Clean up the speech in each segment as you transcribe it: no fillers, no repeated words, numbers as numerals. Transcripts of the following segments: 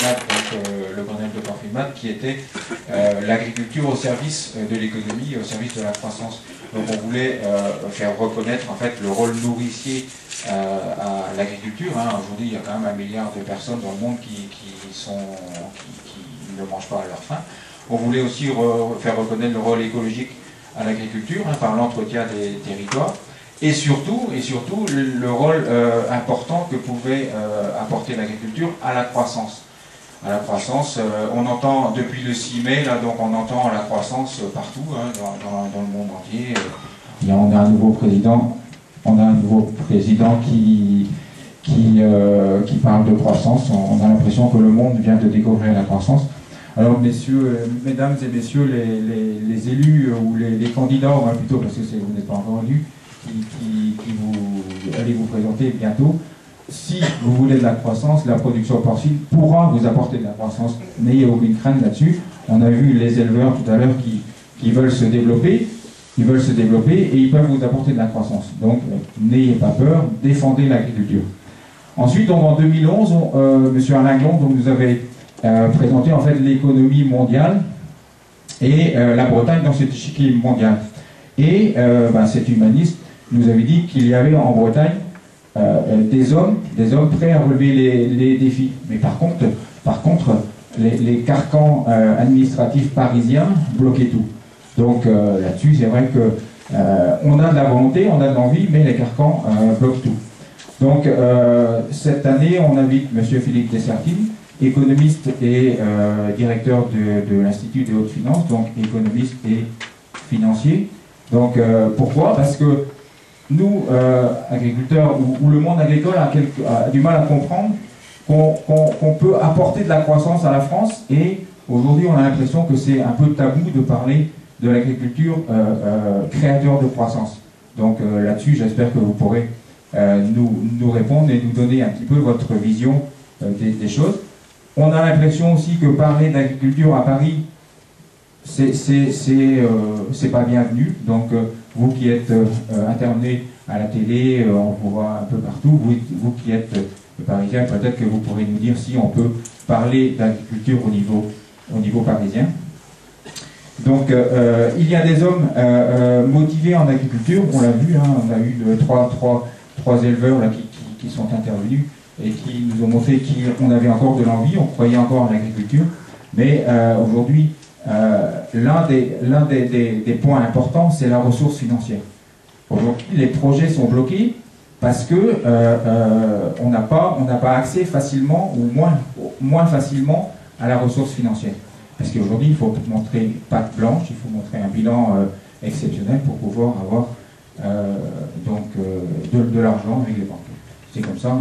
FIMAT, donc le Grenelle de plan FIMAT, qui était l'agriculture au service de l'économie, au service de la croissance. Donc on voulait faire reconnaître en fait le rôle nourricier à l'agriculture. Aujourd'hui, il y a quand même 1 milliard de personnes dans le monde qui ne mangent pas à leur faim. On voulait aussi faire reconnaître le rôle écologique à l'agriculture par l'entretien des territoires. Et surtout le rôle important que pouvait apporter l'agriculture à la croissance. À la croissance, on entend depuis le 6 mai, là, donc on entend la croissance partout, dans le monde entier. On a un nouveau président, qui parle de croissance. On a l'impression que le monde vient de découvrir la croissance. Alors, mesdames et messieurs, les élus ou les candidats, plutôt parce que vous n'êtes pas encore élus, qui allez vous présenter bientôt. Si vous voulez de la croissance, la production porcine pourra vous apporter de la croissance. N'ayez aucune crainte là-dessus. On a vu les éleveurs tout à l'heure qui veulent se développer. Ils veulent se développer et ils peuvent vous apporter de la croissance. Donc, n'ayez pas peur, défendez l'agriculture. Ensuite, donc, en 2011, M. Alain Glon nous avait présenté en fait l'économie mondiale et la Bretagne dans cet échiquier mondial. Et cet humaniste nous avait dit qu'il y avait en Bretagne des hommes prêts à relever les défis. Mais par contre les carcans administratifs parisiens bloquaient tout. Donc là-dessus, c'est vrai que on a de la volonté, on a de l'envie, mais les carcans bloquent tout. Donc cette année, on invite M. Philippe Dessertine, économiste et directeur de l'Institut des hautes finances, donc économiste et financier. Donc pourquoi? Parce que nous, agriculteurs, ou le monde agricole a du mal à comprendre qu'on peut apporter de la croissance à la France, et aujourd'hui on a l'impression que c'est un peu tabou de parler de l'agriculture créateur de croissance. Donc là-dessus, j'espère que vous pourrez nous répondre et nous donner un petit peu votre vision des choses. On a l'impression aussi que parler d'agriculture à Paris, c'est pas bienvenu. Donc vous qui êtes interné à la télé, on vous voit un peu partout, vous qui êtes parisien, peut-être que vous pourrez nous dire si on peut parler d'agriculture au niveau parisien. Donc il y a des hommes motivés en agriculture, on l'a vu, on a eu trois éleveurs là, qui sont intervenus et qui nous ont montré qu'on avait encore de l'envie, on croyait encore en l'agriculture, mais aujourd'hui, l'un des points importants, c'est la ressource financière. Aujourd'hui, les projets sont bloqués parce que on n'a pas accès facilement ou moins facilement à la ressource financière. Parce qu'aujourd'hui, il faut montrer patte blanche, il faut montrer un bilan exceptionnel pour pouvoir avoir de l'argent avec les banques. C'est comme ça,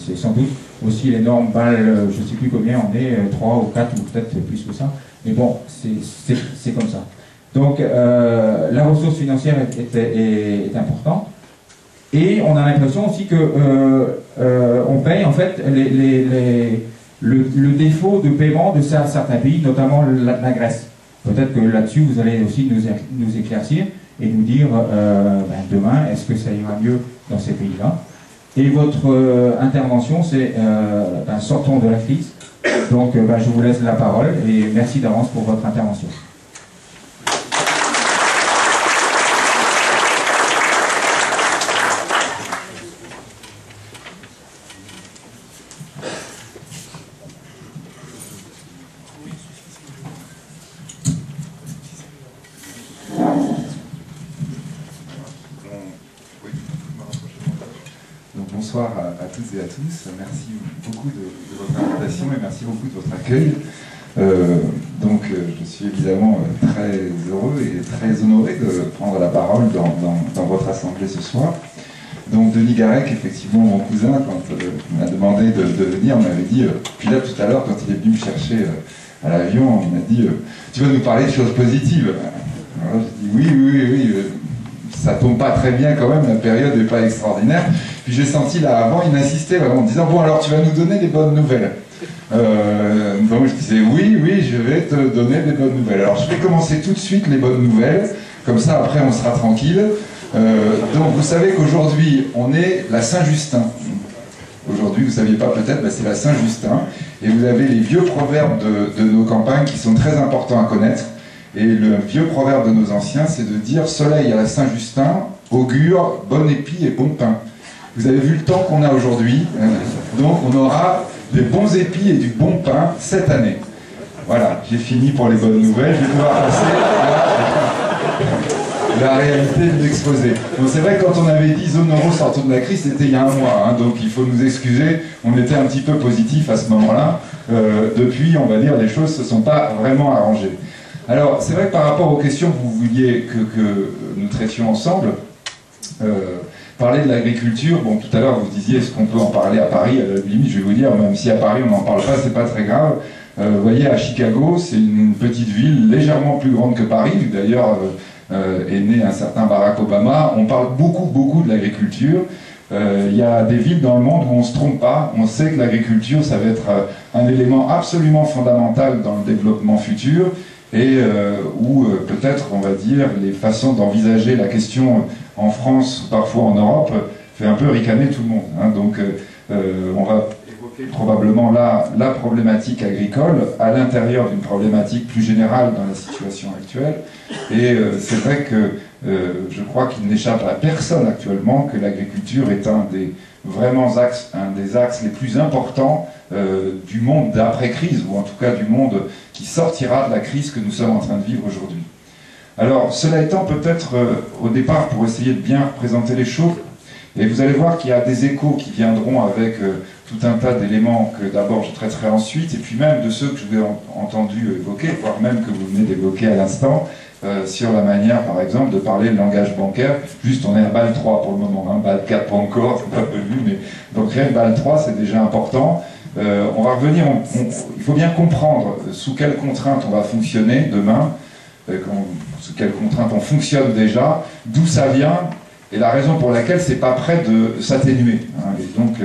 c'est sans doute aussi les normes BAL, je ne sais plus combien on est, 3 ou 4 ou peut-être plus que ça. Mais bon, c'est comme ça. Donc, la ressource financière est importante. Et on a l'impression aussi que on paye en fait le défaut de paiement de certains pays, notamment la Grèce. Peut-être que là-dessus, vous allez aussi nous éclaircir et nous dire demain, est-ce que ça ira mieux dans ces pays-là? Et votre intervention, c'est sortons de la crise. Donc, je vous laisse la parole et merci d'avance pour votre intervention. Bonsoir à toutes et à tous. Merci beaucoup de votre invitation et merci beaucoup de votre accueil. Je suis évidemment très heureux et très honoré de prendre la parole dans votre assemblée ce soir. Donc Denis Garec, effectivement mon cousin, quand il m'a demandé de venir, m'avait dit, puis là tout à l'heure quand il est venu me chercher à l'avion, il m'a dit tu vas nous parler de choses positives. Alors j'ai dit oui, ça tombe pas très bien quand même, la période n'est pas extraordinaire. Puis j'ai senti là avant, il insistait vraiment en disant bon alors tu vas nous donner des bonnes nouvelles. Donc je disais oui, je vais te donner des bonnes nouvelles. Alors je vais commencer tout de suite les bonnes nouvelles, comme ça après on sera tranquille. Donc vous savez qu'aujourd'hui on est la Saint-Justin. Aujourd'hui, vous ne saviez pas peut-être, c'est la Saint-Justin. Et vous avez les vieux proverbes de nos campagnes qui sont très importants à connaître. Et le vieux proverbe de nos anciens, c'est de dire « Soleil à la Saint-Justin, augure, bon épi et bon pain ». Vous avez vu le temps qu'on a aujourd'hui, donc on aura des bons épis et du bon pain cette année. Voilà, j'ai fini pour les bonnes nouvelles, je vais pouvoir passer à la réalité de l'exposé. Bon, c'est vrai que quand on avait dit zone euro sortant de la crise, c'était il y a un mois, hein, donc il faut nous excuser, on était un petit peu positif à ce moment-là. Depuis, on va dire, les choses ne se sont pas vraiment arrangées. Alors, c'est vrai que par rapport aux questions que vous vouliez que nous traitions ensemble, parler de l'agriculture, bon, tout à l'heure vous disiez, est-ce qu'on peut en parler à Paris? À la limite, je vais vous dire, même si à Paris on n'en parle pas, c'est pas très grave. Vous voyez, à Chicago, c'est une petite ville légèrement plus grande que Paris, d'ailleurs est né un certain Barack Obama. On parle beaucoup de l'agriculture. Il y a des villes dans le monde où on ne se trompe pas, on sait que l'agriculture, ça va être un élément absolument fondamental dans le développement futur, et où peut-être, on va dire, les façons d'envisager la question en France, parfois en Europe, fait un peu ricaner tout le monde. Hein. Donc on va évoquer probablement la problématique agricole à l'intérieur d'une problématique plus générale dans la situation actuelle. Et c'est vrai que je crois qu'il n'échappe à personne actuellement que l'agriculture est un des axes les plus importants du monde d'après-crise, ou en tout cas du monde qui sortira de la crise que nous sommes en train de vivre aujourd'hui. Alors, cela étant, peut-être au départ, pour essayer de bien représenter les choses, et vous allez voir qu'il y a des échos qui viendront avec tout un tas d'éléments que d'abord je traiterai ensuite, et puis même de ceux que je vous ai entendu évoquer, voire même que vous venez d'évoquer à l'instant, sur la manière, par exemple, de parler le langage bancaire. Juste, on est à BAL 3 pour le moment, hein, BAL 4 pas encore, c'est pas prévu, mais donc rien que BAL 3, c'est déjà important. On va revenir, il faut bien comprendre sous quelles contraintes on va fonctionner demain, sous quelles contraintes on fonctionne déjà, d'où ça vient, et la raison pour laquelle c'est pas prêt de s'atténuer. Hein. Et donc,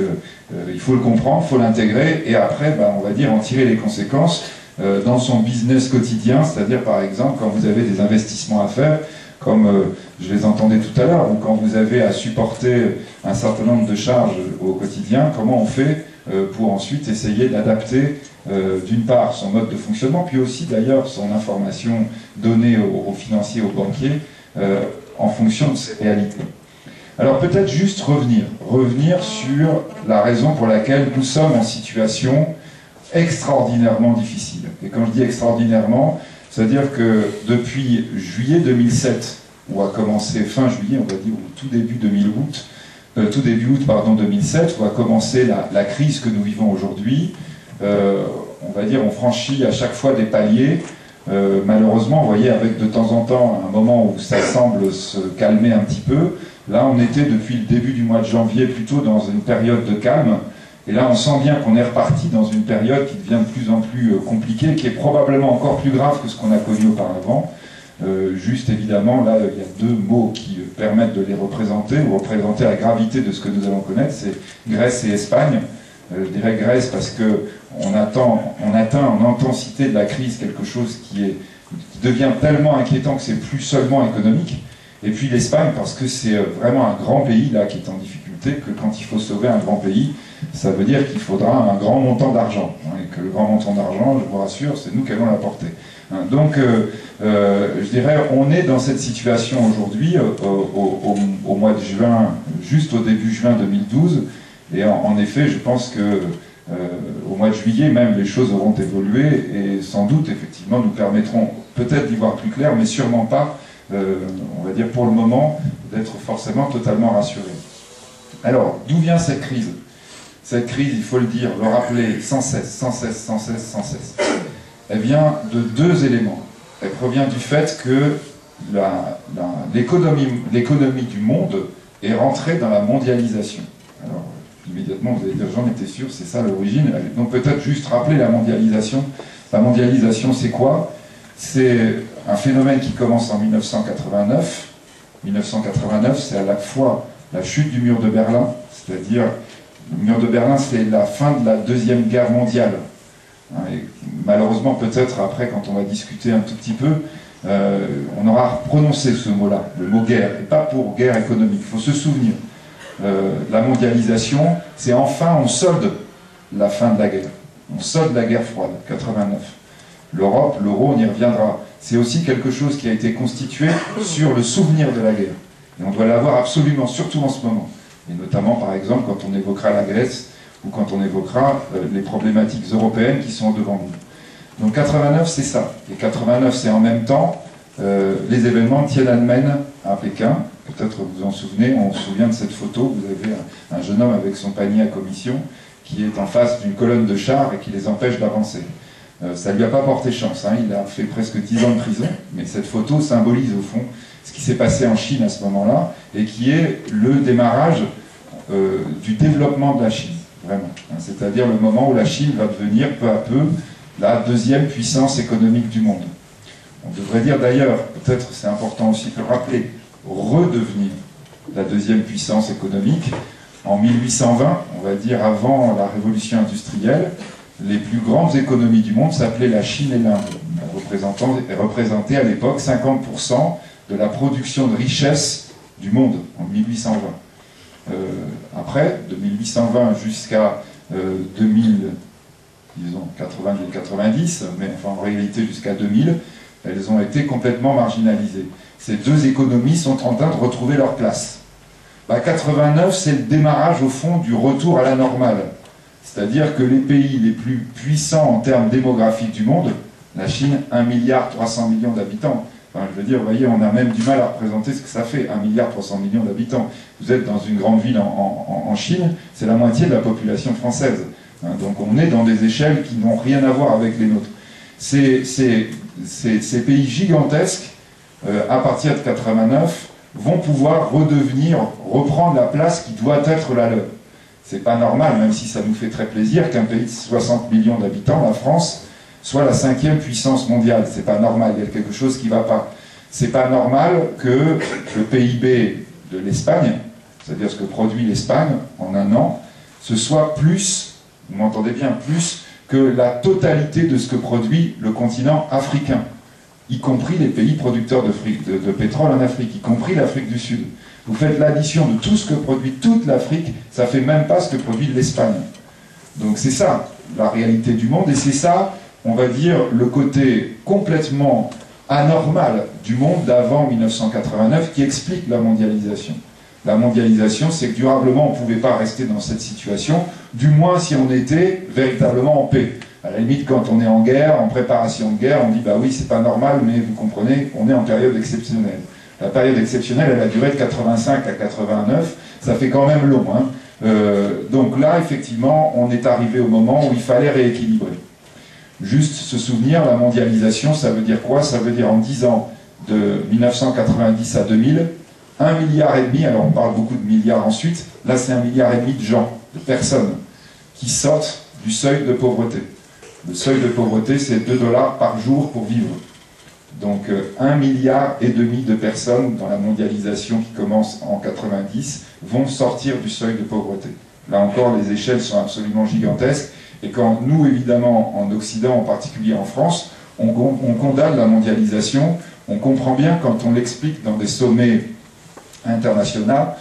il faut le comprendre, il faut l'intégrer, et après, on va dire, en tirer les conséquences dans son business quotidien, c'est-à-dire, par exemple, quand vous avez des investissements à faire, comme je les entendais tout à l'heure, ou quand vous avez à supporter un certain nombre de charges au quotidien, comment on fait pour ensuite essayer d'adapter d'une part son mode de fonctionnement, puis aussi d'ailleurs son information donnée aux financiers, aux banquiers, en fonction de ces réalités. Alors peut-être juste revenir sur la raison pour laquelle nous sommes en situation extraordinairement difficile. Et quand je dis extraordinairement, c'est-à-dire que depuis juillet 2007, où a commencé fin juillet, on va dire, ou tout début 2007, où a commencé la crise que nous vivons aujourd'hui, on va dire, on franchit à chaque fois des paliers. Malheureusement, vous voyez, avec de temps en temps un moment où ça semble se calmer un petit peu. Là, on était depuis le début du mois de janvier plutôt dans une période de calme. Et là, on sent bien qu'on est reparti dans une période qui devient de plus en plus compliquée, qui est probablement encore plus grave que ce qu'on a connu auparavant. Juste évidemment, là, il y a deux mots qui permettent de les représenter, ou représenter la gravité de ce que nous allons connaître, c'est Grèce et Espagne. Je dirais Grèce parce qu'on atteint en intensité de la crise quelque chose qui devient tellement inquiétant que c'est plus seulement économique. Et puis l'Espagne parce que c'est vraiment un grand pays là qui est en difficulté, que quand il faut sauver un grand pays, ça veut dire qu'il faudra un grand montant d'argent. Hein, et que le grand montant d'argent, je vous rassure, c'est nous qui allons l'apporter. Hein, donc, je dirais, on est dans cette situation aujourd'hui, au mois de juin, juste au début juin 2012, et en effet, je pense que au mois de juillet, même, les choses auront évolué, et sans doute, effectivement, nous permettront peut-être d'y voir plus clair, mais sûrement pas, on va dire pour le moment, d'être forcément totalement rassuré. Alors, d'où vient cette crise? Cette crise, il faut le dire, le rappeler sans cesse. Elle vient de deux éléments. Elle provient du fait que l'économie du monde est rentrée dans la mondialisation. Alors, immédiatement, vous allez dire, j'en étais sûr, c'est ça l'origine. Donc peut-être juste rappeler la mondialisation. La mondialisation, c'est quoi? C'est un phénomène qui commence en 1989. 1989, c'est à la fois la chute du mur de Berlin, c'est-à-dire le mur de Berlin, c'est la fin de la Deuxième Guerre mondiale. Et malheureusement, peut-être après, quand on va discuter un tout petit peu, on aura prononcé ce mot-là, le mot guerre, et pas pour guerre économique. Il faut se souvenir. La mondialisation, c'est enfin on solde la fin de la guerre. On solde la guerre froide, 89. L'Europe, l'euro, on y reviendra. C'est aussi quelque chose qui a été constitué sur le souvenir de la guerre. Et on doit l'avoir absolument, surtout en ce moment. Et notamment, par exemple, quand on évoquera la Grèce ou quand on évoquera les problématiques européennes qui sont devant nous. Donc 89, c'est ça. Et 89, c'est en même temps les événements de Tiananmen à Pékin. Peut-être vous vous en souvenez, on se souvient de cette photo. Vous avez un jeune homme avec son panier à commission qui est en face d'une colonne de chars et qui les empêche d'avancer. Ça ne lui a pas porté chance, hein. Il a fait presque 10 ans de prison, mais cette photo symbolise au fond ce qui s'est passé en Chine à ce moment-là, et qui est le démarrage du développement de la Chine, vraiment. C'est-à-dire le moment où la Chine va devenir peu à peu la deuxième puissance économique du monde. On devrait dire d'ailleurs, peut-être c'est important aussi de le rappeler, redevenir la deuxième puissance économique. En 1820, on va dire avant la révolution industrielle, les plus grandes économies du monde s'appelaient la Chine et l'Inde, représentaient à l'époque 50% de la production de richesse du monde en 1820. Après, de 1820 jusqu'à 90, mais enfin en réalité jusqu'à 2000, elles ont été complètement marginalisées. Ces deux économies sont en train de retrouver leur place. 89, c'est le démarrage au fond du retour à la normale. C'est-à-dire que les pays les plus puissants en termes démographiques du monde, la Chine, 1,3 milliard d'habitants. Enfin, je veux dire, vous voyez, on a même du mal à représenter ce que ça fait, 1,3 milliard d'habitants. Vous êtes dans une grande ville en Chine, c'est la moitié de la population française. Donc on est dans des échelles qui n'ont rien à voir avec les nôtres. Ces pays gigantesques, à partir de 89, vont pouvoir reprendre la place qui doit être la leur. C'est pas normal, même si ça nous fait très plaisir, qu'un pays de 60 millions d'habitants, la France, soit la 5e puissance mondiale. C'est pas normal, il y a quelque chose qui va pas. C'est pas normal que le PIB de l'Espagne, c'est-à-dire ce que produit l'Espagne en un an, ce soit plus, vous m'entendez bien, plus que la totalité de ce que produit le continent africain, y compris les pays producteurs de pétrole en Afrique, y compris l'Afrique du Sud. Vous faites l'addition de tout ce que produit toute l'Afrique, ça fait même pas ce que produit l'Espagne. Donc c'est ça, la réalité du monde, et c'est ça, on va dire, le côté complètement anormal du monde d'avant 1989 qui explique la mondialisation. La mondialisation, c'est que durablement, on ne pouvait pas rester dans cette situation, du moins si on était véritablement en paix. À la limite, quand on est en guerre, en préparation de guerre, on dit, bah oui, c'est pas normal, mais vous comprenez, on est en période exceptionnelle. La période exceptionnelle, elle a duré de 85 à 89, ça fait quand même long. Hein. Donc là, effectivement, on est arrivé au moment où il fallait rééquilibrer. Juste se souvenir, la mondialisation, ça veut dire quoi? Ça veut dire en 10 ans, de 1990 à 2000, 1,5 milliard, alors on parle beaucoup de milliards ensuite, là c'est 1,5 milliard de gens, de personnes, qui sortent du seuil de pauvreté. Le seuil de pauvreté, c'est 2 $ par jour pour vivre. Donc 1,5 milliard de personnes dans la mondialisation qui commence en 90 vont sortir du seuil de pauvreté. Là encore, les échelles sont absolument gigantesques. Et quand nous, évidemment, en Occident, en particulier en France, on condamne la mondialisation, on comprend bien quand on l'explique dans des sommets internationaux,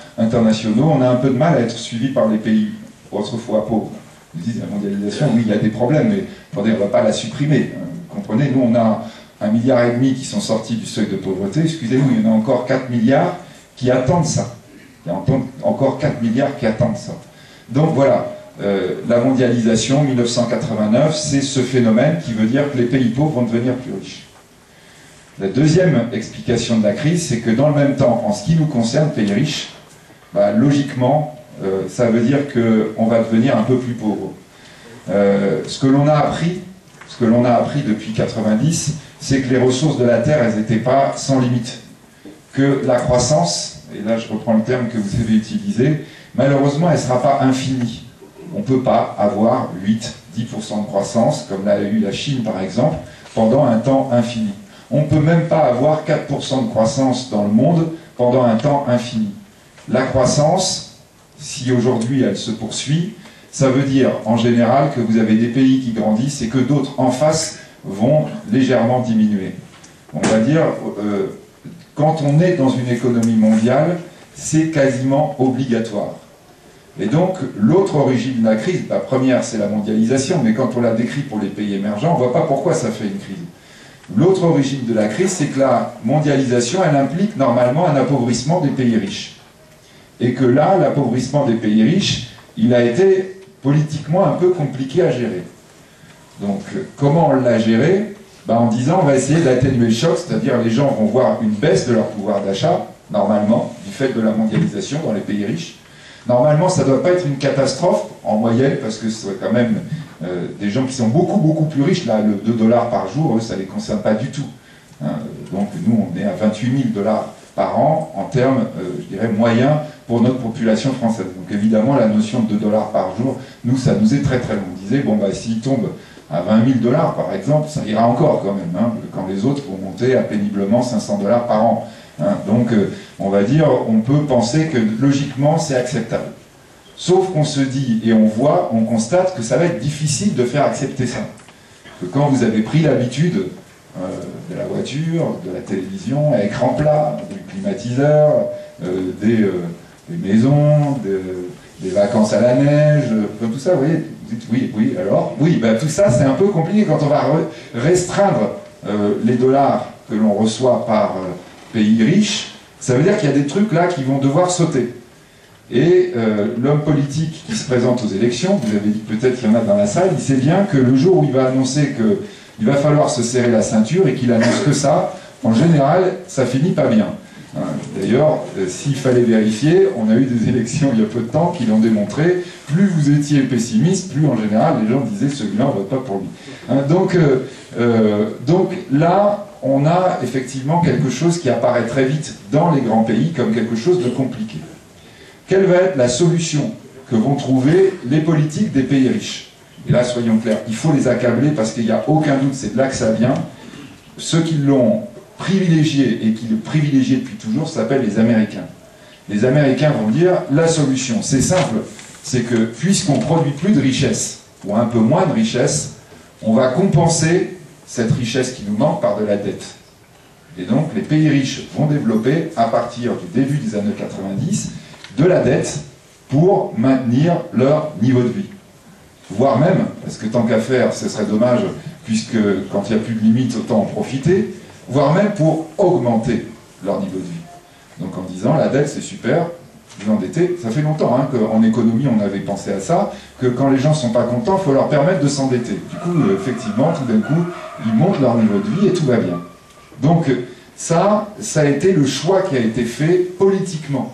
on a un peu de mal à être suivi par les pays autrefois pauvres. Ils disent la mondialisation, oui, il y a des problèmes, mais attendez, on ne va pas la supprimer. Vous comprenez, nous, on a 1,5 milliard qui sont sortis du seuil de pauvreté. Excusez-nous, il y en a encore 4 milliards qui attendent ça. Il y a encore 4 milliards qui attendent ça. Donc voilà, la mondialisation, 1989, c'est ce phénomène qui veut dire que les pays pauvres vont devenir plus riches. La deuxième explication de la crise, c'est que dans le même temps, en ce qui nous concerne, pays riches, bah, logiquement, ça veut dire qu'on va devenir un peu plus pauvre. Ce que l'on a appris depuis 90, c'est que les ressources de la Terre, elles n'étaient pas sans limite. Que la croissance, et là je reprends le terme que vous avez utilisé, malheureusement, elle ne sera pas infinie. On ne peut pas avoir 8-10% de croissance, comme l'a eu la Chine par exemple, pendant un temps infini. On ne peut même pas avoir 4% de croissance dans le monde pendant un temps infini. La croissance, si aujourd'hui elle se poursuit, ça veut dire en général que vous avez des pays qui grandissent et que d'autres en face vont légèrement diminuer. On va dire, quand on est dans une économie mondiale, c'est quasiment obligatoire. Et donc, l'autre origine de la crise, la première, c'est la mondialisation, mais quand on la décrit pour les pays émergents, on ne voit pas pourquoi ça fait une crise. L'autre origine de la crise, c'est que la mondialisation, elle implique normalement un appauvrissement des pays riches. Et que là, l'appauvrissement des pays riches, il a été politiquement un peu compliqué à gérer. Donc, comment on l'a géré? En disant, on va essayer d'atténuer le choc, c'est-à-dire les gens vont voir une baisse de leur pouvoir d'achat, normalement, du fait de la mondialisation dans les pays riches. Normalement, ça ne doit pas être une catastrophe, en moyenne, parce que c'est quand même des gens qui sont beaucoup, beaucoup plus riches. Là, le 2 $ par jour, eux, ça ne les concerne pas du tout. Donc, nous, on est à 28 000 $ par an, en termes, je dirais, moyens pour notre population française. Donc, évidemment, la notion de 2 $ par jour, nous, ça nous est très, très long. On disait, bon, s'il tombe à 20 000 $, par exemple, ça ira encore quand même, quand les autres vont monter à péniblement 500 $ par an. Donc, on va dire, on peut penser que logiquement, c'est acceptable. Sauf qu'on se dit, et on constate que ça va être difficile de faire accepter ça. Que quand vous avez pris l'habitude de la voiture, de la télévision, à écran plat, du climatiseur, des maisons, des vacances à la neige, tout ça, vous voyez, vous dites oui, alors, oui, tout ça c'est un peu compliqué quand on va restreindre les dollars que l'on reçoit par pays riches, ça veut dire qu'il y a des trucs là qui vont devoir sauter. Et l'homme politique qui se présente aux élections, vous avez dit peut-être qu'il y en a dans la salle, il sait bien que le jour où il va annoncer qu'il va falloir se serrer la ceinture et qu'il annonce que ça, en général, ça finit pas bien. D'ailleurs, s'il fallait vérifier, on a eu des élections il y a peu de temps qui l'ont démontré, plus vous étiez pessimiste, plus en général les gens disaient celui-là on ne vote pas pour lui. Donc là, on a effectivement quelque chose qui apparaît très vite dans les grands pays comme quelque chose de compliqué. Quelle va être la solution que vont trouver les politiques des pays riches? Et là, soyons clairs, il faut les accabler parce qu'il n'y a aucun doute, c'est de là que ça vient. Ceux qui l'ont privilégié et qui le privilégient depuis toujours s'appellent les Américains. Les Américains vont dire, la solution, c'est simple, c'est que puisqu'on ne produit plus de richesse, ou un peu moins de richesse, on va compenser cette richesse qui nous manque par de la dette. Et donc les pays riches vont développer, à partir du début des années 90, de la dette pour maintenir leur niveau de vie. Voire même, parce que tant qu'à faire, ce serait dommage, puisque quand il n'y a plus de limite, autant en profiter, voire même pour augmenter leur niveau de vie. Donc en disant, la dette c'est super, vous endettez, ça fait longtemps qu'en économie on avait pensé à ça, que quand les gens ne sont pas contents, il faut leur permettre de s'endetter. Du coup, effectivement, tout d'un coup, ils montent leur niveau de vie et tout va bien. Donc ça a été le choix qui a été fait politiquement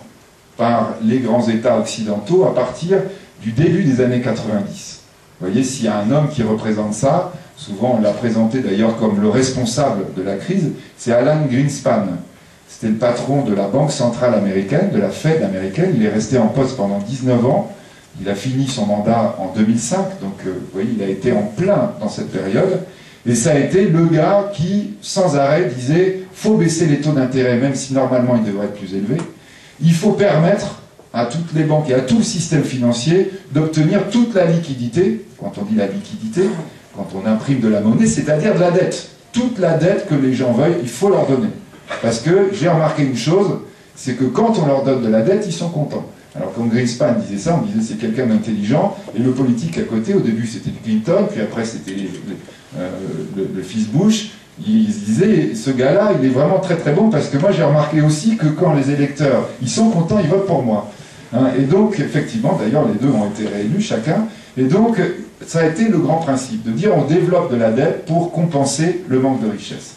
par les grands États occidentaux à partir du début des années 90. Vous voyez, s'il y a un homme qui représente ça, souvent on l'a présenté d'ailleurs comme le responsable de la crise, c'est Alan Greenspan. C'était le patron de la Banque centrale américaine, de la Fed américaine. Il est resté en poste pendant 19 ans. Il a fini son mandat en 2005, donc vous voyez, il a été en plein dans cette période. Et ça a été le gars qui, sans arrêt, disait « faut baisser les taux d'intérêt, même si normalement ils devraient être plus élevés. Il faut permettre à toutes les banques et à tout le système financier d'obtenir toute la liquidité. » Quand on dit la liquidité, quand on imprime de la monnaie, c'est-à-dire de la dette. Toute la dette que les gens veuillent, il faut leur donner. Parce que j'ai remarqué une chose, c'est que quand on leur donne de la dette, ils sont contents. Alors quand Greenspan disait ça, on disait c'est quelqu'un d'intelligent, et le politique à côté, au début c'était Clinton, puis après c'était le fils Bush, il se disait, ce gars-là, il est vraiment très très bon, parce que moi j'ai remarqué aussi que quand les électeurs, ils sont contents, ils votent pour moi. Et donc, effectivement, d'ailleurs les deux ont été réélus chacun, et donc ça a été le grand principe, de dire on développe de la dette pour compenser le manque de richesse.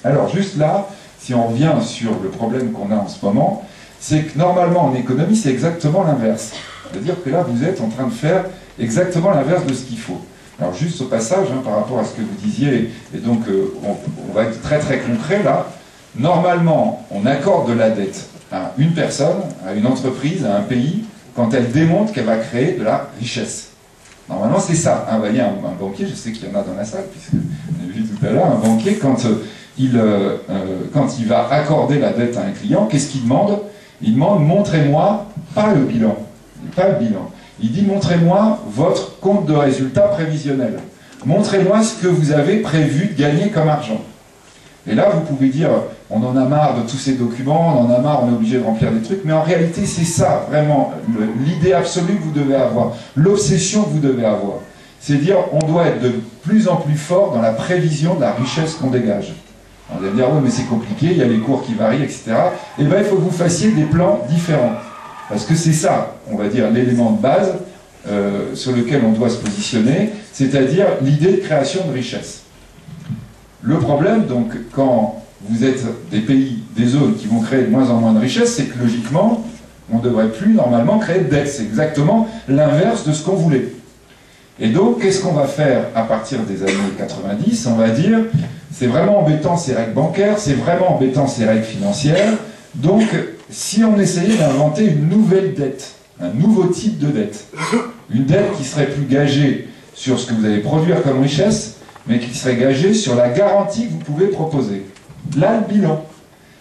Alors juste là, si on revient sur le problème qu'on a en ce moment, c'est que normalement en économie c'est exactement l'inverse. C'est-à-dire que là vous êtes en train de faire exactement l'inverse de ce qu'il faut. Alors juste au passage, par rapport à ce que vous disiez, et donc on va être très très concret là, normalement on accorde de la dette à une personne, à une entreprise, à un pays, quand elle démontre qu'elle va créer de la richesse. Normalement c'est ça. Vous voyez, un banquier, je sais qu'il y en a dans la salle, puisque on a vu tout à l'heure, un banquier quand il va accorder la dette à un client, qu'est-ce qu'il demande? Il demande, montrez-moi, pas le bilan. Il dit, montrez-moi votre compte de résultat prévisionnel. Montrez-moi ce que vous avez prévu de gagner comme argent. Et là, vous pouvez dire, on en a marre de tous ces documents, on en a marre, on est obligé de remplir des trucs, mais en réalité, c'est ça, vraiment, l'idée absolue que vous devez avoir, l'obsession que vous devez avoir. C'est dire, on doit être de plus en plus fort dans la prévision de la richesse qu'on dégage. On va dire, oui, mais c'est compliqué, il y a les cours qui varient, etc. Et bien, il faut que vous fassiez des plans différents. Parce que c'est ça, on va dire, l'élément de base sur lequel on doit se positionner, c'est-à-dire l'idée de création de richesse. Le problème, donc, quand vous êtes des pays, des zones qui vont créer de moins en moins de richesse, c'est que logiquement, on ne devrait plus normalement créer de dette. C'est exactement l'inverse de ce qu'on voulait. Et donc, qu'est-ce qu'on va faire à partir des années 90? On va dire, c'est vraiment embêtant ces règles bancaires, c'est vraiment embêtant ces règles financières. Donc, si on essayait d'inventer une nouvelle dette, un nouveau type de dette, une dette qui serait plus gagée sur ce que vous allez produire comme richesse, mais qui serait gagée sur la garantie que vous pouvez proposer. Là, le bilan.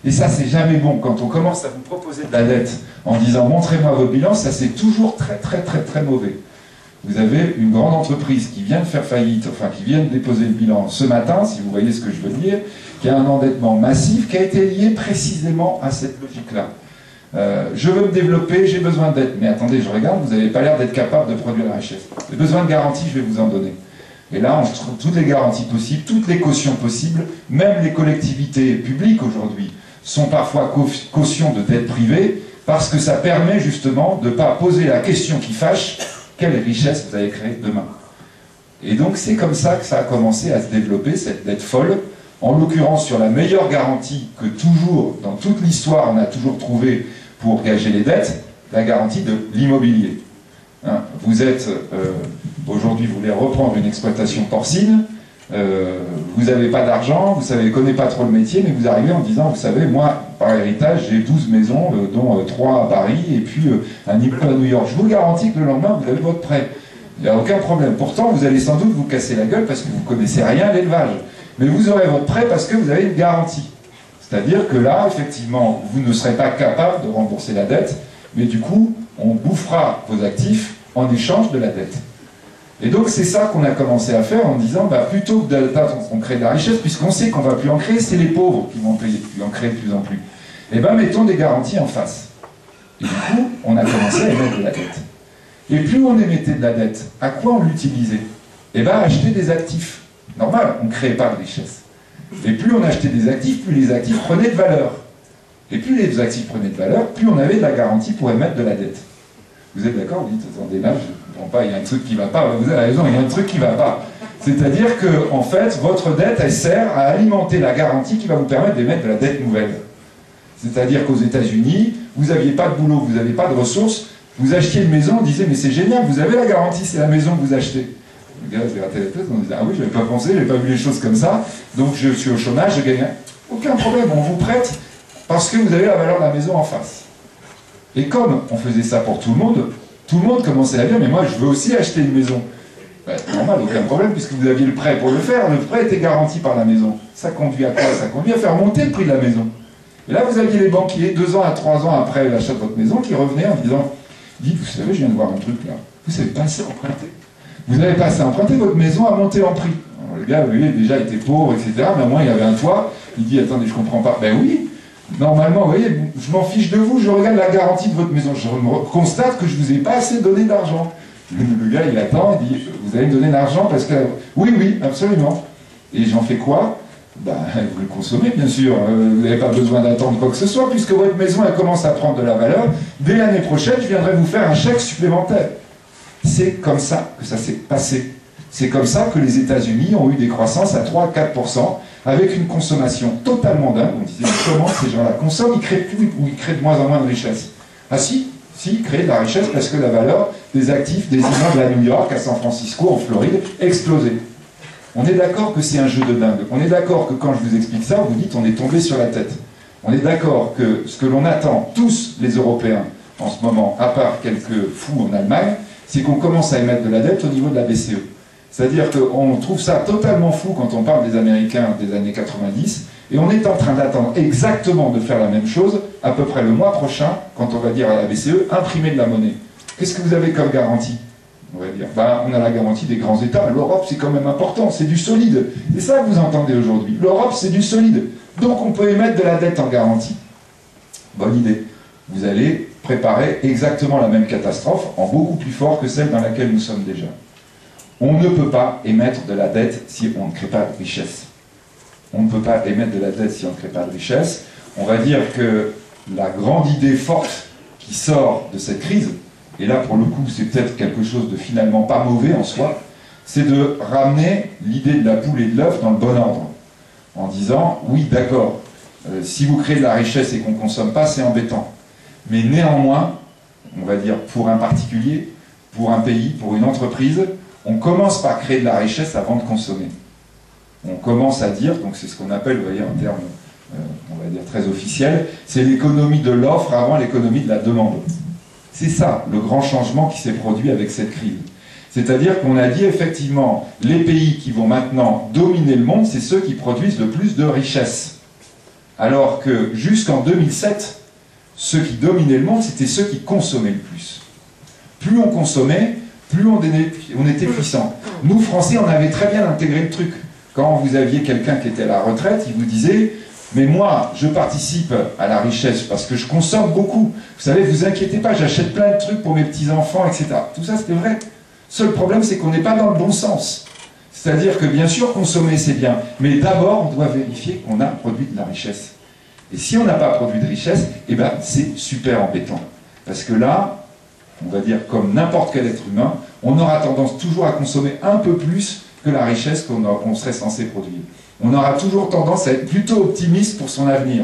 Et ça, c'est jamais bon. Quand on commence à vous proposer de la dette en disant « montrez-moi votre bilan », ça, c'est toujours très mauvais. Vous avez une grande entreprise qui vient de faire faillite, enfin qui vient de déposer le bilan ce matin, si vous voyez ce que je veux dire, qui a un endettement massif qui a été lié précisément à cette logique-là. Je veux me développer, j'ai besoin de dette. Mais attendez, je regarde, vous n'avez pas l'air d'être capable de produire la richesse. J'ai besoin de garantie, je vais vous en donner. Et là, on trouve toutes les garanties possibles, toutes les cautions possibles, même les collectivités publiques aujourd'hui sont parfois cautions de dette privée, parce que ça permet justement de ne pas poser la question qui fâche, quelle richesse vous allez créer demain. Et donc c'est comme ça que ça a commencé à se développer, cette dette folle, en l'occurrence sur la meilleure garantie que toujours, dans toute l'histoire, on a toujours trouvé pour gager les dettes, la garantie de l'immobilier. Hein, vous êtes, aujourd'hui, vous voulez reprendre une exploitation porcine, vous n'avez pas d'argent, vous ne connaissez pas trop le métier, mais vous arrivez en disant, vous savez, moi, par héritage, j'ai 12 maisons, dont 3 à Paris, et puis un immeuble à New York. Je vous garantis que le lendemain, vous avez votre prêt. Il n'y a aucun problème. Pourtant, vous allez sans doute vous casser la gueule parce que vous ne connaissez rien à l'élevage. Mais vous aurez votre prêt parce que vous avez une garantie. C'est-à-dire que là, effectivement, vous ne serez pas capable de rembourser la dette, mais du coup, on bouffera vos actifs en échange de la dette. Et donc c'est ça qu'on a commencé à faire en disant, bah, plutôt que d'attendre qu'on crée de la richesse, puisqu'on sait qu'on ne va plus en créer, c'est les pauvres qui vont en créer de plus en plus. Et bien mettons des garanties en face. Et du coup, on a commencé à émettre de la dette. Et plus on émettait de la dette, à quoi on l'utilisait? Et bien acheter des actifs. Normal, on ne créait pas de richesse. Et plus on achetait des actifs, plus les actifs prenaient de valeur. Et plus les actifs prenaient de valeur, plus on avait de la garantie pour émettre de la dette. Vous êtes d'accord? Vous dites, attendez, là, je ne comprends pas, il y a un truc qui ne va pas. Vous avez raison, il y a un truc qui ne va pas. C'est-à-dire que, en fait, votre dette, elle sert à alimenter la garantie qui va vous permettre d'émettre de la dette nouvelle. C'est-à-dire qu'aux États-Unis, vous n'aviez pas de boulot, vous n'avez pas de ressources, vous achetiez une maison, on disait, mais c'est génial, vous avez la garantie, c'est la maison que vous achetez. Le gars se grattait la tête, on disait, ah oui, je n'avais pas pensé, je n'avais pas vu les choses comme ça, donc je suis au chômage, je gagne. Aucun problème, on vous prête parce que vous avez la valeur de la maison en face. Et comme on faisait ça pour tout le monde commençait à dire, mais moi je veux aussi acheter une maison. Ben, normal, aucun problème, puisque vous aviez le prêt pour le faire, le prêt était garanti par la maison. Ça conduit à quoi? Ça conduit à faire monter le prix de la maison. Et là, vous aviez les banquiers, 2 ans à 3 ans après l'achat de votre maison, qui revenaient en disant, dites, vous savez, je viens de voir un truc là, vous savez pas assez emprunter. Vous n'avez pas assez emprunté, votre maison a monté en prix. Alors, le gars, vous voyez, déjà était pauvre, etc., mais au moins il avait un toit. Il dit, attendez, je comprends pas. Ben oui, normalement, vous voyez, je m'en fiche de vous, je regarde la garantie de votre maison. Je constate que je ne vous ai pas assez donné d'argent. Le gars, il attend, il dit, vous allez me donner de l'argent parce que... Oui, oui, absolument. Et j'en fais quoi? Ben, vous le consommez, bien sûr. Vous n'avez pas besoin d'attendre quoi que ce soit, puisque votre maison, elle commence à prendre de la valeur. Dès l'année prochaine, je viendrai vous faire un chèque supplémentaire. C'est comme ça que ça s'est passé. C'est comme ça que les États-Unis ont eu des croissances à 3 à 4%, avec une consommation totalement dingue. On disait, comment ces gens-là consomment, ils créent plus ou ils créent de moins en moins de richesse? Ah si, ils créent de la richesse parce que la valeur des actifs des immeubles à New York, à San Francisco, en Floride, explosait. On est d'accord que c'est un jeu de dingue. On est d'accord que quand je vous explique ça, vous dites on est tombé sur la tête. On est d'accord que ce que l'on attend, tous les Européens, en ce moment, à part quelques fous en Allemagne, c'est qu'on commence à émettre de la dette au niveau de la BCE. C'est-à-dire qu'on trouve ça totalement fou quand on parle des Américains des années 90, et on est en train d'attendre exactement de faire la même chose, à peu près le mois prochain, quand on va dire à la BCE, imprimer de la monnaie. Qu'est-ce que vous avez comme garantie? on va dire. Ben, on a la garantie des grands États. L'Europe, c'est quand même important, c'est du solide. C'est ça que vous entendez aujourd'hui. L'Europe, c'est du solide. Donc on peut émettre de la dette en garantie. Bonne idée. Vous allez préparer exactement la même catastrophe, en beaucoup plus fort que celle dans laquelle nous sommes déjà. On ne peut pas émettre de la dette si on ne crée pas de richesse. On ne peut pas émettre de la dette si on ne crée pas de richesse. On va dire que la grande idée forte qui sort de cette crise, et là pour le coup c'est peut-être quelque chose de finalement pas mauvais en soi, c'est de ramener l'idée de la poule et de l'œuf dans le bon ordre. En disant, oui d'accord, si vous créez de la richesse et qu'on ne consomme pas, c'est embêtant. Mais néanmoins, on va dire pour un particulier, pour un pays, pour une entreprise, on commence par créer de la richesse avant de consommer. On commence à dire, donc c'est ce qu'on appelle, vous voyez, en termes, on va dire très officiels, c'est l'économie de l'offre avant l'économie de la demande. C'est ça, le grand changement qui s'est produit avec cette crise. C'est-à-dire qu'on a dit effectivement, les pays qui vont maintenant dominer le monde, c'est ceux qui produisent le plus de richesses. Alors que jusqu'en 2007, ceux qui dominaient le monde, c'était ceux qui consommaient le plus. Plus on consommait, plus on était puissant. Nous, Français, on avait très bien intégré le truc. Quand vous aviez quelqu'un qui était à la retraite, il vous disait « Mais moi, je participe à la richesse parce que je consomme beaucoup. Vous savez, vous inquiétez pas, j'achète plein de trucs pour mes petits-enfants, etc. » Tout ça, c'était vrai. Seul problème, c'est qu'on n'est pas dans le bon sens. C'est-à-dire que, bien sûr, consommer, c'est bien. Mais d'abord, on doit vérifier qu'on a produit de la richesse. Et si on n'a pas produit de richesse, eh ben, c'est super embêtant. Parce que là, on va dire comme n'importe quel être humain, on aura tendance toujours à consommer un peu plus que la richesse qu'on serait censé produire. On aura toujours tendance à être plutôt optimiste pour son avenir.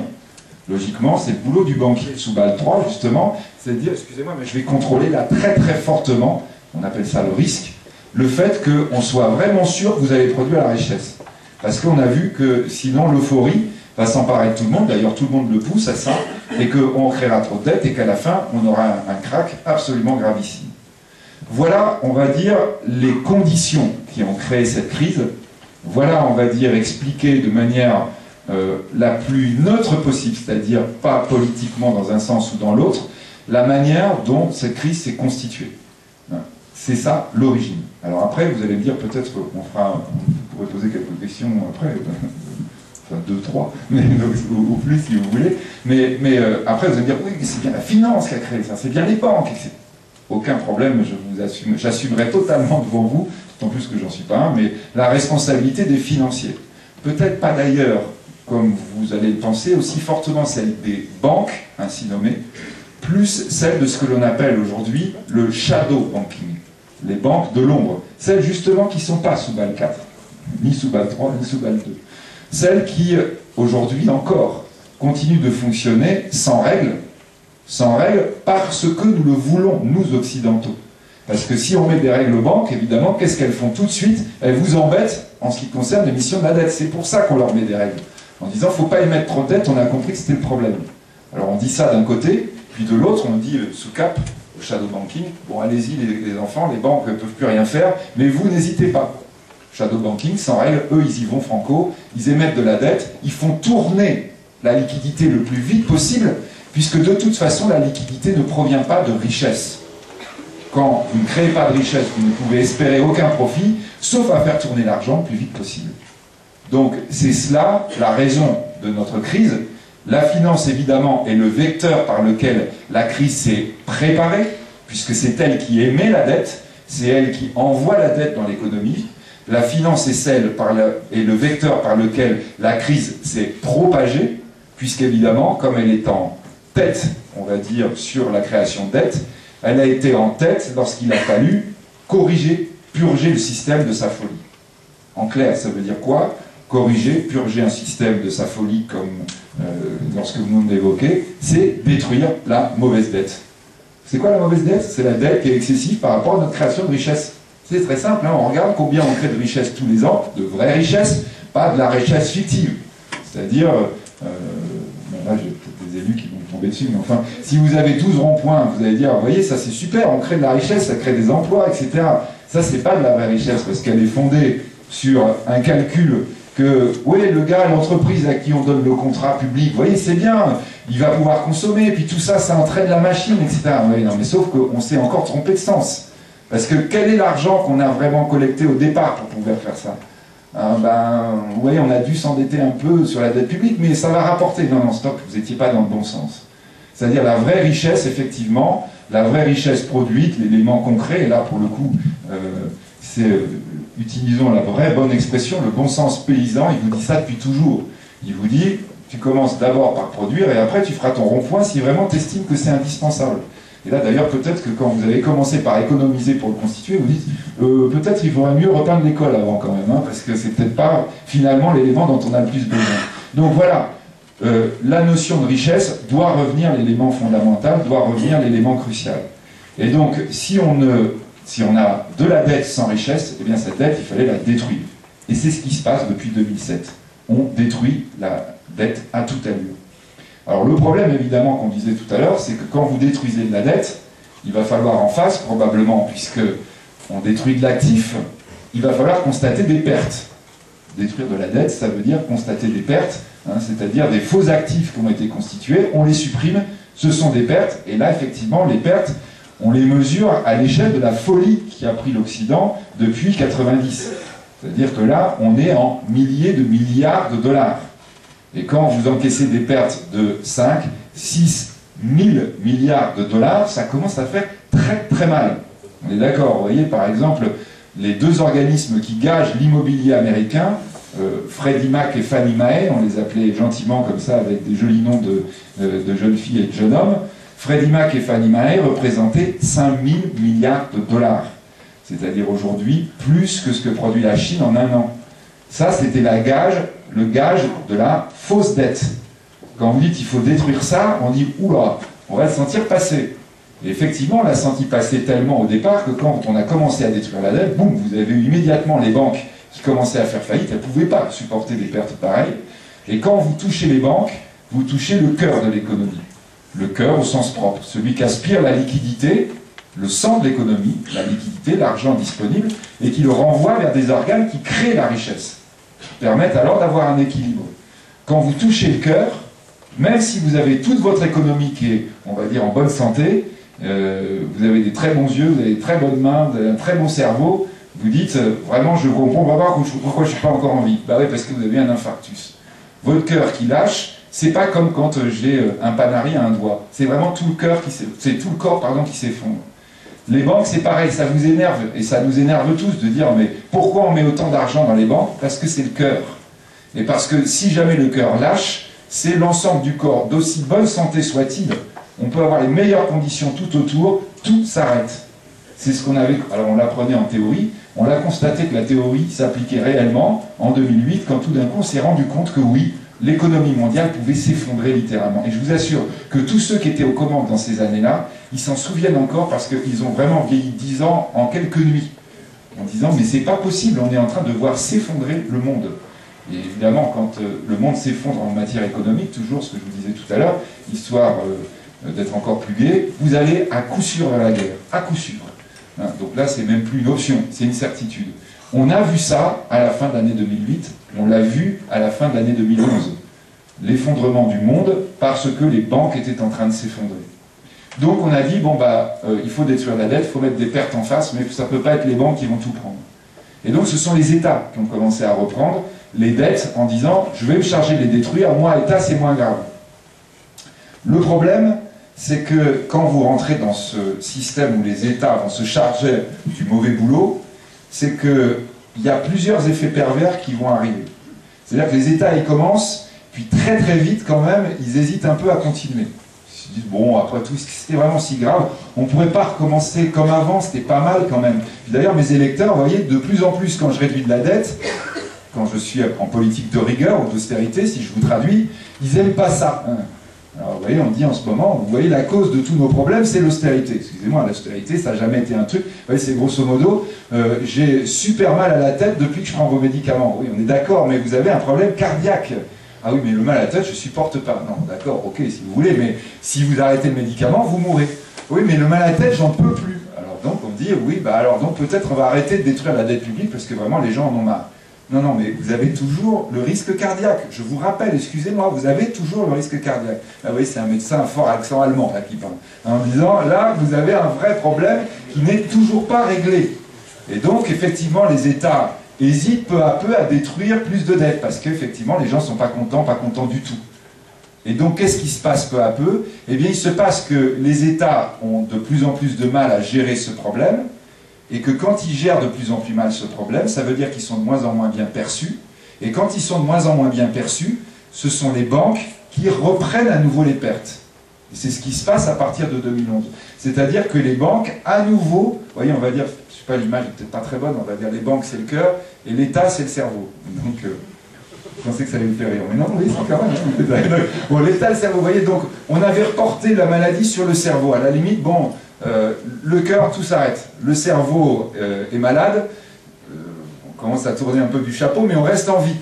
Logiquement, c'est le boulot du banquier sous BAL 3, justement, c'est de dire, excusez-moi, mais je vais contrôler là très très fortement, on appelle ça le risque, le fait qu'on soit vraiment sûr que vous avez produit la richesse. Parce qu'on a vu que sinon l'euphorie va s'emparer de tout le monde, d'ailleurs tout le monde le pousse à ça, et qu'on créera trop de dettes et qu'à la fin, on aura un crack absolument gravissime. Voilà, on va dire, les conditions qui ont créé cette crise. Voilà, on va dire, expliquer de manière la plus neutre possible, c'est-à-dire pas politiquement dans un sens ou dans l'autre, la manière dont cette crise s'est constituée. C'est ça l'origine. Alors après, vous allez me dire, peut-être on pourrait poser quelques questions après, enfin 2, 3, mais, ou plus si vous voulez, mais après vous allez me dire, oui, c'est bien la finance qui a créé ça, c'est bien les banques, etc. Aucun problème, j'assumerai totalement devant vous, d'autant plus que j'en suis pas un, mais la responsabilité des financiers. Peut-être pas d'ailleurs, comme vous allez le penser, aussi fortement celle des banques, ainsi nommées, plus celle de ce que l'on appelle aujourd'hui le shadow banking, les banques de l'ombre, celles justement qui ne sont pas sous BAL 4, ni sous BAL 3, ni sous BAL 2. Celles qui, aujourd'hui encore, continuent de fonctionner sans règles parce que nous le voulons, nous occidentaux. Parce que si on met des règles aux banques, évidemment, qu'est-ce qu'elles font tout de suite? Elles vous embêtent en ce qui concerne l'émission de la dette. C'est pour ça qu'on leur met des règles. En disant, il ne faut pas émettre trop de dette, on a compris que c'était le problème. Alors on dit ça d'un côté, puis de l'autre, on dit sous cap, au shadow banking, bon allez-y les enfants, les banques ne peuvent plus rien faire, mais vous n'hésitez pas. Shadow banking, sans règles, eux ils y vont franco, ils émettent de la dette, ils font tourner la liquidité le plus vite possible, puisque de toute façon la liquidité ne provient pas de richesse. Quand vous ne créez pas de richesse, vous ne pouvez espérer aucun profit, sauf à faire tourner l'argent le plus vite possible. Donc c'est cela la raison de notre crise. La finance évidemment est le vecteur par lequel la crise s'est préparée, puisque c'est elle qui émet la dette, c'est elle qui envoie la dette dans l'économie. La finance est le vecteur par lequel la crise s'est propagée, puisqu'évidemment, comme elle est en tête, on va dire, sur la création de dette, elle a été en tête lorsqu'il a fallu corriger, purger le système de sa folie. En clair, ça veut dire quoi? Corriger, purger un système de sa folie, comme dans ce que vous nous évoquez, c'est détruire la mauvaise dette. C'est quoi la mauvaise dette? C'est la dette qui est excessive par rapport à notre création de richesse. C'est très simple, hein, on regarde combien on crée de richesse tous les ans, de vraies richesses, pas de la richesse fictive. C'est-à-dire, là j'ai peut-être des élus qui vont tomber dessus, mais enfin, si vous avez 12 ronds-points, vous allez dire, vous voyez, ça c'est super, on crée de la richesse, ça crée des emplois, etc. Ça c'est pas de la vraie richesse, parce qu'elle est fondée sur un calcul que, oui, le gars, l'entreprise à qui on donne le contrat public, vous voyez, c'est bien, il va pouvoir consommer, puis tout ça, ça entraîne la machine, etc. Oui, non, mais sauf qu'on s'est encore trompé de sens. Parce que quel est l'argent qu'on a vraiment collecté au départ pour pouvoir faire ça? Vous voyez, on a dû s'endetter un peu sur la dette publique, mais ça va rapporter. Non, non, stop, vous n'étiez pas dans le bon sens. C'est-à-dire la vraie richesse, effectivement, la vraie richesse produite, l'élément concret, et là, pour le coup, utilisons la vraie bonne expression, le bon sens paysan, il vous dit ça depuis toujours. Il vous dit, tu commences d'abord par produire, et après tu feras ton rond-point si vraiment tu estimes que c'est indispensable. Et là, d'ailleurs, peut-être que quand vous avez commencé par économiser pour le constituer, vous dites, peut-être il faudrait mieux repeindre l'école avant quand même, hein, parce que c'est peut-être pas, finalement, l'élément dont on a le plus besoin. Donc voilà, la notion de richesse doit revenir l'élément fondamental, doit revenir l'élément crucial. Et donc, si on a de la dette sans richesse, eh bien cette dette, il fallait la détruire. Et c'est ce qui se passe depuis 2007. On détruit la dette à toute allure. Alors le problème, évidemment, qu'on disait tout à l'heure, c'est que quand vous détruisez de la dette, il va falloir en face, probablement, puisque on détruit de l'actif, il va falloir constater des pertes. Détruire de la dette, ça veut dire constater des pertes, hein, c'est-à-dire des faux actifs qui ont été constitués, on les supprime, ce sont des pertes, et là, effectivement, les pertes, on les mesure à l'échelle de la folie qui a pris l'Occident depuis 90. C'est-à-dire que là, on est en milliers de milliards de dollars. Et quand vous encaissez des pertes de 5, 6 000 milliards de dollars, ça commence à faire très très mal. On est d'accord, vous voyez, par exemple, les deux organismes qui gagent l'immobilier américain, Freddie Mac et Fannie Mae, on les appelait gentiment comme ça avec des jolis noms de jeunes filles et de jeunes hommes, Freddie Mac et Fannie Mae représentaient 5 000 milliards de dollars. C'est-à-dire aujourd'hui plus que ce que produit la Chine en un an. Ça, c'était le gage de la fausse dette. Quand vous dites qu'il faut détruire ça, on dit oula, on va le sentir passer. Et effectivement, on l'a senti passer tellement au départ que quand on a commencé à détruire la dette, boum, vous avez eu immédiatement les banques qui commençaient à faire faillite, elles ne pouvaient pas supporter des pertes pareilles. Et quand vous touchez les banques, vous touchez le cœur de l'économie. Le cœur au sens propre, celui qui aspire la liquidité, le sang de l'économie, la liquidité, l'argent disponible, et qui le renvoie vers des organes qui créent la richesse, qui permettent alors d'avoir un équilibre. Quand vous touchez le cœur, même si vous avez toute votre économie qui est, on va dire, en bonne santé, vous avez des très bons yeux, vous avez des très bonnes mains, vous avez un très bon cerveau, vous dites, vraiment, je comprends pas pourquoi je ne suis pas encore en vie. Bah oui, parce que vous avez un infarctus. Votre cœur qui lâche, c'est pas comme quand j'ai un panari à un doigt. C'est vraiment tout le cœur c'est tout le corps, pardon, qui s'effondre. Les banques, c'est pareil, ça vous énerve, et ça nous énerve tous de dire, mais pourquoi on met autant d'argent dans les banques? Parce que c'est le cœur. Et parce que si jamais le cœur lâche, c'est l'ensemble du corps, d'aussi bonne santé soit-il, on peut avoir les meilleures conditions tout autour, tout s'arrête. C'est ce qu'on avait, alors on l'apprenait en théorie, on l'a constaté que la théorie s'appliquait réellement en 2008, quand tout d'un coup on s'est rendu compte que oui, l'économie mondiale pouvait s'effondrer littéralement. Et je vous assure que tous ceux qui étaient aux commandes dans ces années-là, ils s'en souviennent encore parce qu'ils ont vraiment vieilli 10 ans en quelques nuits, en disant mais c'est pas possible, on est en train de voir s'effondrer le monde. Et évidemment, quand le monde s'effondre en matière économique, toujours ce que je vous disais tout à l'heure, histoire d'être encore plus gai, vous allez à coup sûr vers la guerre, à coup sûr. Hein, donc là, c'est même plus une option, c'est une certitude. On a vu ça à la fin de l'année 2008, on l'a vu à la fin de l'année 2011. L'effondrement du monde parce que les banques étaient en train de s'effondrer. Donc on a dit, bon il faut détruire la dette, il faut mettre des pertes en face, mais ça ne peut pas être les banques qui vont tout prendre. Et donc ce sont les États qui ont commencé à reprendre les dettes en disant, je vais me charger de les détruire, moi État c'est moins grave. Le problème, c'est que quand vous rentrez dans ce système où les États vont se charger du mauvais boulot, c'est qu'il y a plusieurs effets pervers qui vont arriver. C'est-à-dire que les États, ils commencent, puis très très vite quand même, ils hésitent un peu à continuer. Ils se disent, bon, après tout, c'était vraiment si grave, on ne pourrait pas recommencer comme avant, c'était pas mal quand même. D'ailleurs, mes électeurs, vous voyez, de plus en plus, quand je réduis de la dette, quand je suis en politique de rigueur ou d'austérité, si je vous traduis, ils n'aiment pas ça. Hein. Alors vous voyez, on dit en ce moment, vous voyez, la cause de tous nos problèmes, c'est l'austérité. Excusez-moi, l'austérité, ça n'a jamais été un truc. Vous voyez, c'est grosso modo, j'ai super mal à la tête depuis que je prends vos médicaments. Oui, on est d'accord, mais vous avez un problème cardiaque. Ah oui, mais le mal à la tête, je ne supporte pas. Non, d'accord, ok, si vous voulez, mais si vous arrêtez le médicament, vous mourrez. Oui, mais le mal à la tête, j'en peux plus. Alors donc, on dit, oui, alors donc peut-être on va arrêter de détruire la dette publique parce que vraiment, les gens en ont marre. Non, non, mais vous avez toujours le risque cardiaque. Je vous rappelle, excusez-moi, vous avez toujours le risque cardiaque. Ah oui, c'est un médecin à fort accent allemand là, qui parle. En disant, là, vous avez un vrai problème qui n'est toujours pas réglé. Et donc, effectivement, les États hésitent peu à peu à détruire plus de dettes, parce qu'effectivement, les gens ne sont pas contents du tout. Et donc, qu'est-ce qui se passe peu à peu? Eh bien, il se passe que les États ont de plus en plus de mal à gérer ce problème, et que quand ils gèrent de plus en plus mal ce problème, ça veut dire qu'ils sont de moins en moins bien perçus, et quand ils sont de moins en moins bien perçus, ce sont les banques qui reprennent à nouveau les pertes. Et c'est ce qui se passe à partir de 2011. C'est-à-dire que les banques, à nouveau, vous voyez, on va dire, je sais pas, l'image n'est peut-être pas très bonne, on va dire les banques c'est le cœur, et l'État c'est le cerveau. Donc, je pensais que ça allait vous faire rire. Mais non, oui, c'est quand même. Bon, l'État, le cerveau, vous voyez, donc on avait reporté la maladie sur le cerveau. À la limite, bon, le cœur, tout s'arrête. Le cerveau est malade, on commence à tourner un peu du chapeau, mais on reste en vie.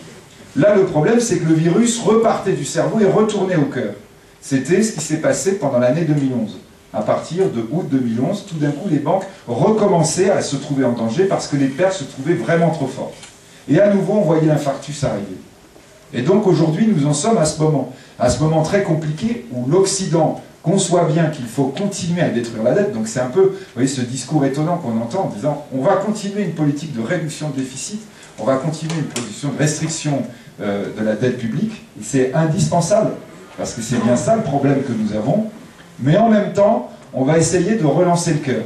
Là, le problème, c'est que le virus repartait du cerveau et retournait au cœur. C'était ce qui s'est passé pendant l'année 2011. À partir de août 2011, tout d'un coup, les banques recommençaient à se trouver en danger parce que les pertes se trouvaient vraiment trop fortes. Et à nouveau, on voyait l'infarctus arriver. Et donc aujourd'hui, nous en sommes à ce moment très compliqué où l'Occident conçoit bien qu'il faut continuer à détruire la dette. Donc c'est un peu, vous voyez, ce discours étonnant qu'on entend en disant on va continuer une politique de réduction de déficit, on va continuer une politique de restriction de la dette publique, et c'est indispensable, parce que c'est bien ça le problème que nous avons, mais en même temps, on va essayer de relancer le cœur.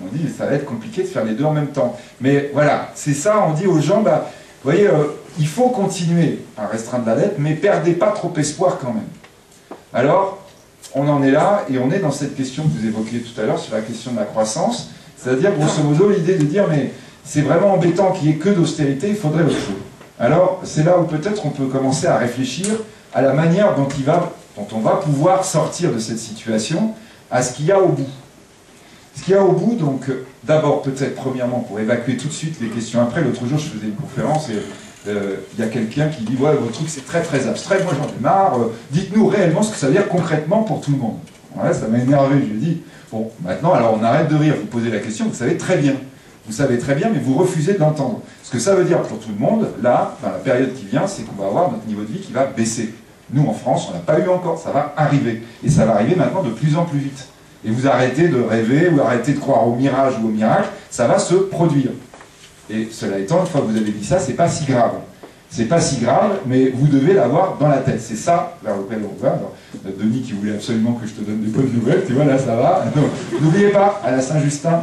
On dit ça va être compliqué de faire les deux en même temps. Mais voilà, c'est ça, on dit aux gens, bah, vous voyez, il faut continuer à restreindre la dette, mais perdez pas trop espoir quand même. Alors, on en est là, et on est dans cette question que vous évoquiez tout à l'heure, sur la question de la croissance, c'est-à-dire, grosso modo, l'idée de dire, mais c'est vraiment embêtant qu'il n'y ait que d'austérité, il faudrait autre chose. Alors, c'est là où peut-être on peut commencer à réfléchir à la manière dont on va pouvoir sortir de cette situation, à ce qu'il y a au bout. Ce qu'il y a au bout, donc, d'abord, peut-être, premièrement, pour évacuer tout de suite les questions après, l'autre jour, je faisais une conférence, et il y a quelqu'un qui dit « Ouais, votre truc, c'est très, très abstrait, moi, j'en ai marre, dites-nous réellement ce que ça veut dire concrètement pour tout le monde. » Voilà, ça m'a énervé, je lui ai dit « Bon, maintenant, alors, on arrête de rire, vous posez la question, vous savez très bien. Vous savez très bien, mais vous refusez de l'entendre. Ce que ça veut dire pour tout le monde, là, dans la période qui vient, c'est qu'on va avoir notre niveau de vie qui va baisser. Nous, en France, on n'a pas eu encore, ça va arriver. Et ça va arriver maintenant de plus en plus vite. Et vous arrêtez de rêver, ou arrêtez de croire au mirage ou au miracle, ça va se produire. Et cela étant, une fois que vous avez dit ça, c'est pas si grave. C'est pas si grave, mais vous devez l'avoir dans la tête. C'est ça vers lequel on va. Alors, Denis qui voulait absolument que je te donne des bonnes nouvelles, tu vois, là ça va. N'oubliez pas, à la Saint-Justin,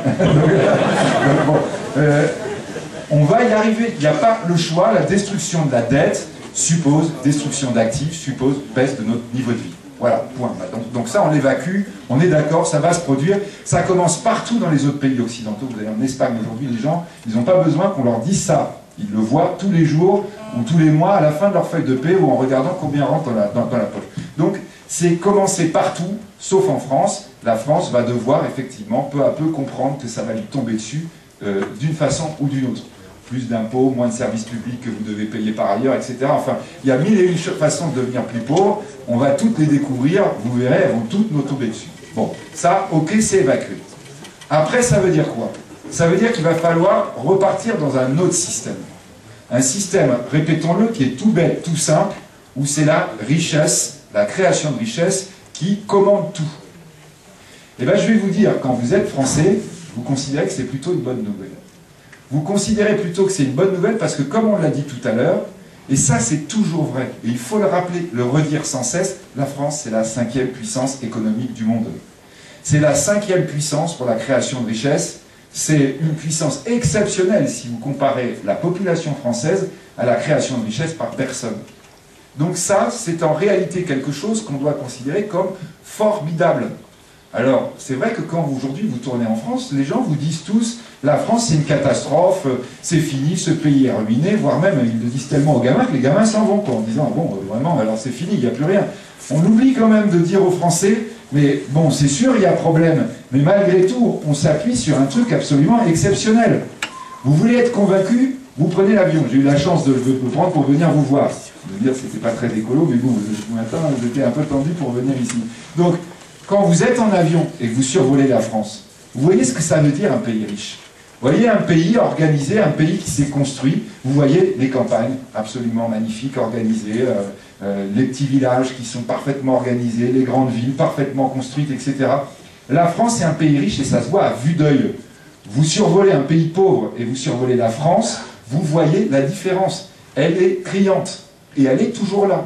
on va y arriver. Il n'y a pas le choix. La destruction de la dette suppose destruction d'actifs, suppose baisse de notre niveau de vie. Voilà, point. Donc ça, on l'évacue, on est d'accord, ça va se produire. Ça commence partout dans les autres pays occidentaux. Vous allez en Espagne aujourd'hui, les gens, ils n'ont pas besoin qu'on leur dise ça. Ils le voient tous les jours ou tous les mois à la fin de leur feuille de paie ou en regardant combien rentre dans la poche. Donc, c'est commencer partout, sauf en France. La France va devoir effectivement peu à peu comprendre que ça va lui tomber dessus d'une façon ou d'une autre. Plus d'impôts, moins de services publics que vous devez payer par ailleurs, etc. Enfin, il y a mille et une façons de devenir plus pauvre. On va toutes les découvrir, vous verrez, elles vont toutes nous tomber dessus. Bon, ça, ok, c'est évacué. Après, ça veut dire quoi? Ça veut dire qu'il va falloir repartir dans un autre système. Un système, répétons-le, qui est tout bête, tout simple, où c'est la richesse, la création de richesse, qui commande tout. Et bien, je vais vous dire, quand vous êtes français, vous considérez que c'est plutôt une bonne nouvelle. Vous considérez plutôt que c'est une bonne nouvelle parce que, comme on l'a dit tout à l'heure, et ça c'est toujours vrai, et il faut le rappeler, le redire sans cesse, la France c'est la 5e puissance économique du monde. C'est la 5e puissance pour la création de richesse. C'est une puissance exceptionnelle si vous comparez la population française à la création de richesse par personne. Donc ça, c'est en réalité quelque chose qu'on doit considérer comme formidable. Alors, c'est vrai que quand aujourd'hui vous tournez en France, les gens vous disent tous « la France c'est une catastrophe, c'est fini, ce pays est ruiné », voire même ils le disent tellement aux gamins que les gamins s'en vont quoi, en disant « bon, vraiment, alors c'est fini, il n'y a plus rien ». On oublie quand même de dire aux Français « mais bon, c'est sûr, il y a problème, mais malgré tout, on s'appuie sur un truc absolument exceptionnel. Vous voulez être convaincu, vous prenez l'avion. J'ai eu la chance de le prendre pour venir vous voir. Je veux dire, c'était pas très écolo, mais bon, ce matin, vous étiez un peu tendu pour venir ici. Donc, quand vous êtes en avion et que vous survolez la France, vous voyez ce que ça veut dire un pays riche. Vous voyez un pays organisé, un pays qui s'est construit. Vous voyez les campagnes absolument magnifiques, organisées, les petits villages qui sont parfaitement organisés, les grandes villes parfaitement construites, etc. La France est un pays riche et ça se voit à vue d'œil. Vous survolez un pays pauvre et vous survolez la France, vous voyez la différence. Elle est criante et elle est toujours là.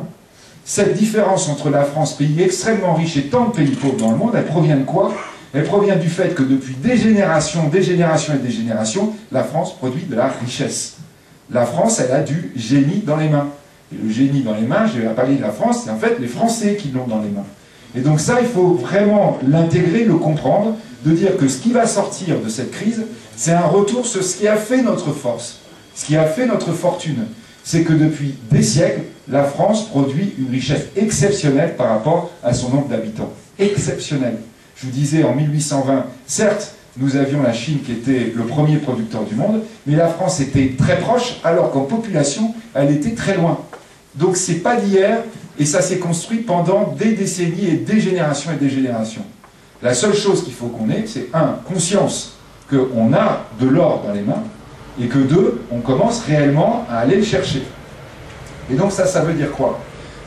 Cette différence entre la France, pays extrêmement riche, et tant de pays pauvres dans le monde, elle provient de quoi? Elle provient du fait que depuis des générations et des générations, la France produit de la richesse. La France, elle a du génie dans les mains. Et le génie dans les mains, je vais parler de la France, c'est en fait les Français qui l'ont dans les mains. Et donc ça, il faut vraiment l'intégrer, le comprendre, de dire que ce qui va sortir de cette crise, c'est un retour sur ce qui a fait notre force, ce qui a fait notre fortune. C'est que depuis des siècles, la France produit une richesse exceptionnelle par rapport à son nombre d'habitants. Exceptionnelle. Je vous disais, en 1820, certes, nous avions la Chine qui était le premier producteur du monde, mais la France était très proche, alors qu'en population, elle était très loin. Donc c'est pas d'hier, et ça s'est construit pendant des décennies et des générations et des générations. La seule chose qu'il faut qu'on ait, c'est un, conscience qu'on a de l'or dans les mains, et que deux, on commence réellement à aller le chercher. Et donc ça veut dire quoi?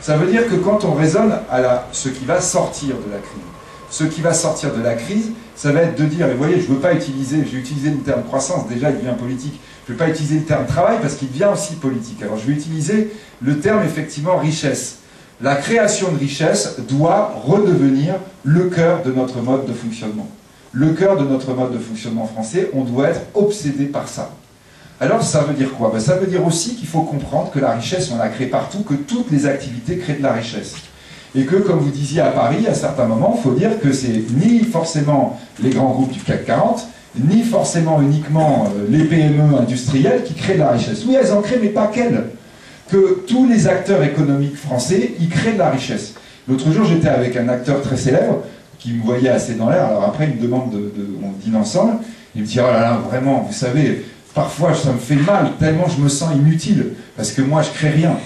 Ça veut dire que quand on raisonne à ce qui va sortir de la crise, ce qui va sortir de la crise, ça va être de dire, et vous voyez, je ne veux pas utiliser, j'ai utilisé le terme croissance, déjà il devient politique, je ne vais pas utiliser le terme travail parce qu'il devient aussi politique. Alors je vais utiliser le terme effectivement richesse. La création de richesse doit redevenir le cœur de notre mode de fonctionnement. Le cœur de notre mode de fonctionnement français, on doit être obsédé par ça. Alors ça veut dire quoi? Ben, ça veut dire aussi qu'il faut comprendre que la richesse, on la crée partout, que toutes les activités créent de la richesse. Et que, comme vous disiez à Paris, à certains moments, il faut dire que c'est ni forcément les grands groupes du CAC 40, ni forcément uniquement les PME industrielles qui créent de la richesse. Oui, elles en créent, mais pas qu'elles. Que tous les acteurs économiques français, ils créent de la richesse. L'autre jour, j'étais avec un acteur très célèbre, qui me voyait assez dans l'air, alors après, il me demande on dîne ensemble, il me dit, oh là là, vraiment, vous savez, parfois, ça me fait mal, tellement je me sens inutile, parce que moi, je crée rien.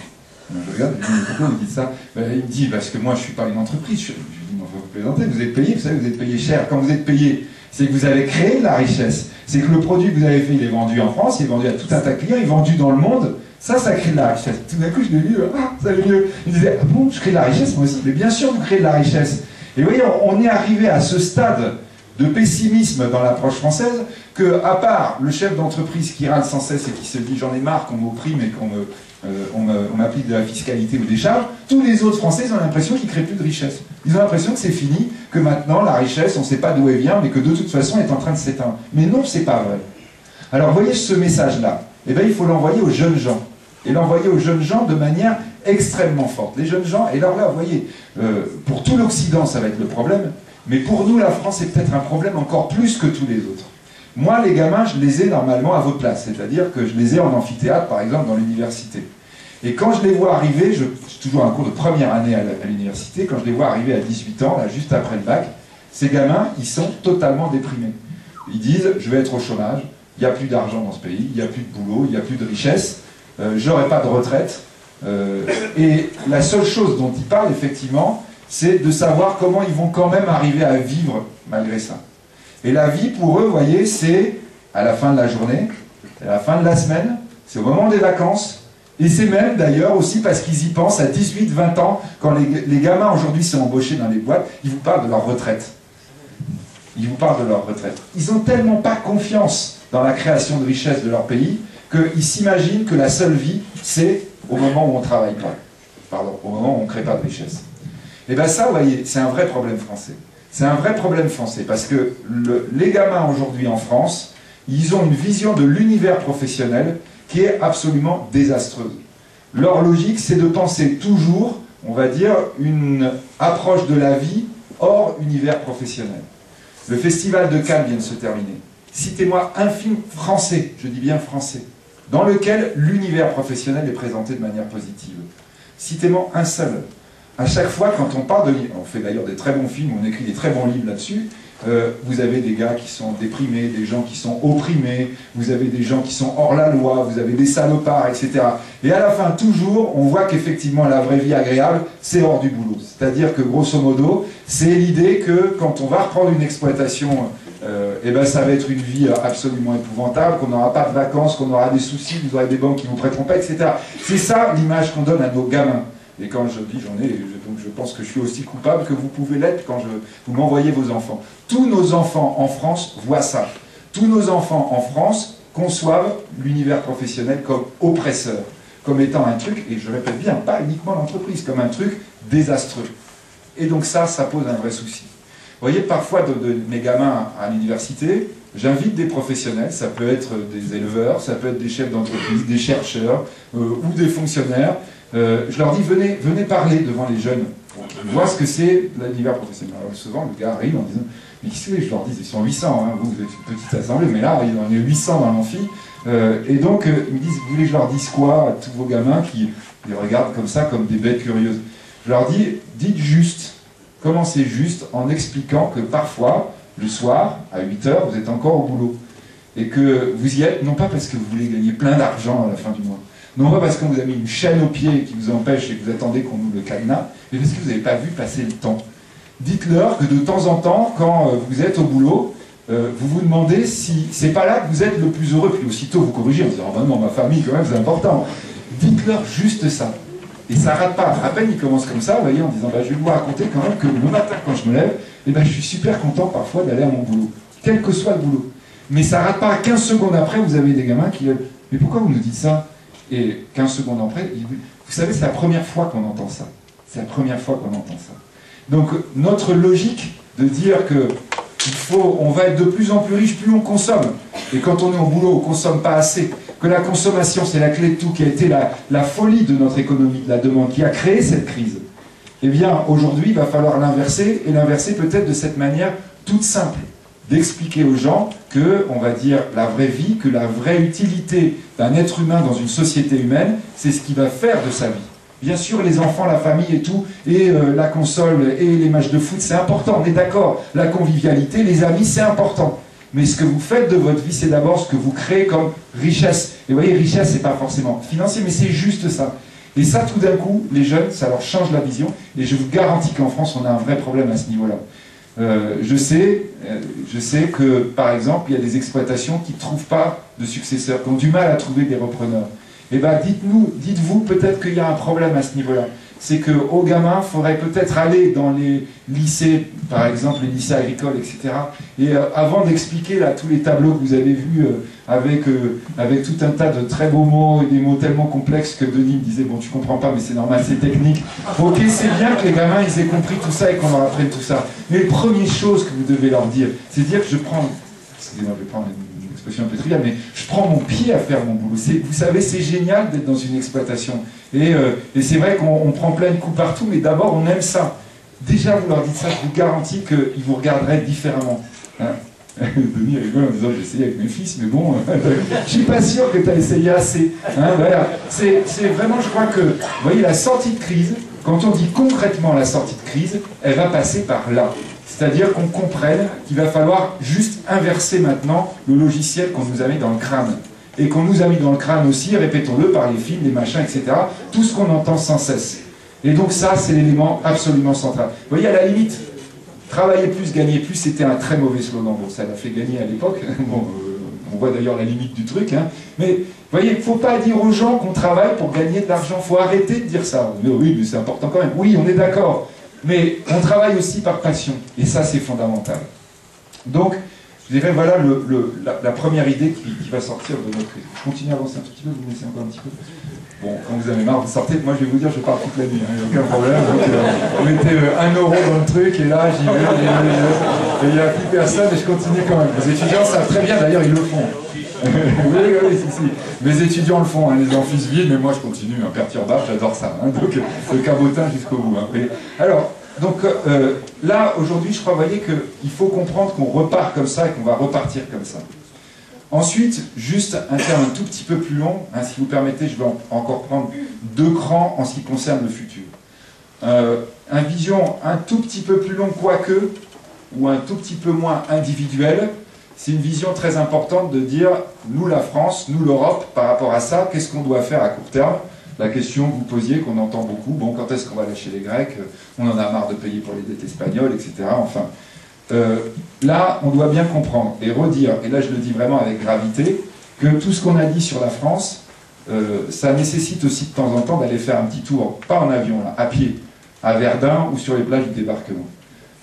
Je regarde, je lui dis, pourquoi vous dites ça? Il me dit, parce que moi, je ne suis pas une entreprise. Je lui dis, non, vous plaisantez, vous êtes payé, vous savez, vous êtes payé cher. Quand vous êtes payé, c'est que vous avez créé de la richesse. C'est que le produit que vous avez fait, il est vendu en France, il est vendu à tout un tas de clients, il est vendu dans le monde. Ça crée de la richesse. Tout d'un coup, je lui ai dit, ah, ça va mieux. Il me disait, ah bon, je crée de la richesse, moi aussi. Mais bien sûr, vous créez de la richesse. Et vous voyez, on est arrivé à ce stade de pessimisme dans l'approche française, que, à part le chef d'entreprise qui râle sans cesse et qui se dit, j'en ai marre qu'on m'opprime et qu'on m'applique de la fiscalité ou des charges, tous les autres Français, ils ont l'impression qu'ils ne créent plus de richesse. Ils ont l'impression que c'est fini, que maintenant, la richesse, on ne sait pas d'où elle vient, mais que de toute façon, elle est en train de s'éteindre. Mais non, c'est pas vrai. Alors, vous voyez ce message-là, eh bien, il faut l'envoyer aux jeunes gens. Et l'envoyer aux jeunes gens de manière extrêmement forte. Les jeunes gens, et alors là, vous voyez, pour tout l'Occident, ça va être le problème, mais pour nous, la France, c'est peut-être un problème encore plus que tous les autres. Moi, les gamins, je les ai normalement à votre place, c'est-à-dire que je les ai en amphithéâtre, par exemple, dans l'université. Et quand je les vois arriver, j'ai toujours un cours de première année à l'université, quand je les vois arriver à 18 ans, là, juste après le bac, ces gamins, ils sont totalement déprimés. Ils disent, je vais être au chômage, il n'y a plus d'argent dans ce pays, il n'y a plus de boulot, il n'y a plus de richesse, j'aurai pas de retraite. Et la seule chose dont ils parlent, effectivement, c'est de savoir comment ils vont quand même arriver à vivre malgré ça. Et la vie, pour eux, vous voyez, c'est à la fin de la journée, à la fin de la semaine, c'est au moment des vacances, et c'est même d'ailleurs aussi parce qu'ils y pensent à 18, 20 ans, quand les gamins aujourd'hui sont embauchés dans les boîtes, ils vous parlent de leur retraite. Ils vous parlent de leur retraite. Ils n'ont tellement pas confiance dans la création de richesse de leur pays qu'ils s'imaginent que la seule vie, c'est au moment où on ne travaille pas. Pardon, au moment où on ne crée pas de richesse. Et bien ça, vous voyez, c'est un vrai problème français. C'est un vrai problème français, parce que les gamins aujourd'hui en France, ils ont une vision de l'univers professionnel qui est absolument désastreuse. Leur logique, c'est de penser toujours, on va dire, une approche de la vie hors univers professionnel. Le festival de Cannes vient de se terminer. Citez-moi un film français, je dis bien français, dans lequel l'univers professionnel est présenté de manière positive. Citez-moi un seul. À chaque fois, quand on parle de... On fait d'ailleurs des très bons films, on écrit des très bons livres là-dessus. Vous avez des gars qui sont déprimés, des gens qui sont opprimés, vous avez des gens qui sont hors la loi, vous avez des salopards, etc. Et à la fin, toujours, on voit qu'effectivement, la vraie vie agréable, c'est hors du boulot. C'est-à-dire que, grosso modo, c'est l'idée que quand on va reprendre une exploitation et ben ça va être une vie absolument épouvantable, qu'on n'aura pas de vacances, qu'on aura des soucis, vous aurez des banques qui ne vous prêteront pas, etc. C'est ça l'image qu'on donne à nos gamins. Et quand je dis j'en ai, donc je pense que je suis aussi coupable que vous pouvez l'être quand vous m'envoyez vos enfants. Tous nos enfants en France voient ça. Tous nos enfants en France conçoivent l'univers professionnel comme oppresseur, comme étant un truc, et je répète bien, pas uniquement l'entreprise, comme un truc désastreux. Et donc ça pose un vrai souci. Vous voyez, parfois de mes gamins à l'université, j'invite des professionnels, ça peut être des éleveurs, ça peut être des chefs d'entreprise, des chercheurs ou des fonctionnaires. Je leur dis, venez parler devant les jeunes, voir ce que c'est l'univers professionnel. Alors souvent, le gars arrive en disant, mais qui c'est? Je leur dis, ils sont 800, hein, vous êtes une petite assemblée, mais là, il y en a 800 dans l'amphi. Et donc, ils me disent, vous voulez que je leur dise quoi à tous vos gamins qui les regardent comme ça, comme des bêtes curieuses? Je leur dis, dites juste, commencez juste en expliquant que parfois, le soir, à 8 h, vous êtes encore au boulot. Et que vous y êtes, non pas parce que vous voulez gagner plein d'argent à la fin du mois, non pas parce qu'on vous a mis une chaîne au pied qui vous empêche et que vous attendez qu'on ouvre le cadenas, mais parce que vous n'avez pas vu passer le temps. Dites-leur que de temps en temps, quand vous êtes au boulot, vous vous demandez si c'est pas là que vous êtes le plus heureux, puis aussitôt vous corrigez en disant « Oh ben non, ma famille quand même c'est important ». Dites-leur juste ça. Et ça rate pas. À peine ils commencent comme ça, vous voyez, en disant bah, « Je vais vous raconter quand même que le matin quand je me lève, eh ben, je suis super content parfois d'aller à mon boulot, quel que soit le boulot. » Mais ça rate pas. 15 secondes après, vous avez des gamins qui disent « Mais pourquoi vous nous dites ça ?» Et 15 secondes après, vous savez, c'est la première fois qu'on entend ça. C'est la première fois qu'on entend ça. Donc notre logique de dire que on va être de plus en plus riche, plus on consomme. Et quand on est au boulot, on ne consomme pas assez. Que la consommation, c'est la clé de tout, qui a été la folie de notre économie, de la demande, qui a créé cette crise. Eh bien, aujourd'hui, il va falloir l'inverser, et l'inverser peut-être de cette manière toute simple. D'expliquer aux gens que, on va dire, la vraie vie, que la vraie utilité d'un être humain dans une société humaine, c'est ce qui va faire de sa vie. Bien sûr, les enfants, la famille et tout, et la console et les matchs de foot, c'est important, on est d'accord. La convivialité, les amis, c'est important. Mais ce que vous faites de votre vie, c'est d'abord ce que vous créez comme richesse. Et vous voyez, richesse, c'est pas forcément financier, mais c'est juste ça. Et ça, tout d'un coup, les jeunes, ça leur change la vision. Et je vous garantis qu'en France, on a un vrai problème à ce niveau-là. Je sais que, par exemple, il y a des exploitations qui ne trouvent pas de successeurs, qui ont du mal à trouver des repreneurs. Eh bien, dites-vous peut-être qu'il y a un problème à ce niveau-là. C'est qu'aux gamins, il faudrait peut-être aller dans les lycées, par exemple les lycées agricoles, etc. Et avant d'expliquer là tous les tableaux que vous avez vus avec tout un tas de très beaux mots et des mots tellement complexes que Denis me disait, bon tu comprends pas mais c'est normal, c'est technique. Ok, c'est bien que les gamins ils aient compris tout ça et qu'on leur apprenne tout ça. Mais les premières choses que vous devez leur dire, c'est dire que je prends, excusez-moi, je vais prendre une expression un peu triviale, mais je prends mon pied à faire mon boulot. Vous savez, c'est génial d'être dans une exploitation. Et c'est vrai qu'on prend plein de coups partout, mais d'abord on aime ça. Déjà, vous leur dites ça, je vous garantis qu'ils vous regarderaient différemment. Hein. Denis rigole en disant j'ai essayé avec mes fils, mais bon, je suis pas sûr que tu as essayé assez. Hein, voilà. C'est vraiment, je crois que, vous voyez, la sortie de crise, quand on dit concrètement la sortie de crise, elle va passer par là. C'est-à-dire qu'on comprenne qu'il va falloir juste inverser maintenant le logiciel qu'on nous a mis dans le crâne. Et qu'on nous a mis dans le crâne aussi, répétons-le, par les films, les machins, etc. Tout ce qu'on entend sans cesse. Et donc ça, c'est l'élément absolument central. Vous voyez, à la limite, travailler plus, gagner plus, c'était un très mauvais slogan. Bon, ça l'a fait gagner à l'époque. Bon, on voit d'ailleurs la limite du truc. Hein. Mais vous voyez, il ne faut pas dire aux gens qu'on travaille pour gagner de l'argent. Il faut arrêter de dire ça. Mais oui, mais c'est important quand même. Oui, on est d'accord. Mais on travaille aussi par passion. Et ça, c'est fondamental. Donc, je dirais, voilà la première idée qui va sortir de notre crise. Je continue à avancer un tout petit peu, vous me laissez encore un petit peu. Bon, quand vous avez marre, vous sortez. Moi, je vais vous dire, je pars toute la nuit, il n'y a aucun problème. Donc, mettez 1 € dans le truc, et là, j'y vais, et il n'y a plus personne, et je continue quand même. Les étudiants savent très bien, d'ailleurs, ils le font. oui, si. Les étudiants le font, hein, les amphis vides, mais moi, je continue, imperturbable, j'adore ça. Hein, donc, le cabotin jusqu'au bout. Hein. Alors, donc là, aujourd'hui, je crois, vous voyez qu'il faut comprendre qu'on repart comme ça et qu'on va repartir comme ça. Ensuite, juste un terme un tout petit peu plus long, hein, si vous permettez, je vais encore prendre 2 crans en ce qui concerne le futur. Une vision un tout petit peu plus longue, quoique, ou un tout petit peu moins individuelle, c'est une vision très importante de dire, nous la France, nous l'Europe, par rapport à ça, qu'est-ce qu'on doit faire à court terme? La question que vous posiez, qu'on entend beaucoup, bon, quand est-ce qu'on va lâcher les Grecs? On en a marre de payer pour les dettes espagnoles, etc. Enfin, là, on doit bien comprendre et redire, et là je le dis vraiment avec gravité, que tout ce qu'on a dit sur la France, ça nécessite aussi de temps en temps d'aller faire un petit tour, pas en avion, là, à pied, à Verdun ou sur les plages du débarquement.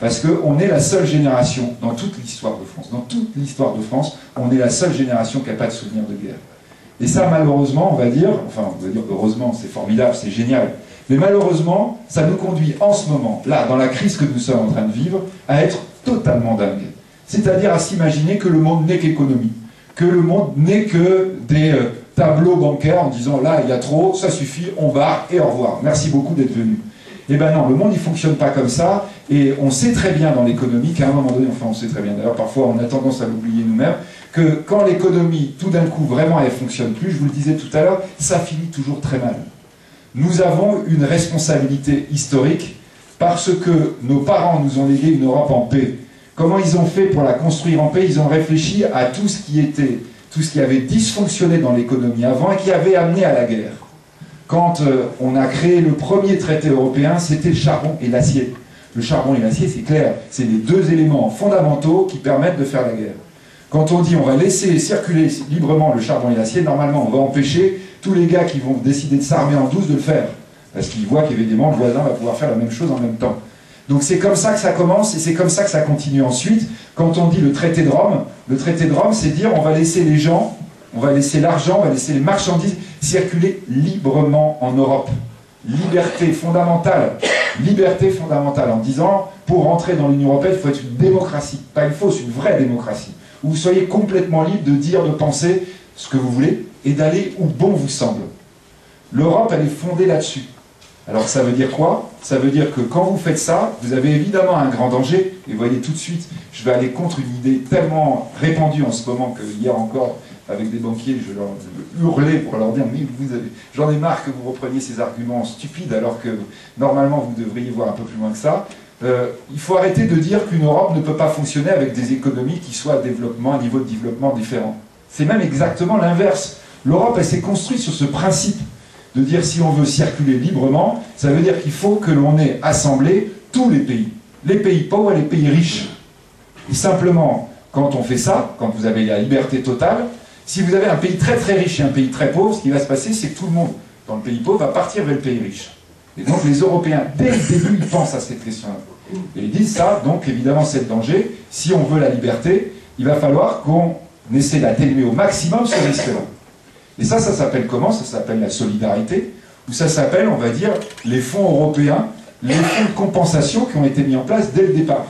Parce qu'on est la seule génération, dans toute l'histoire de France, on est la seule génération qui n'a pas de souvenir de guerre. Et ça, malheureusement, on va dire heureusement, c'est formidable, c'est génial, mais malheureusement, ça nous conduit en ce moment, là, dans la crise que nous sommes en train de vivre, à être totalement dingue. C'est-à-dire à s'imaginer que le monde n'est qu'économie, que le monde n'est que des tableaux bancaires en disant là, il y a trop, ça suffit, on va et au revoir. Merci beaucoup d'être venu. Eh ben non, le monde il fonctionne pas comme ça, et on sait très bien dans l'économie qu'à un moment donné, enfin on sait très bien d'ailleurs, parfois on a tendance à l'oublier nous-mêmes, que quand l'économie tout d'un coup vraiment elle fonctionne plus, je vous le disais tout à l'heure, ça finit toujours très mal. Nous avons une responsabilité historique parce que nos parents nous ont légué une Europe en paix. Comment ils ont fait pour la construire en paix? Ils ont réfléchi à tout ce qui avait dysfonctionné dans l'économie avant et qui avait amené à la guerre. Quand on a créé le premier traité européen, c'était le charbon et l'acier. Le charbon et l'acier, c'est clair, c'est les deux éléments fondamentaux qui permettent de faire la guerre. Quand on dit on va laisser circuler librement le charbon et l'acier, normalement on va empêcher tous les gars qui vont décider de s'armer en douce de le faire. Parce qu'ils voient qu'évidemment le voisin va pouvoir faire la même chose en même temps. Donc c'est comme ça que ça commence et c'est comme ça que ça continue ensuite. Quand on dit le traité de Rome, c'est dire on va laisser les gens, on va laisser l'argent, on va laisser les marchandises circuler librement en Europe. Liberté fondamentale en disant pour rentrer dans l'Union européenne, il faut être une démocratie, pas une fausse, une vraie démocratie, où vous soyez complètement libre de dire, de penser ce que vous voulez et d'aller où bon vous semble. L'Europe, elle est fondée là-dessus. Alors ça veut dire quoi? Ça veut dire que quand vous faites ça, vous avez évidemment un grand danger, et vous voyez tout de suite, je vais aller contre une idée tellement répandue en ce moment que hier encore, avec des banquiers, je leur hurlais pour leur dire « mais j'en ai marre que vous repreniez ces arguments stupides alors que normalement vous devriez voir un peu plus loin que ça ». Il faut arrêter de dire qu'une Europe ne peut pas fonctionner avec des économies qui soient à un niveau de développement différent. C'est même exactement l'inverse. L'Europe, elle s'est construite sur ce principe de dire si on veut circuler librement, ça veut dire qu'il faut que l'on ait assemblé tous les pays pauvres et les pays riches. Et simplement, quand on fait ça, quand vous avez la liberté totale, si vous avez un pays très très riche et un pays très pauvre, ce qui va se passer, c'est que tout le monde dans le pays pauvre va partir vers le pays riche. Et donc les Européens, dès le début, ils pensent à cette question-là. Et ils disent ça, donc évidemment c'est le danger. Si on veut la liberté, il va falloir qu'on essaie d'atténuer au maximum ce risque-là. Et ça s'appelle comment? Ça s'appelle la solidarité, ou ça s'appelle, on va dire, les fonds européens, les fonds de compensation qui ont été mis en place dès le départ.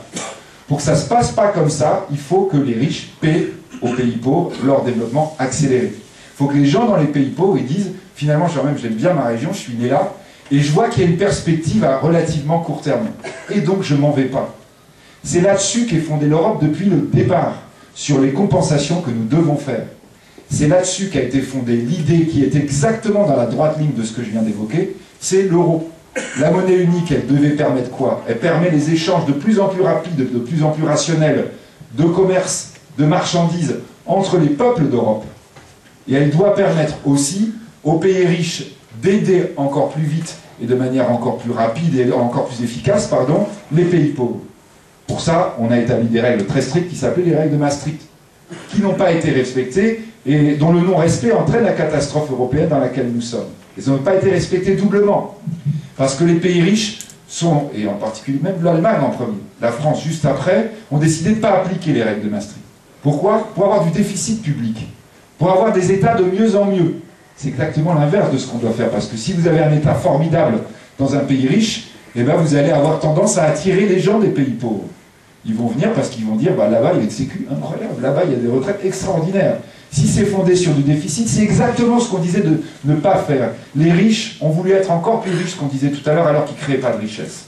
Pour que ça ne se passe pas comme ça, il faut que les riches paient aux pays pauvres leur développement accéléré. Il faut que les gens dans les pays pauvres ils disent, finalement, j'aime bien ma région, je suis né là, et je vois qu'il y a une perspective à relativement court terme. Et donc, je ne m'en vais pas. C'est là-dessus qu'est fondée l'Europe depuis le départ, sur les compensations que nous devons faire. C'est là-dessus qu'a été fondée l'idée qui est exactement dans la droite ligne de ce que je viens d'évoquer, c'est l'euro. La monnaie unique, elle devait permettre quoi? Elle permet les échanges de plus en plus rapides, de plus en plus rationnels, de commerce, de marchandises entre les peuples d'Europe. Et elle doit permettre aussi aux pays riches d'aider encore plus vite et de manière encore plus rapide et encore plus efficace, les pays pauvres. Pour ça, on a établi des règles très strictes qui s'appelaient les règles de Maastricht, qui n'ont pas été respectées et dont le non-respect entraîne la catastrophe européenne dans laquelle nous sommes. Elles n'ont pas été respectées doublement, parce que les pays riches sont, et en particulier même l'Allemagne en premier, la France juste après, ont décidé de ne pas appliquer les règles de Maastricht. Pourquoi? Pour avoir du déficit public, pour avoir des États de mieux en mieux. C'est exactement l'inverse de ce qu'on doit faire, parce que si vous avez un État formidable dans un pays riche, eh ben vous allez avoir tendance à attirer les gens des pays pauvres. Ils vont venir parce qu'ils vont dire, bah, là-bas il y a une sécu incroyable, là-bas il y a des retraites extraordinaires. Si c'est fondé sur du déficit, c'est exactement ce qu'on disait de ne pas faire. Les riches ont voulu être encore plus riches, ce qu'on disait tout à l'heure, alors qu'ils ne créaient pas de richesse.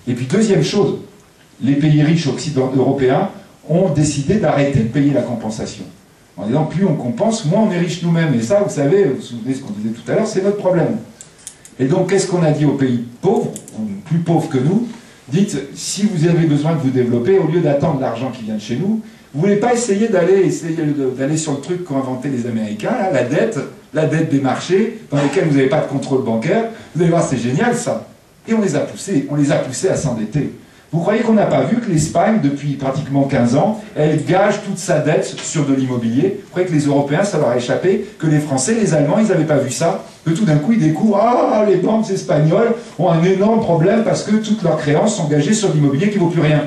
Et puis deuxième chose, les pays riches européens ont décidé d'arrêter de payer la compensation. En disant, plus on compense, moins on est riche nous-mêmes. Et ça, vous savez, vous vous souvenez de ce qu'on disait tout à l'heure, c'est notre problème. Et donc, qu'est-ce qu'on a dit aux pays pauvres, ou plus pauvres que nous? Dites, si vous avez besoin de vous développer, au lieu d'attendre l'argent qui vient de chez nous, vous ne voulez pas essayer d'aller sur le truc qu'ont inventé les Américains, là, la dette des marchés, dans lesquels vous n'avez pas de contrôle bancaire. Vous allez voir, c'est génial ça. Et on les a poussés à s'endetter. Vous croyez qu'on n'a pas vu que l'Espagne, depuis pratiquement 15 ans, elle gage toute sa dette sur de l'immobilier? Vous croyez que les Européens, ça leur a échappé? Que les Français, les Allemands, ils n'avaient pas vu ça? Que tout d'un coup, ils découvrent, ah, les banques espagnoles ont un énorme problème parce que toutes leurs créances sont gagées sur l'immobilier qui ne vaut plus rien.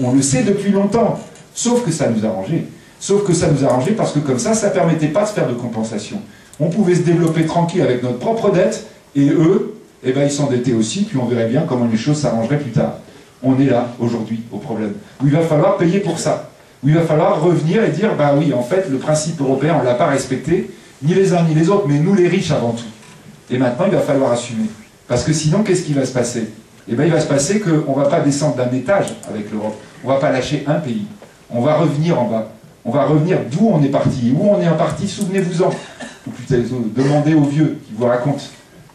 On le sait depuis longtemps. Sauf que ça nous a arrangé. Sauf que ça nous a arrangé parce que comme ça ne permettait pas de faire de compensation. On pouvait se développer tranquille avec notre propre dette, et eux, eh ben, ils s'endettaient aussi, puis on verrait bien comment les choses s'arrangeraient plus tard. On est là, aujourd'hui, au problème. Où il va falloir payer pour ça. Où il va falloir revenir et dire, bah oui, en fait, le principe européen, on ne l'a pas respecté, ni les uns ni les autres, mais nous les riches avant tout. Et maintenant, il va falloir assumer. Parce que sinon, qu'est-ce qui va se passer? Eh bien, il va se passer qu'on ne va pas descendre d'un étage avec l'Europe. On ne va pas lâcher un pays. On va revenir en bas. On va revenir d'où on est parti. Et où on est parti, souvenez-vous-en. Ou plutôt, demandez aux vieux qui vous racontent.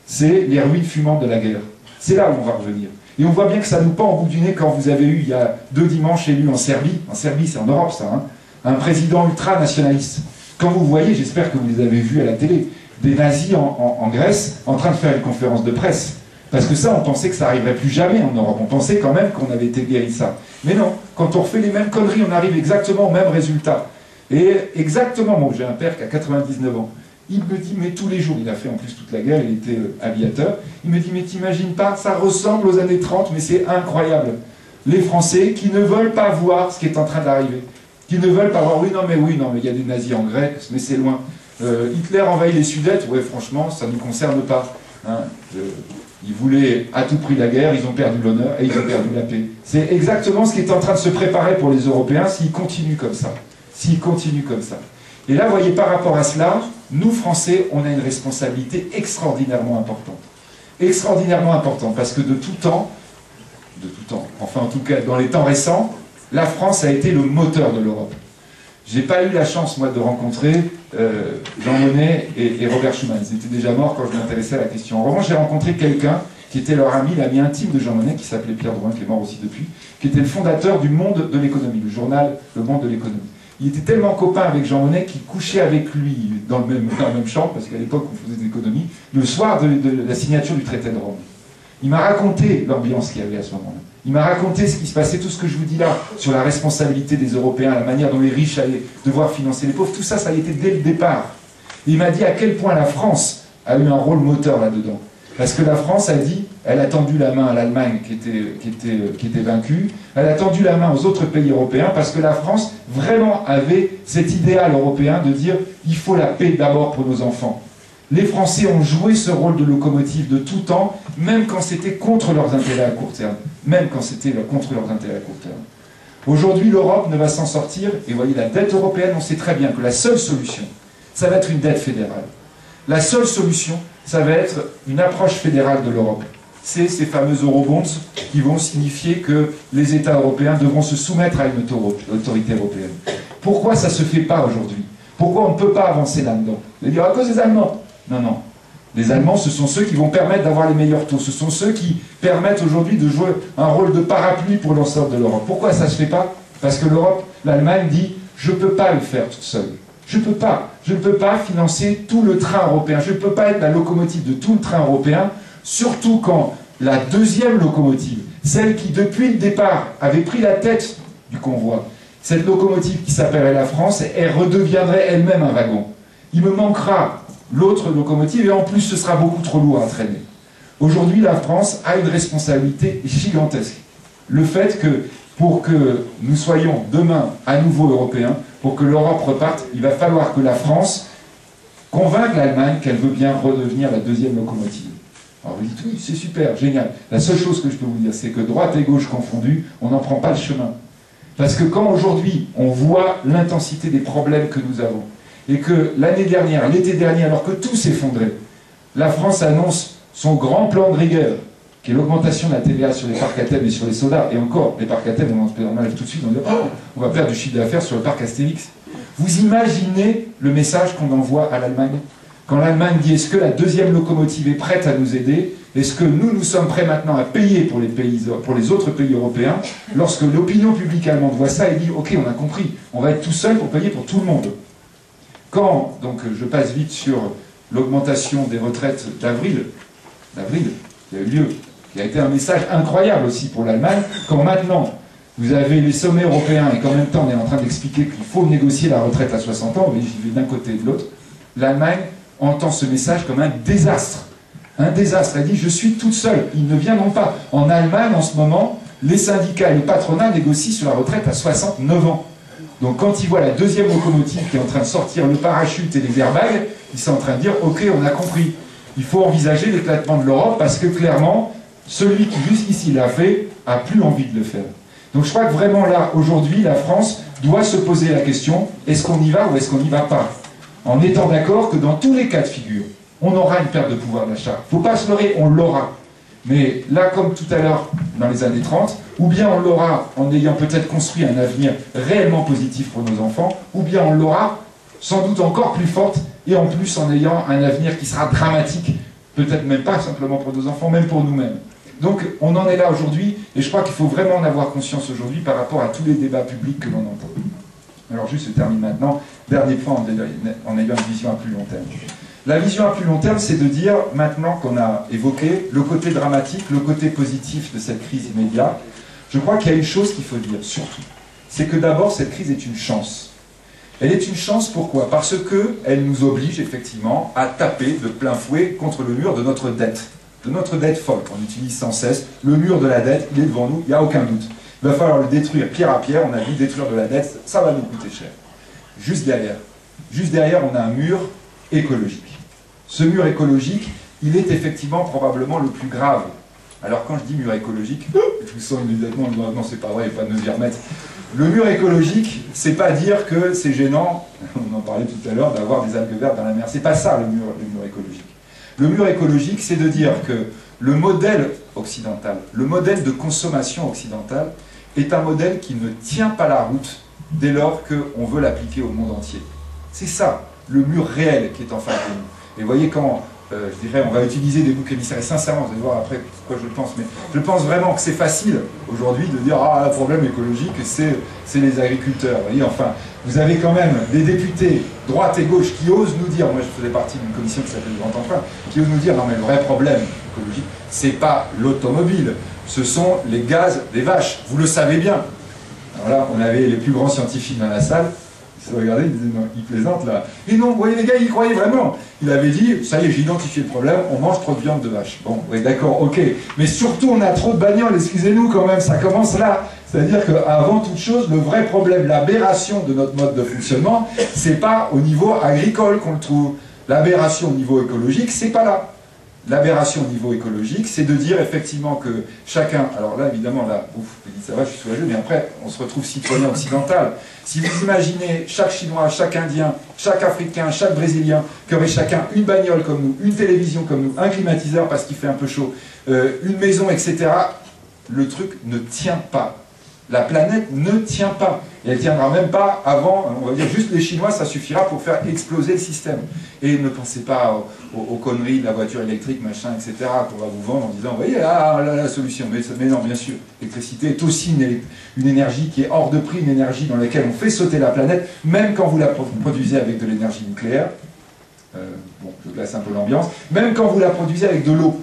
C'est les ruines fumantes de la guerre. C'est là où on va revenir. Et on voit bien que ça nous pend au bout du nez quand vous avez eu, il y a 2 dimanches, élu en Serbie. En Serbie, c'est en Europe, ça. Hein, un président ultra-nationaliste. Quand vous voyez, j'espère que vous les avez vus à la télé, des nazis en Grèce en train de faire une conférence de presse. Parce que ça, on pensait que ça n'arriverait plus jamais en Europe. On pensait quand même qu'on avait été guéri de ça. Mais non, quand on refait les mêmes conneries, on arrive exactement au même résultat. Et exactement, moi j'ai un père qui a 99 ans. Il me dit, mais tous les jours, il a fait en plus toute la guerre, il était aviateur. Il me dit, mais t'imagines pas, ça ressemble aux années 30, mais c'est incroyable. Les Français qui ne veulent pas voir ce qui est en train d'arriver. Qui ne veulent pas voir, oui, non, mais il y a des nazis en Grèce, mais c'est loin. Hitler envahit les Sudètes, ouais, franchement, ça ne nous concerne pas. Hein, ils voulaient à tout prix la guerre, ils ont perdu l'honneur et ils ont perdu la paix. C'est exactement ce qui est en train de se préparer pour les Européens s'ils continuent comme ça. S'ils continuent comme ça. Et là, vous voyez, par rapport à cela, nous, Français, on a une responsabilité extraordinairement importante. Extraordinairement importante, parce que de tout temps, enfin en tout cas dans les temps récents, la France a été le moteur de l'Europe. J'ai pas eu la chance, moi, de rencontrer Jean Monnet et Robert Schuman. Ils étaient déjà morts quand je m'intéressais à la question. En revanche, j'ai rencontré quelqu'un qui était leur ami, l'ami intime de Jean Monnet, qui s'appelait Pierre Drouin, qui est mort aussi depuis, qui était le fondateur du Monde de l'économie, le journal Le Monde de l'économie. Il était tellement copain avec Jean Monnet qu'il couchait avec lui dans le même chambre, parce qu'à l'époque, on faisait des économies, le soir de la signature du traité de Rome. Il m'a raconté l'ambiance qu'il y avait à ce moment-là. Il m'a raconté ce qui se passait, tout ce que je vous dis là, sur la responsabilité des Européens, la manière dont les riches allaient devoir financer les pauvres. Tout ça, ça a été dès le départ. Et il m'a dit à quel point la France a eu un rôle moteur là-dedans. Parce que la France a dit, elle a tendu la main à l'Allemagne qui était vaincue, elle a tendu la main aux autres pays européens parce que la France vraiment avait cet idéal européen de dire il faut la paix d'abord pour nos enfants. Les Français ont joué ce rôle de locomotive de tout temps, même quand c'était contre leurs intérêts à court terme. Même quand c'était contre leurs intérêts à court terme. Aujourd'hui, l'Europe ne va s'en sortir, et vous voyez, la dette européenne, on sait très bien que la seule solution, ça va être une dette fédérale. La seule solution, ça va être une approche fédérale de l'Europe. C'est ces fameux eurobonds qui vont signifier que les États européens devront se soumettre à une autorité européenne. Pourquoi ça ne se fait pas aujourd'hui? Pourquoi on ne peut pas avancer là-dedans? Vous allez dire à cause des Allemands. Non, non. Les Allemands, ce sont ceux qui vont permettre d'avoir les meilleurs taux. Ce sont ceux qui permettent aujourd'hui de jouer un rôle de parapluie pour l'ensemble de l'Europe. Pourquoi ça ne se fait pas? Parce que l'Europe, l'Allemagne dit « je ne peux pas le faire toute seule ». Je ne peux pas. Je ne peux pas financer tout le train européen. Je ne peux pas être la locomotive de tout le train européen, surtout quand la deuxième locomotive, celle qui depuis le départ avait pris la tête du convoi, cette locomotive qui s'appellerait la France, elle redeviendrait elle-même un wagon. Il me manquera l'autre locomotive et en plus ce sera beaucoup trop lourd à traîner. Aujourd'hui, la France a une responsabilité gigantesque. Le fait que pour que nous soyons demain à nouveau européens, pour que l'Europe reparte, il va falloir que la France convainque l'Allemagne qu'elle veut bien redevenir la deuxième locomotive. Alors vous dites oui, c'est super, génial. La seule chose que je peux vous dire, c'est que droite et gauche confondues, on n'en prend pas le chemin. Parce que quand aujourd'hui on voit l'intensité des problèmes que nous avons, et que l'année dernière, l'été dernier, alors que tout s'effondrait, la France annonce son grand plan de rigueur, qui est l'augmentation de la TVA sur les parcs à thème et sur les sodas, et encore, les parcs à thème, on enlève tout de suite, on dit « Oh, on va perdre du chiffre d'affaires sur le parc Astérix ». Vous imaginez le message qu'on envoie à l'Allemagne? Quand l'Allemagne dit « Est-ce que la deuxième locomotive est prête à nous aider? Est-ce que nous sommes prêts maintenant à payer pour les autres pays européens ?» Lorsque l'opinion publique allemande voit ça, elle dit « Ok, on a compris, on va être tout seul pour payer pour tout le monde ». Quand, donc je passe vite sur l'augmentation des retraites d'avril, qui a eu lieu qui a été un message incroyable aussi pour l'Allemagne, quand maintenant vous avez les sommets européens et qu'en même temps on est en train d'expliquer qu'il faut négocier la retraite à 60 ans, mais j'y vais d'un côté et de l'autre, l'Allemagne entend ce message comme un désastre. Un désastre. Elle dit, je suis toute seule, ils ne viendront pas. En Allemagne, en ce moment, les syndicats et le patronat négocient sur la retraite à 69 ans. Donc quand ils voient la deuxième locomotive qui est en train de sortir le parachute et les airbags, ils sont en train de dire, ok, on a compris. Il faut envisager l'éclatement de l'Europe parce que clairement, celui qui jusqu'ici l'a fait, a plus envie de le faire. Donc je crois que vraiment là, aujourd'hui, la France doit se poser la question, est-ce qu'on y va ou est-ce qu'on n'y va pas? En étant d'accord que dans tous les cas de figure, on aura une perte de pouvoir d'achat. Il ne faut pas se leurrer, on l'aura. Mais là, comme tout à l'heure, dans les années 30, ou bien on l'aura en ayant peut-être construit un avenir réellement positif pour nos enfants, ou bien on l'aura sans doute encore plus forte, et en plus en ayant un avenir qui sera dramatique, peut-être même pas simplement pour nos enfants, même pour nous-mêmes. Donc on en est là aujourd'hui, et je crois qu'il faut vraiment en avoir conscience aujourd'hui par rapport à tous les débats publics que l'on entend. Alors juste, je termine maintenant. Dernier point en ayant une vision à plus long terme. La vision à plus long terme, c'est de dire, maintenant qu'on a évoqué le côté dramatique, le côté positif de cette crise immédiate, je crois qu'il y a une chose qu'il faut dire, surtout. C'est que d'abord, cette crise est une chance. Elle est une chance, pourquoi? Parce qu'elle nous oblige, effectivement, à taper de plein fouet contre le mur de notre dette folle. On utilise sans cesse le mur de la dette, il est devant nous, il n'y a aucun doute. Il va falloir le détruire pierre à pierre, on a dit détruire de la dette, ça va nous coûter cher. Juste derrière, on a un mur écologique. Ce mur écologique, il est effectivement probablement le plus grave. Alors quand je dis mur écologique, je vous sens immédiatement, non c'est pas vrai, il n'y a pas de 9e mètre. Le mur écologique, c'est pas dire que c'est gênant, on en parlait tout à l'heure, d'avoir des algues vertes dans la mer. C'est pas ça le mur écologique. Le mur écologique, c'est de dire que le modèle occidental, le modèle de consommation occidental, est un modèle qui ne tient pas la route dès lors qu'on veut l'appliquer au monde entier. C'est ça, le mur réel qui est en face de nous. Et vous voyez quand, je dirais, on va utiliser des boucs émissaires, et sincèrement, vous allez voir après pourquoi je le pense, mais je pense vraiment que c'est facile aujourd'hui de dire « Ah, le problème écologique, c'est les agriculteurs ». Vous voyez, enfin, vous avez quand même des députés, droite et gauche, qui osent nous dire, moi je faisais partie d'une commission qui s'appelle le Grand Emprunt, qui osent nous dire « Non mais le vrai problème écologique, c'est pas l'automobile, ce sont les gaz des vaches, vous le savez bien ». Alors là, on avait les plus grands scientifiques dans la salle, ils se regardaient, ils disaient non, ils plaisantent là. Et non, vous voyez les gars, ils y croyaient vraiment. Il avait dit, ça y est, j'ai identifié le problème, on mange trop de viande de vache. Bon, oui, d'accord, ok. Mais surtout, on a trop de bagnoles, excusez-nous quand même, ça commence là. C'est-à-dire qu'avant toute chose, le vrai problème, l'aberration de notre mode de fonctionnement, c'est pas au niveau agricole qu'on le trouve. L'aberration au niveau écologique, c'est pas là. L'aberration au niveau écologique, c'est de dire effectivement que chacun, alors là évidemment, là, ouf, je dis ça va, je suis soulagé, mais après, on se retrouve citoyen occidental. Si vous imaginez chaque Chinois, chaque Indien, chaque Africain, chaque Brésilien, qui aurait chacun une bagnole comme nous, une télévision comme nous, un climatiseur parce qu'il fait un peu chaud, une maison, etc., le truc ne tient pas. La planète ne tient pas. Et elle ne tiendra même pas avant, on va dire juste les Chinois, ça suffira pour faire exploser le système. Et ne pensez pas aux conneries de la voiture électrique, machin, etc., qu'on va vous vendre en disant, vous voyez, là, la solution. Mais non, bien sûr, l'électricité est aussi une énergie qui est hors de prix, une énergie dans laquelle on fait sauter la planète, même quand vous la produisez avec de l'énergie nucléaire. Bon, je glace un peu l'ambiance. Même quand vous la produisez avec de l'eau.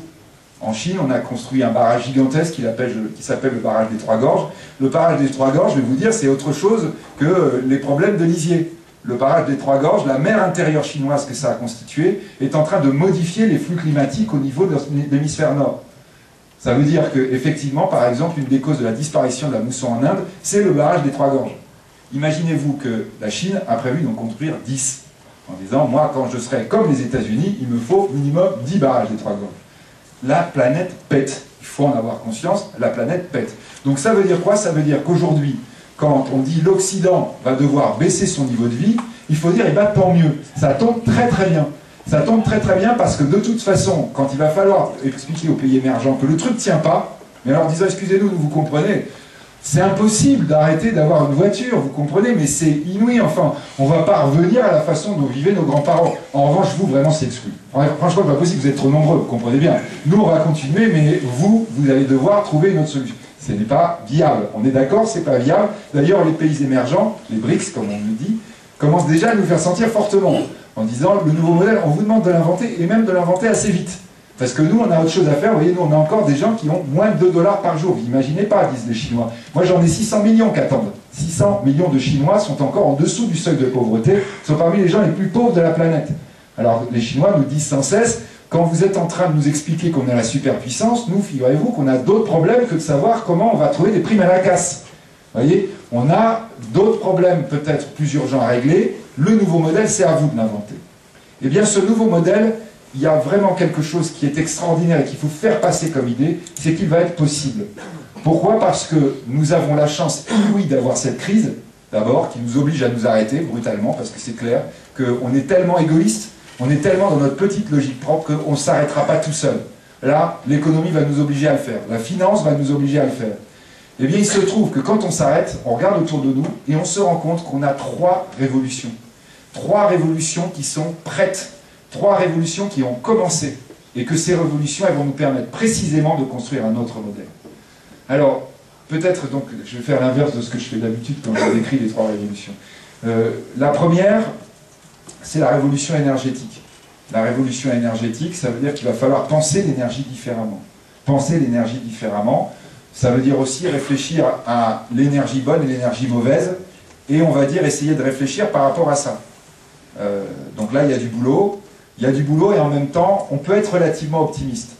En Chine, on a construit un barrage gigantesque qui s'appelle le barrage des Trois Gorges. Le barrage des Trois Gorges, je vais vous dire, c'est autre chose que les problèmes de lisier. Le barrage des Trois Gorges, la mer intérieure chinoise que ça a constitué, est en train de modifier les flux climatiques au niveau de l'hémisphère nord. Ça veut dire qu'effectivement, par exemple, une des causes de la disparition de la mousson en Inde, c'est le barrage des Trois Gorges. Imaginez-vous que la Chine a prévu d'en construire 10, en disant, moi, quand je serai comme les États-Unis, il me faut minimum 10 barrages des Trois Gorges. La planète pète. Il faut en avoir conscience, la planète pète. Donc ça veut dire quoi? Ça veut dire qu'aujourd'hui, quand on dit l'Occident va devoir baisser son niveau de vie, il faut dire, eh bien tant mieux. Ça tombe très très bien. Ça tombe très très bien parce que de toute façon, quand il va falloir expliquer aux pays émergents que le truc ne tient pas, mais alors en disant, excusez-nous, vous comprenez, c'est impossible d'arrêter d'avoir une voiture, vous comprenez, mais c'est inouï, enfin, on ne va pas revenir à la façon dont vivaient nos grands-parents. En revanche, vous, vraiment, c'est exclu. Franchement, c'est pas possible, vous êtes trop nombreux, vous comprenez bien. Nous, on va continuer, mais vous allez devoir trouver une autre solution. Ce n'est pas viable. On est d'accord, c'est pas viable. D'ailleurs, les pays émergents, les BRICS, comme on le dit, commencent déjà à nous faire sentir fortement, en disant, le nouveau modèle, on vous demande de l'inventer, et même de l'inventer assez vite. Parce que nous, on a autre chose à faire. Vous voyez, nous, on a encore des gens qui ont moins de 2 $ par jour. Vous imaginez pas, disent les Chinois. Moi, j'en ai 600 millions qui attendent. 600 millions de Chinois sont encore en dessous du seuil de pauvreté, sont parmi les gens les plus pauvres de la planète. Alors, les Chinois nous disent sans cesse, quand vous êtes en train de nous expliquer qu'on est la superpuissance, nous, figurez-vous qu'on a d'autres problèmes que de savoir comment on va trouver des primes à la casse. Vous voyez, on a d'autres problèmes peut-être plus urgents à régler. Le nouveau modèle, c'est à vous de l'inventer. Eh bien, ce nouveau modèle, il y a vraiment quelque chose qui est extraordinaire et qu'il faut faire passer comme idée, c'est qu'il va être possible. Pourquoi? Parce que nous avons la chance inouïe d'avoir cette crise, d'abord, qui nous oblige à nous arrêter brutalement, parce que c'est clair qu'on est tellement égoïste, on est tellement dans notre petite logique propre qu'on ne s'arrêtera pas tout seul. Là, l'économie va nous obliger à le faire, la finance va nous obliger à le faire. Eh bien, il se trouve que quand on s'arrête, on regarde autour de nous et on se rend compte qu'on a 3 révolutions. 3 révolutions qui sont prêtes. 3 révolutions qui ont commencé, et que ces révolutions, elles vont nous permettre précisément de construire un autre modèle. Alors, peut-être, donc, je vais faire l'inverse de ce que je fais d'habitude quand je décris les 3 révolutions. La première, c'est la révolution énergétique. La révolution énergétique, ça veut dire qu'il va falloir penser l'énergie différemment. Penser l'énergie différemment, ça veut dire aussi réfléchir à l'énergie bonne et l'énergie mauvaise, et on va dire essayer de réfléchir par rapport à ça. Donc là, il y a du boulot. Il y a du boulot et en même temps, on peut être relativement optimiste.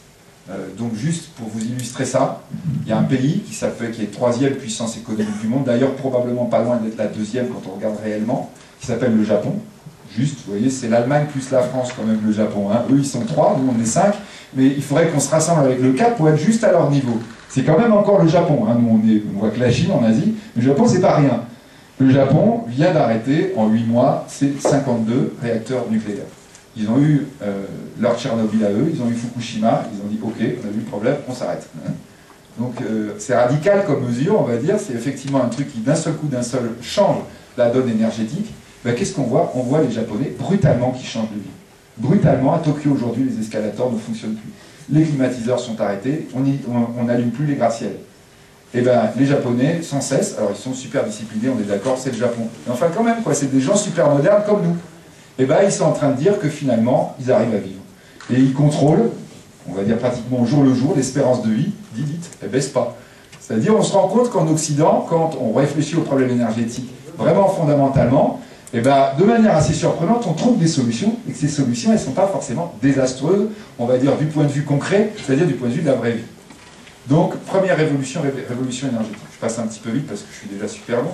Donc juste pour vous illustrer ça, il y a un pays qui est 3e puissance économique du monde, d'ailleurs probablement pas loin d'être la 2e quand on regarde réellement, qui s'appelle le Japon. Juste, vous voyez, c'est l'Allemagne plus la France quand même, le Japon. Hein. Eux, ils sont 3, nous on est 5, mais il faudrait qu'on se rassemble avec le 4 pour être juste à leur niveau. C'est quand même encore le Japon. Hein. Nous, on voit que la Chine en Asie, mais le Japon, c'est pas rien. Le Japon vient d'arrêter en 8 mois ses 52 réacteurs nucléaires. Ils ont eu leur Tchernobyl à eux, ils ont eu Fukushima, ils ont dit ok, on a vu le problème, on s'arrête. Donc c'est radical comme mesure, on va dire, c'est effectivement un truc qui d'un seul coup, d'un seul, change la donne énergétique. Ben, qu'est-ce qu'on voit? On voit les Japonais brutalement qui changent de vie. Brutalement, à Tokyo aujourd'hui, les escalators ne fonctionnent plus. Les climatiseurs sont arrêtés, on n'allume plus les gratte-ciels. Et ben les Japonais, sans cesse, alors ils sont super disciplinés, on est d'accord, c'est le Japon. Mais enfin quand même, quoi, c'est des gens super modernes comme nous. Et bien ils sont en train de dire que finalement, ils arrivent à vivre. Et ils contrôlent, on va dire pratiquement au jour le jour, l'espérance de vie, dit vite, elle ne baisse pas. C'est-à-dire, on se rend compte qu'en Occident, quand on réfléchit aux problèmes énergétiques, vraiment fondamentalement, et ben, de manière assez surprenante, on trouve des solutions, et que ces solutions, elles ne sont pas forcément désastreuses, on va dire du point de vue concret, c'est-à-dire du point de vue de la vraie vie. Donc, première révolution, révolution énergétique. Je passe un petit peu vite parce que je suis déjà super long.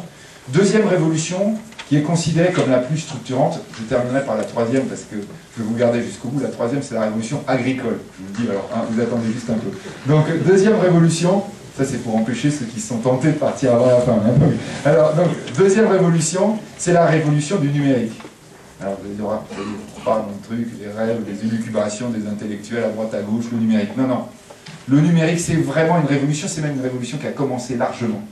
Deuxième révolution, qui est considérée comme la plus structurante, je terminerai par la 3e parce que je vais vous garder jusqu'au bout. La 3e, c'est la révolution agricole. Je vous le dis, alors, hein, vous attendez juste un peu. Donc, deuxième révolution, ça c'est pour empêcher ceux qui sont tentés de partir avant la fin. Hein. Alors, donc, deuxième révolution, c'est la révolution du numérique. Alors, vous allez dire, on parle d'un truc, les rêves, les élucubrations des intellectuels à droite à gauche, le numérique. Non, non. Le numérique, c'est vraiment une révolution, c'est même une révolution qui a commencé largement.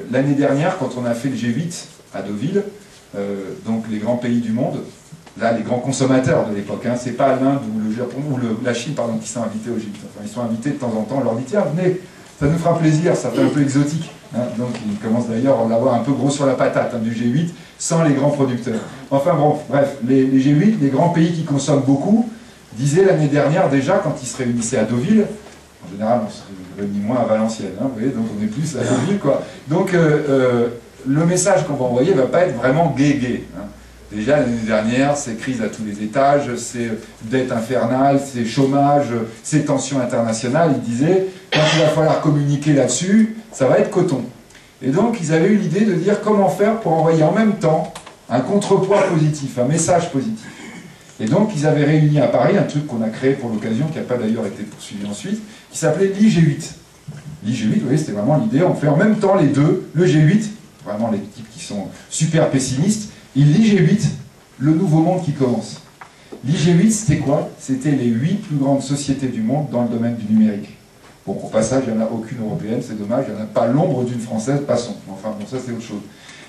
L'année dernière, quand on a fait le G8 à Deauville, donc les grands pays du monde, là, les grands consommateurs de l'époque, hein, c'est pas l'Inde ou le Japon ou la Chine, pardon, qui sont invités au G8. Enfin, ils sont invités de temps en temps, on leur dit, tiens, venez, ça nous fera plaisir, ça fait un peu exotique. Hein, donc ils commencent d'ailleurs à l'avoir un peu gros sur la patate, hein, du G8, sans les grands producteurs. Enfin bon, bref, les G8, les grands pays qui consomment beaucoup, disaient l'année dernière déjà, quand ils se réunissaient à Deauville, en général on se réunit moins à Valenciennes, hein, vous voyez, donc on est plus à Deauville, quoi. Donc le message qu'on va envoyer ne va pas être vraiment gai-gai. Hein. Déjà l'année dernière, c'est crise à tous les étages, c'est dette infernale, c'est chômage, c'est tensions internationales. Ils disaient, quand il va falloir communiquer là-dessus, ça va être coton. Et donc ils avaient eu l'idée de dire comment faire pour envoyer en même temps un contrepoids positif, un message positif. Et donc, ils avaient réuni à Paris un truc qu'on a créé pour l'occasion, qui n'a pas d'ailleurs été poursuivi ensuite, qui s'appelait l'IG8. L'IG8, vous voyez, c'était vraiment l'idée, on fait en même temps les deux, le G8, vraiment les types qui sont super pessimistes, et l'IG8, le nouveau monde qui commence. L'IG8, c'était quoi? C'était les 8 plus grandes sociétés du monde dans le domaine du numérique. Bon, au passage, il n'y en a aucune européenne, c'est dommage, il n'y en a pas l'ombre d'une française, passons. Enfin, bon, ça c'est autre chose.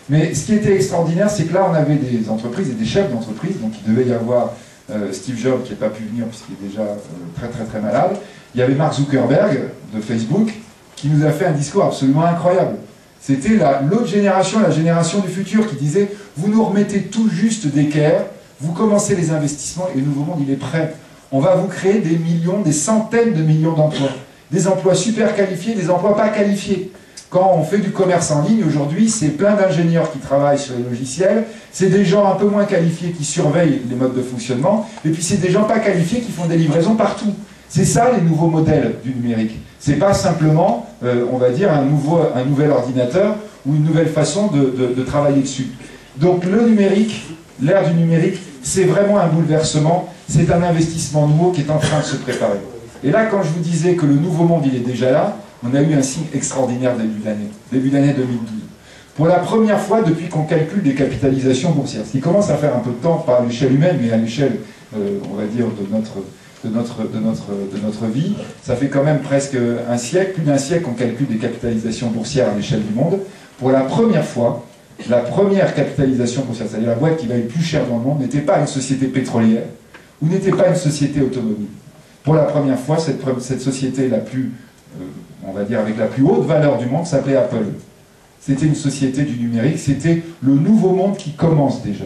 Mais ce qui était extraordinaire, c'est que là, on avait des entreprises et des chefs d'entreprise, donc il devait y avoir Steve Jobs qui n'a pas pu venir puisqu'il est déjà très malade. Il y avait Mark Zuckerberg de Facebook qui nous a fait un discours absolument incroyable. C'était l'autre génération, la génération du futur qui disait « Vous nous remettez tout juste d'équerre, vous commencez les investissements et le nouveau monde, il est prêt. On va vous créer des millions, des centaines de millions d'emplois. Des emplois super qualifiés, des emplois pas qualifiés. Quand on fait du commerce en ligne, aujourd'hui, c'est plein d'ingénieurs qui travaillent sur les logiciels, c'est des gens un peu moins qualifiés qui surveillent les modes de fonctionnement, et puis c'est des gens pas qualifiés qui font des livraisons partout. C'est ça les nouveaux modèles du numérique. C'est pas simplement, on va dire, un nouvel ordinateur ou une nouvelle façon de travailler dessus. Donc le numérique, l'ère du numérique, c'est vraiment un bouleversement, c'est un investissement nouveau qui est en train de se préparer. Et là, quand je vous disais que le nouveau monde, il est déjà là, on a eu un signe extraordinaire début d'année 2012. Pour la première fois depuis qu'on calcule des capitalisations boursières, ce qui commence à faire un peu de temps, pas à l'échelle humaine, mais à l'échelle, on va dire, de notre vie, ça fait quand même presque un siècle, plus d'un siècle qu'on calcule des capitalisations boursières à l'échelle du monde. Pour la première fois, la première capitalisation boursière, c'est-à-dire la boîte qui va le plus cher dans le monde, n'était pas une société pétrolière ou n'était pas une société automobile. Pour la première fois, cette société la plus, on va dire avec la plus haute valeur du monde, s'appelait Apple. C'était une société du numérique, c'était le nouveau monde qui commence déjà.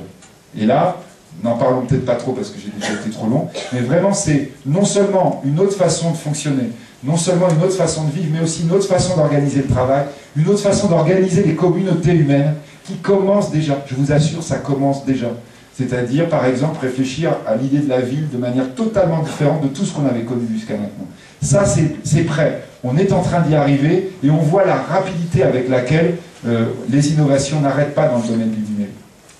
Et là, n'en parlons peut-être pas trop parce que j'ai déjà été trop long, mais vraiment c'est non seulement une autre façon de fonctionner, non seulement une autre façon de vivre, mais aussi une autre façon d'organiser le travail, une autre façon d'organiser les communautés humaines qui commence déjà. Je vous assure, ça commence déjà. C'est-à-dire, par exemple, réfléchir à l'idée de la ville de manière totalement différente de tout ce qu'on avait connu jusqu'à maintenant. Ça, c'est prêt. On est en train d'y arriver et on voit la rapidité avec laquelle les innovations n'arrêtent pas dans le domaine du numérique.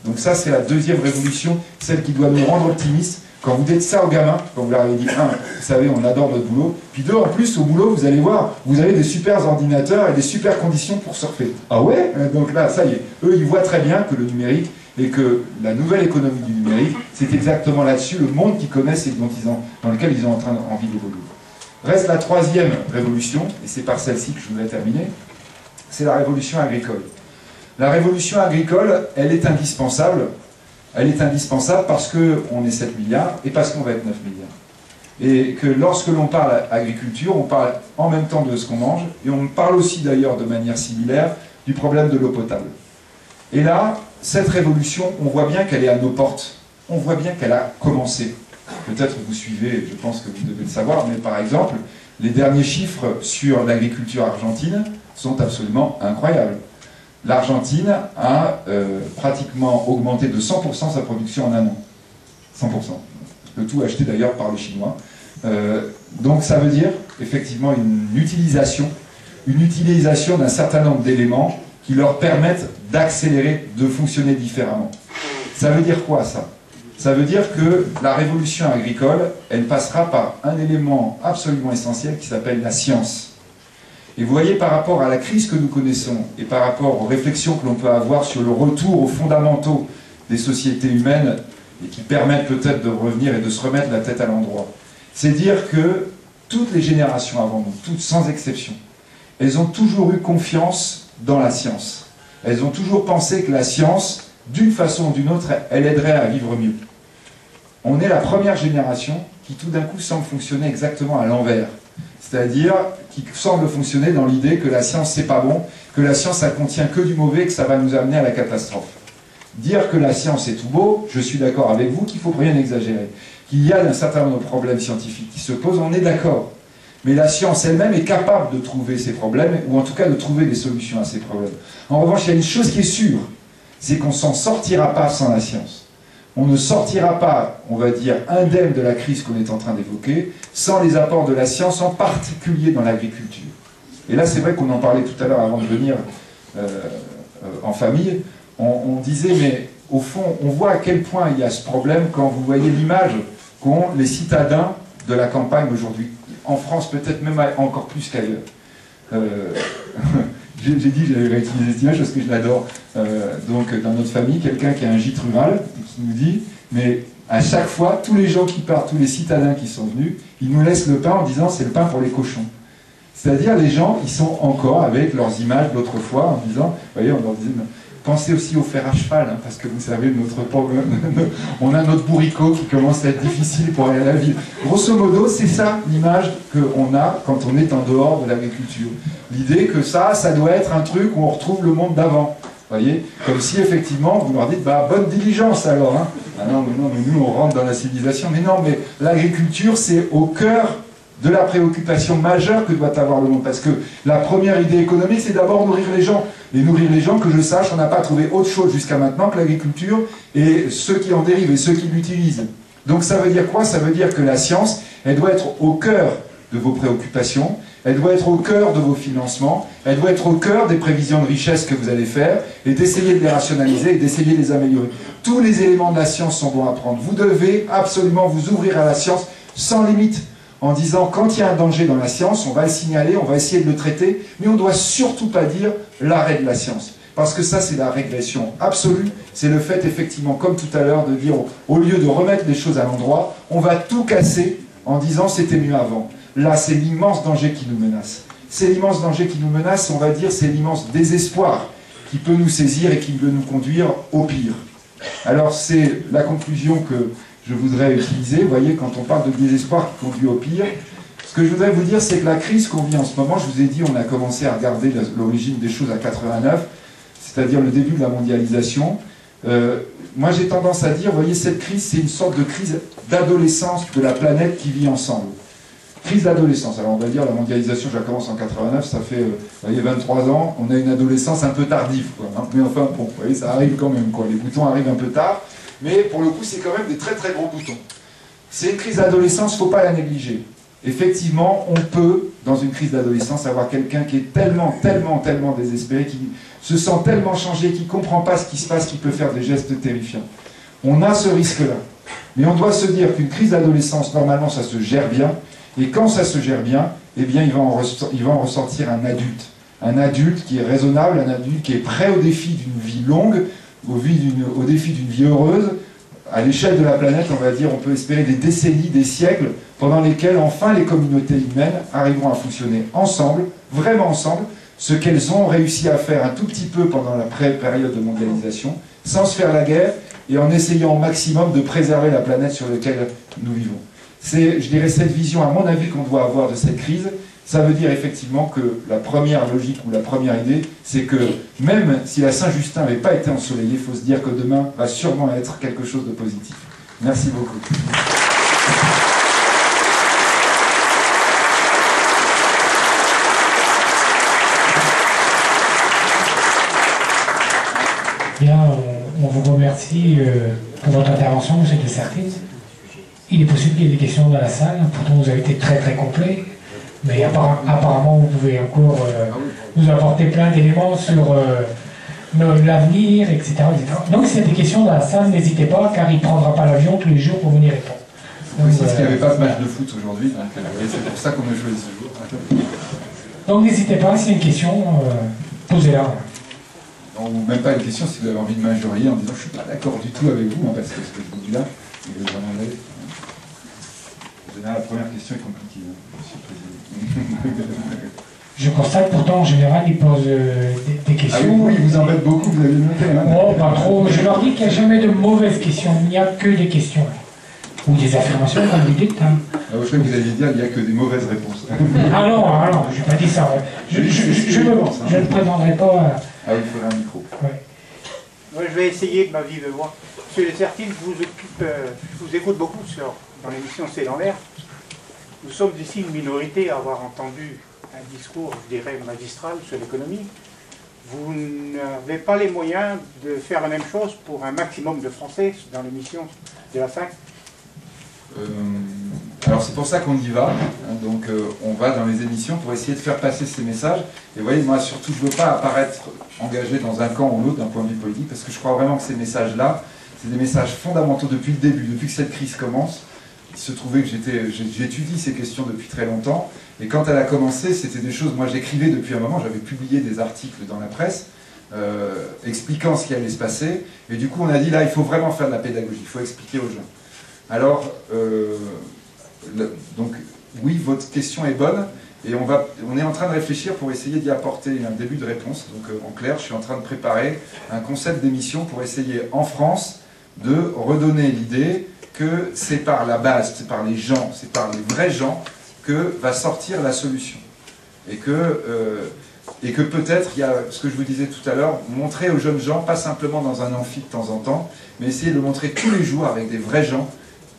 Donc ça, c'est la deuxième révolution, celle qui doit nous rendre optimistes. Quand vous dites ça aux gamins, quand vous leur avez dit, un, vous savez, on adore notre boulot, puis deux, en plus, au boulot, vous allez voir, vous avez des super ordinateurs et des super conditions pour surfer. Ah ouais? Donc là, ça y est, eux, ils voient très bien que le numérique et que la nouvelle économie du numérique, c'est exactement là-dessus, le monde qu'ils connaissent et dans lequel ils ont envie d'évoluer. Reste la troisième révolution, et c'est par celle-ci que je voudrais terminer, c'est la révolution agricole. La révolution agricole, elle est indispensable. Elle est indispensable parce qu'on est 7 milliards et parce qu'on va être 9 milliards. Et que lorsque l'on parle agriculture, on parle en même temps de ce qu'on mange, et on parle aussi d'ailleurs de manière similaire du problème de l'eau potable. Et là, cette révolution, on voit bien qu'elle est à nos portes. On voit bien qu'elle a commencé. Peut-être vous suivez, je pense que vous devez le savoir, mais par exemple, les derniers chiffres sur l'agriculture argentine sont absolument incroyables. L'Argentine a pratiquement augmenté de 100% sa production en un an. 100%. Le tout acheté d'ailleurs par les Chinois. Donc ça veut dire effectivement une utilisation d'un certain nombre d'éléments qui leur permettent d'accélérer, de fonctionner différemment. Ça veut dire quoi ça? Ça veut dire que la révolution agricole, elle passera par un élément absolument essentiel qui s'appelle la science. Et vous voyez, par rapport à la crise que nous connaissons et par rapport aux réflexions que l'on peut avoir sur le retour aux fondamentaux des sociétés humaines et qui permettent peut-être de revenir et de se remettre la tête à l'endroit, c'est dire que toutes les générations avant nous, toutes sans exception, elles ont toujours eu confiance dans la science. Elles ont toujours pensé que la science, d'une façon ou d'une autre, elle aiderait à vivre mieux. On est la première génération qui tout d'un coup semble fonctionner exactement à l'envers. C'est-à-dire qui semble fonctionner dans l'idée que la science c'est pas bon, que la science ça contient que du mauvais et que ça va nous amener à la catastrophe. Dire que la science est tout beau, je suis d'accord avec vous qu'il ne faut rien exagérer. Qu'il y a un certain nombre de problèmes scientifiques qui se posent, on est d'accord. Mais la science elle-même est capable de trouver ces problèmes, ou en tout cas de trouver des solutions à ces problèmes. En revanche, il y a une chose qui est sûre, c'est qu'on ne s'en sortira pas sans la science. On ne sortira pas, on va dire, indemne de la crise qu'on est en train d'évoquer, sans les apports de la science, en particulier dans l'agriculture. Et là, c'est vrai qu'on en parlait tout à l'heure avant de venir en famille. On disait, mais au fond, on voit à quel point il y a ce problème quand vous voyez l'image qu'ont les citadins de la campagne aujourd'hui. En France, peut-être même encore plus qu'ailleurs. J'ai dit que j'allais réutiliser cette image parce que je l'adore. Donc, dans notre famille, quelqu'un qui a un gîte rural, qui nous dit, mais à chaque fois, tous les gens qui partent, tous les citadins qui sont venus, ils nous laissent le pain en disant c'est le pain pour les cochons. C'est-à-dire, les gens, ils sont encore avec leurs images d'autrefois en disant, vous voyez, on leur disait, pensez aussi au fer à cheval, hein, parce que vous savez, on a notre bourricot qui commence à être difficile pour aller à la ville. Grosso modo, c'est ça l'image qu'on a quand on est en dehors de l'agriculture. L'idée que ça doit être un truc où on retrouve le monde d'avant. Voyez, comme si effectivement vous leur dites bah, bonne diligence alors. Hein. Ah non, mais nous on rentre dans la civilisation. Mais non, mais l'agriculture c'est au cœur de la préoccupation majeure que doit avoir le monde. Parce que la première idée économique c'est d'abord nourrir les gens. Et nourrir les gens, que je sache, on n'a pas trouvé autre chose jusqu'à maintenant que l'agriculture et ceux qui en dérivent et ceux qui l'utilisent. Donc ça veut dire quoi? Ça veut dire que la science, elle doit être au cœur de vos préoccupations. Elle doit être au cœur de vos financements, elle doit être au cœur des prévisions de richesse que vous allez faire, et d'essayer de les rationaliser et d'essayer de les améliorer. Tous les éléments de la science sont bons à prendre. Vous devez absolument vous ouvrir à la science sans limite, en disant quand il y a un danger dans la science, on va le signaler, on va essayer de le traiter, mais on ne doit surtout pas dire l'arrêt de la science. Parce que ça, c'est la régression absolue. C'est le fait, effectivement, comme tout à l'heure, de dire, au lieu de remettre les choses à l'endroit, on va tout casser en disant c'était mieux avant. Là, c'est l'immense danger qui nous menace. C'est l'immense danger qui nous menace, on va dire, c'est l'immense désespoir qui peut nous saisir et qui peut nous conduire au pire. Alors, c'est la conclusion que je voudrais utiliser. Vous voyez, quand on parle de désespoir qui conduit au pire, ce que je voudrais vous dire, c'est que la crise qu'on vit en ce moment, je vous ai dit, on a commencé à regarder l'origine des choses à 89, c'est-à-dire le début de la mondialisation. Moi, j'ai tendance à dire, vous voyez, cette crise, c'est une sorte de crise d'adolescence de la planète qui vit ensemble. Crise d'adolescence. Alors on va dire la mondialisation, je la commence en 89, ça fait vous voyez, 23 ans, on a une adolescence un peu tardive. Quoi, hein. Mais enfin, bon, vous voyez, ça arrive quand même. Quoi. Les boutons arrivent un peu tard, mais pour le coup, c'est quand même des très très gros boutons. C'est une crise d'adolescence, il ne faut pas la négliger. Effectivement, on peut, dans une crise d'adolescence, avoir quelqu'un qui est tellement désespéré, qui se sent tellement changé, qui ne comprend pas ce qui se passe, qui peut faire des gestes terrifiants. On a ce risque-là. Mais on doit se dire qu'une crise d'adolescence, normalement, ça se gère bien. Et quand ça se gère bien, eh bien, il va en ressortir un adulte. Un adulte qui est raisonnable, un adulte qui est prêt au défi d'une vie longue, au défi d'une vie heureuse. À l'échelle de la planète, on va dire, on peut espérer des décennies, des siècles, pendant lesquels, enfin, les communautés humaines arriveront à fonctionner ensemble, vraiment ensemble, ce qu'elles ont réussi à faire un tout petit peu pendant la période de mondialisation, sans se faire la guerre, et en essayant au maximum de préserver la planète sur laquelle nous vivons. C'est, je dirais, cette vision, à mon avis, qu'on doit avoir de cette crise. Ça veut dire effectivement que la première logique ou la première idée, c'est que même si la Saint-Justin n'avait pas été ensoleillée, il faut se dire que demain va sûrement être quelque chose de positif. Merci beaucoup. Bien, on vous remercie pour votre intervention, M. Dessertine. Il est possible qu'il y ait des questions dans la salle, pourtant vous avez été très très complet, mais apparemment vous pouvez encore nous apporter plein d'éléments sur l'avenir, etc., etc. Donc s'il y a des questions dans la salle, n'hésitez pas, car il ne prendra pas l'avion tous les jours pour venir répondre. Oui, c'est parce qu'il n'y avait pas de match de foot aujourd'hui, et c'est pour ça qu'on a joué ce jour. Donc n'hésitez pas, s'il y a une question, posez-la. Ou même pas une question, si vous avez envie de m'injurier en disant je ne suis pas d'accord du tout avec vous, hein, parce que ce que je vous dis là, il est vraiment allé. En général, la première question est compliquée, hein, Monsieur le Président. Je constate pourtant, en général, ils posent des questions. Ah oui, ils vous embêtent beaucoup, vous avez noté. Hein. Oh, pas trop. Je leur dis qu'il n'y a jamais de mauvaises questions, il n'y a que des questions. Ou des affirmations, comme vous dites. Hein. Ah, je crois que vous alliez dire qu'il n'y a que des mauvaises réponses. Ah non, je n'ai pas dit ça. Je ne prétendrai pas. Ah oui, il faudrait un micro. Ouais. Moi, je vais essayer de ma vive voix. Monsieur Dessertine, je vous écoute beaucoup dans l'émission C'est dans l'air. Nous sommes ici une minorité à avoir entendu un discours, je dirais, magistral sur l'économie. Vous n'avez pas les moyens de faire la même chose pour un maximum de Français dans l'émission de la 5 ? Alors c'est pour ça qu'on y va, hein, donc on va dans les émissions pour essayer de faire passer ces messages. Et vous voyez, moi surtout je ne veux pas apparaître engagé dans un camp ou l'autre d'un point de vue politique, parce que je crois vraiment que ces messages-là, c'est des messages fondamentaux depuis le début, depuis que cette crise commence. Il se trouvait que j'étudie ces questions depuis très longtemps, et quand elle a commencé, c'était des choses, moi j'écrivais depuis un moment, j'avais publié des articles dans la presse, expliquant ce qui allait se passer, et du coup on a dit là, il faut vraiment faire de la pédagogie, il faut expliquer aux gens. Alors, donc, oui, votre question est bonne, et on est en train de réfléchir pour essayer d'y apporter un début de réponse. Donc, en clair, je suis en train de préparer un concept d'émission pour essayer, en France, de redonner l'idée que c'est par la base, c'est par les gens, c'est par les vrais gens que va sortir la solution. Et que Et que peut-être, il y a ce que je vous disais tout à l'heure, montrer aux jeunes gens, pas simplement dans un amphi de temps en temps, mais essayer de le montrer tous les jours avec des vrais gens,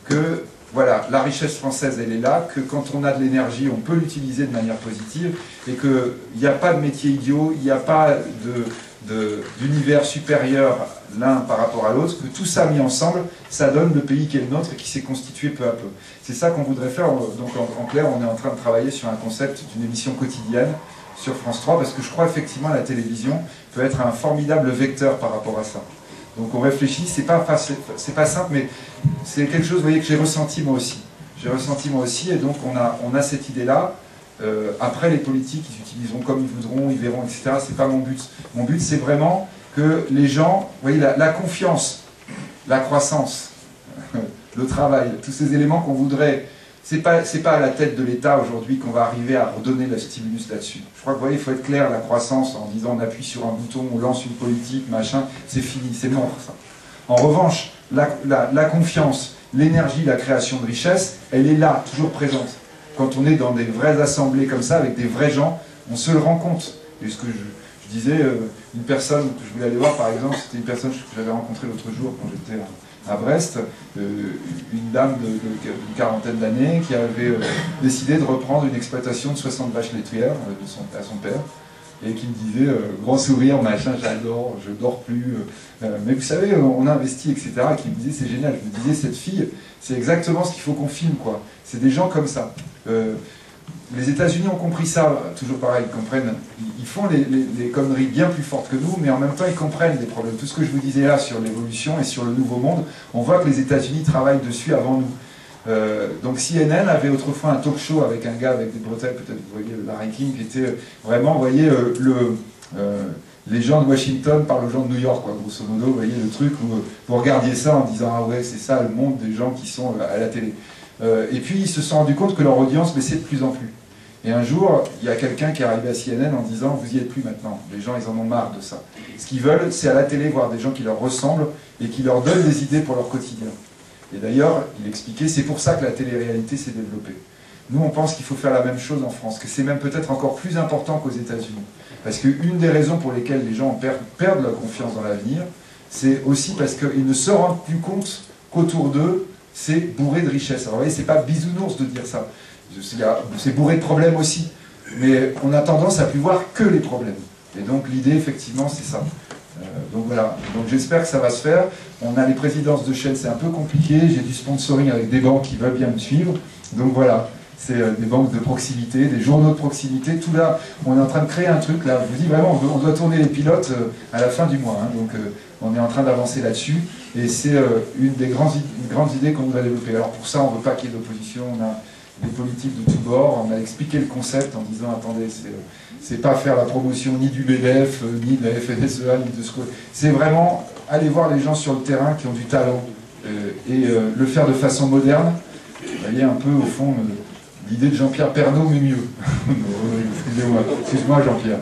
que voilà, la richesse française, elle est là, que quand on a de l'énergie, on peut l'utiliser de manière positive, et qu'il n'y a pas de métier idiot, il n'y a pas d'univers supérieur l'un par rapport à l'autre, que tout ça mis ensemble, ça donne le pays qui est le nôtre et qui s'est constitué peu à peu. C'est ça qu'on voudrait faire. Donc en clair, on est en train de travailler sur un concept d'une émission quotidienne sur France 3, parce que je crois effectivement que la télévision peut être un formidable vecteur par rapport à ça. Donc on réfléchit, c'est pas simple, mais c'est quelque chose, vous voyez, que j'ai ressenti moi aussi. J'ai ressenti moi aussi, et donc on a cette idée-là. Après, les politiques, ils utiliseront comme ils voudront, ils verront, etc. C'est pas mon but. Mon but, c'est vraiment que les gens, vous voyez, la confiance, la croissance, le travail, tous ces éléments qu'on voudrait, c'est pas à la tête de l'État aujourd'hui qu'on va arriver à redonner le stimulus là-dessus. Je crois que, vous voyez, il faut être clair, la croissance, en disant on appuie sur un bouton, on lance une politique, machin, c'est fini, c'est mort, ça. En revanche, la confiance, l'énergie, la création de richesse, elle est là, toujours présente. Quand on est dans des vraies assemblées comme ça, avec des vrais gens, on se le rend compte. Et ce que je disais, une personne que je voulais aller voir, par exemple, c'était une personne que j'avais rencontrée l'autre jour quand j'étais à Brest, une dame d'une quarantaine d'années qui avait décidé de reprendre une exploitation de 60 vaches laitières à son père, et qui me disait, grand sourire, machin, j'adore, je dors plus, mais vous savez, on a investi, etc., qui me disait, c'est génial. Je me disais, cette fille, c'est exactement ce qu'il faut qu'on filme, quoi. C'est des gens comme ça. Les États-Unis ont compris ça, toujours pareil, ils comprennent, ils font les conneries bien plus fortes que nous, mais en même temps ils comprennent les problèmes. Tout ce que je vous disais là sur l'évolution et sur le nouveau monde, on voit que les États-Unis travaillent dessus avant nous. Donc CNN avait autrefois un talk show avec un gars avec des bretelles, peut-être vous voyez Larry King, qui était vraiment, vous voyez, les gens de Washington parlent aux gens de New York, quoi, grosso modo, vous voyez le truc où vous regardiez ça en disant ah ouais, c'est ça le monde des gens qui sont à la télé. Et puis ils se sont rendus compte que leur audience baissait de plus en plus. Et un jour, il y a quelqu'un qui est arrivé à CNN en disant « Vous y êtes plus maintenant, les gens ils en ont marre de ça. Ce qu'ils veulent, c'est à la télé voir des gens qui leur ressemblent et qui leur donnent des idées pour leur quotidien. » Et d'ailleurs, il expliquait, c'est pour ça que la télé-réalité s'est développée. Nous, on pense qu'il faut faire la même chose en France, que c'est même peut-être encore plus important qu'aux États-Unis. Parce qu'une des raisons pour lesquelles les gens perdent leur confiance dans l'avenir, c'est aussi parce qu'ils ne se rendent plus compte qu'autour d'eux, c'est bourré de richesses. Alors vous voyez, c'est pas bisounours de dire ça. C'est bourré de problèmes aussi. Mais on a tendance à plus voir que les problèmes. Et donc l'idée, effectivement, c'est ça. Donc voilà. Donc j'espère que ça va se faire. On a les présidences de chaîne, c'est un peu compliqué. J'ai du sponsoring avec des banques qui veulent bien me suivre. Donc voilà. C'est des banques de proximité, des journaux de proximité. Tout là, on est en train de créer un truc. Là, je vous dis vraiment, on doit tourner les pilotes à la fin du mois. Hein. Donc on est en train d'avancer là-dessus. Et c'est une grande idée qu'on voudrait développer. Alors pour ça, on ne veut pas qu'il y ait d'opposition. On a des politiques de tous bords. On a expliqué le concept en disant, attendez, c'est pas faire la promotion ni du BDF, ni de la FNSEA, ni de ce que... C'est vraiment aller voir les gens sur le terrain qui ont du talent et le faire de façon moderne. Vous voyez un peu, au fond, l'idée de Jean-Pierre Pernaut, mais mieux. Excuse-moi Jean-Pierre.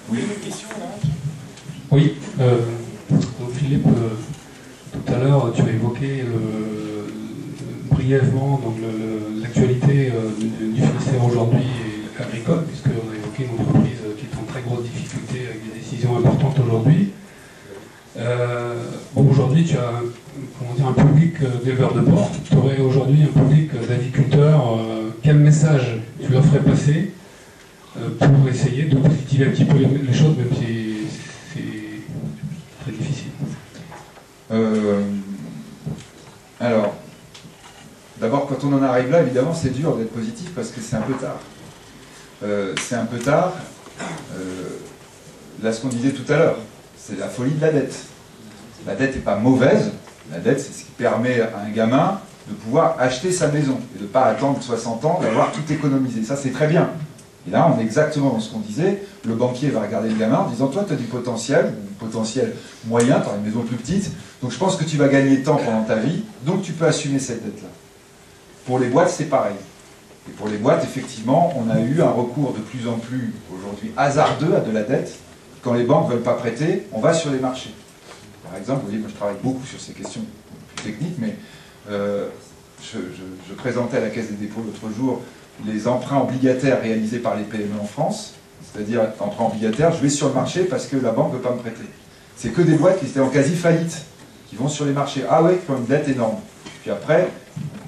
Oui, une question là. Oui, donc Philippe, tout à l'heure tu as évoqué brièvement l'actualité du Finistère aujourd'hui et agricole, puisqu'on a évoqué une entreprise qui est en très grosse difficulté avec des décisions importantes aujourd'hui. Aujourd'hui, tu as un public d'éleveurs de porc. Tu aurais aujourd'hui un public d'agriculteurs. Quel message tu leur ferais passer pour essayer de positiver un petit peu les choses, même si c'est très difficile? Alors, d'abord, quand on en arrive là, évidemment, c'est dur d'être positif parce que c'est un peu tard. C'est un peu tard. Là, ce qu'on disait tout à l'heure, c'est la folie de la dette. La dette n'est pas mauvaise. La dette, c'est ce qui permet à un gamin de pouvoir acheter sa maison et de ne pas attendre 60 ans d'avoir tout économisé. Ça, c'est très bien. Et là, on est exactement dans ce qu'on disait. Le banquier va regarder le gamin en disant « Toi, tu as du potentiel moyen, tu as une maison plus petite, donc je pense que tu vas gagner tant pendant ta vie, donc tu peux assumer cette dette-là. » Pour les boîtes, c'est pareil. Et pour les boîtes, effectivement, on a eu un recours de plus en plus, aujourd'hui, hasardeux à de la dette. Quand les banques ne veulent pas prêter, on va sur les marchés. Par exemple, vous voyez, moi je travaille beaucoup sur ces questions plus techniques, mais je présentais à la Caisse des dépôts l'autre jour les emprunts obligataires réalisés par les PME en France, c'est-à-dire emprunt obligataire, je vais sur le marché parce que la banque ne veut pas me prêter. C'est que des boîtes qui étaient en quasi-faillite, qui vont sur les marchés. Ah oui, qui ont une dette énorme. Puis après,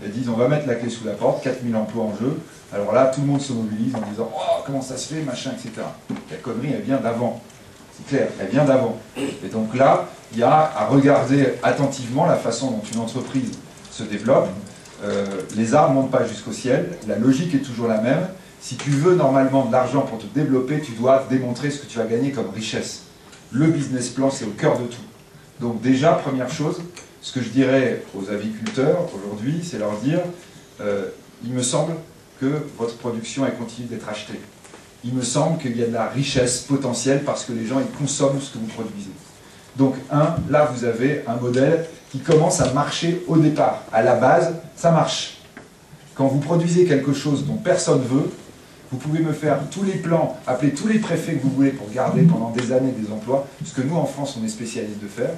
elles disent on va mettre la clé sous la porte, 4000 emplois en jeu. Alors là, tout le monde se mobilise en disant oh, comment ça se fait, machin, etc. La connerie, elle vient d'avant. C'est clair, elle vient d'avant. Et donc là, il y a à regarder attentivement la façon dont une entreprise se développe. Les arbres ne montent pas jusqu'au ciel, la logique est toujours la même. Si tu veux normalement de l'argent pour te développer, tu dois démontrer ce que tu vas gagner comme richesse. Le business plan, c'est au cœur de tout. Donc déjà, première chose, ce que je dirais aux aviculteurs aujourd'hui, c'est leur dire il me semble que votre production elle continue d'être achetée. Il me semble qu'il y a de la richesse potentielle parce que les gens ils consomment ce que vous produisez. Donc là vous avez un modèle qui commence à marcher au départ. À la base, ça marche. Quand vous produisez quelque chose dont personne ne veut, vous pouvez me faire tous les plans, appeler tous les préfets que vous voulez pour garder pendant des années des emplois, ce que nous en France on est spécialiste de faire,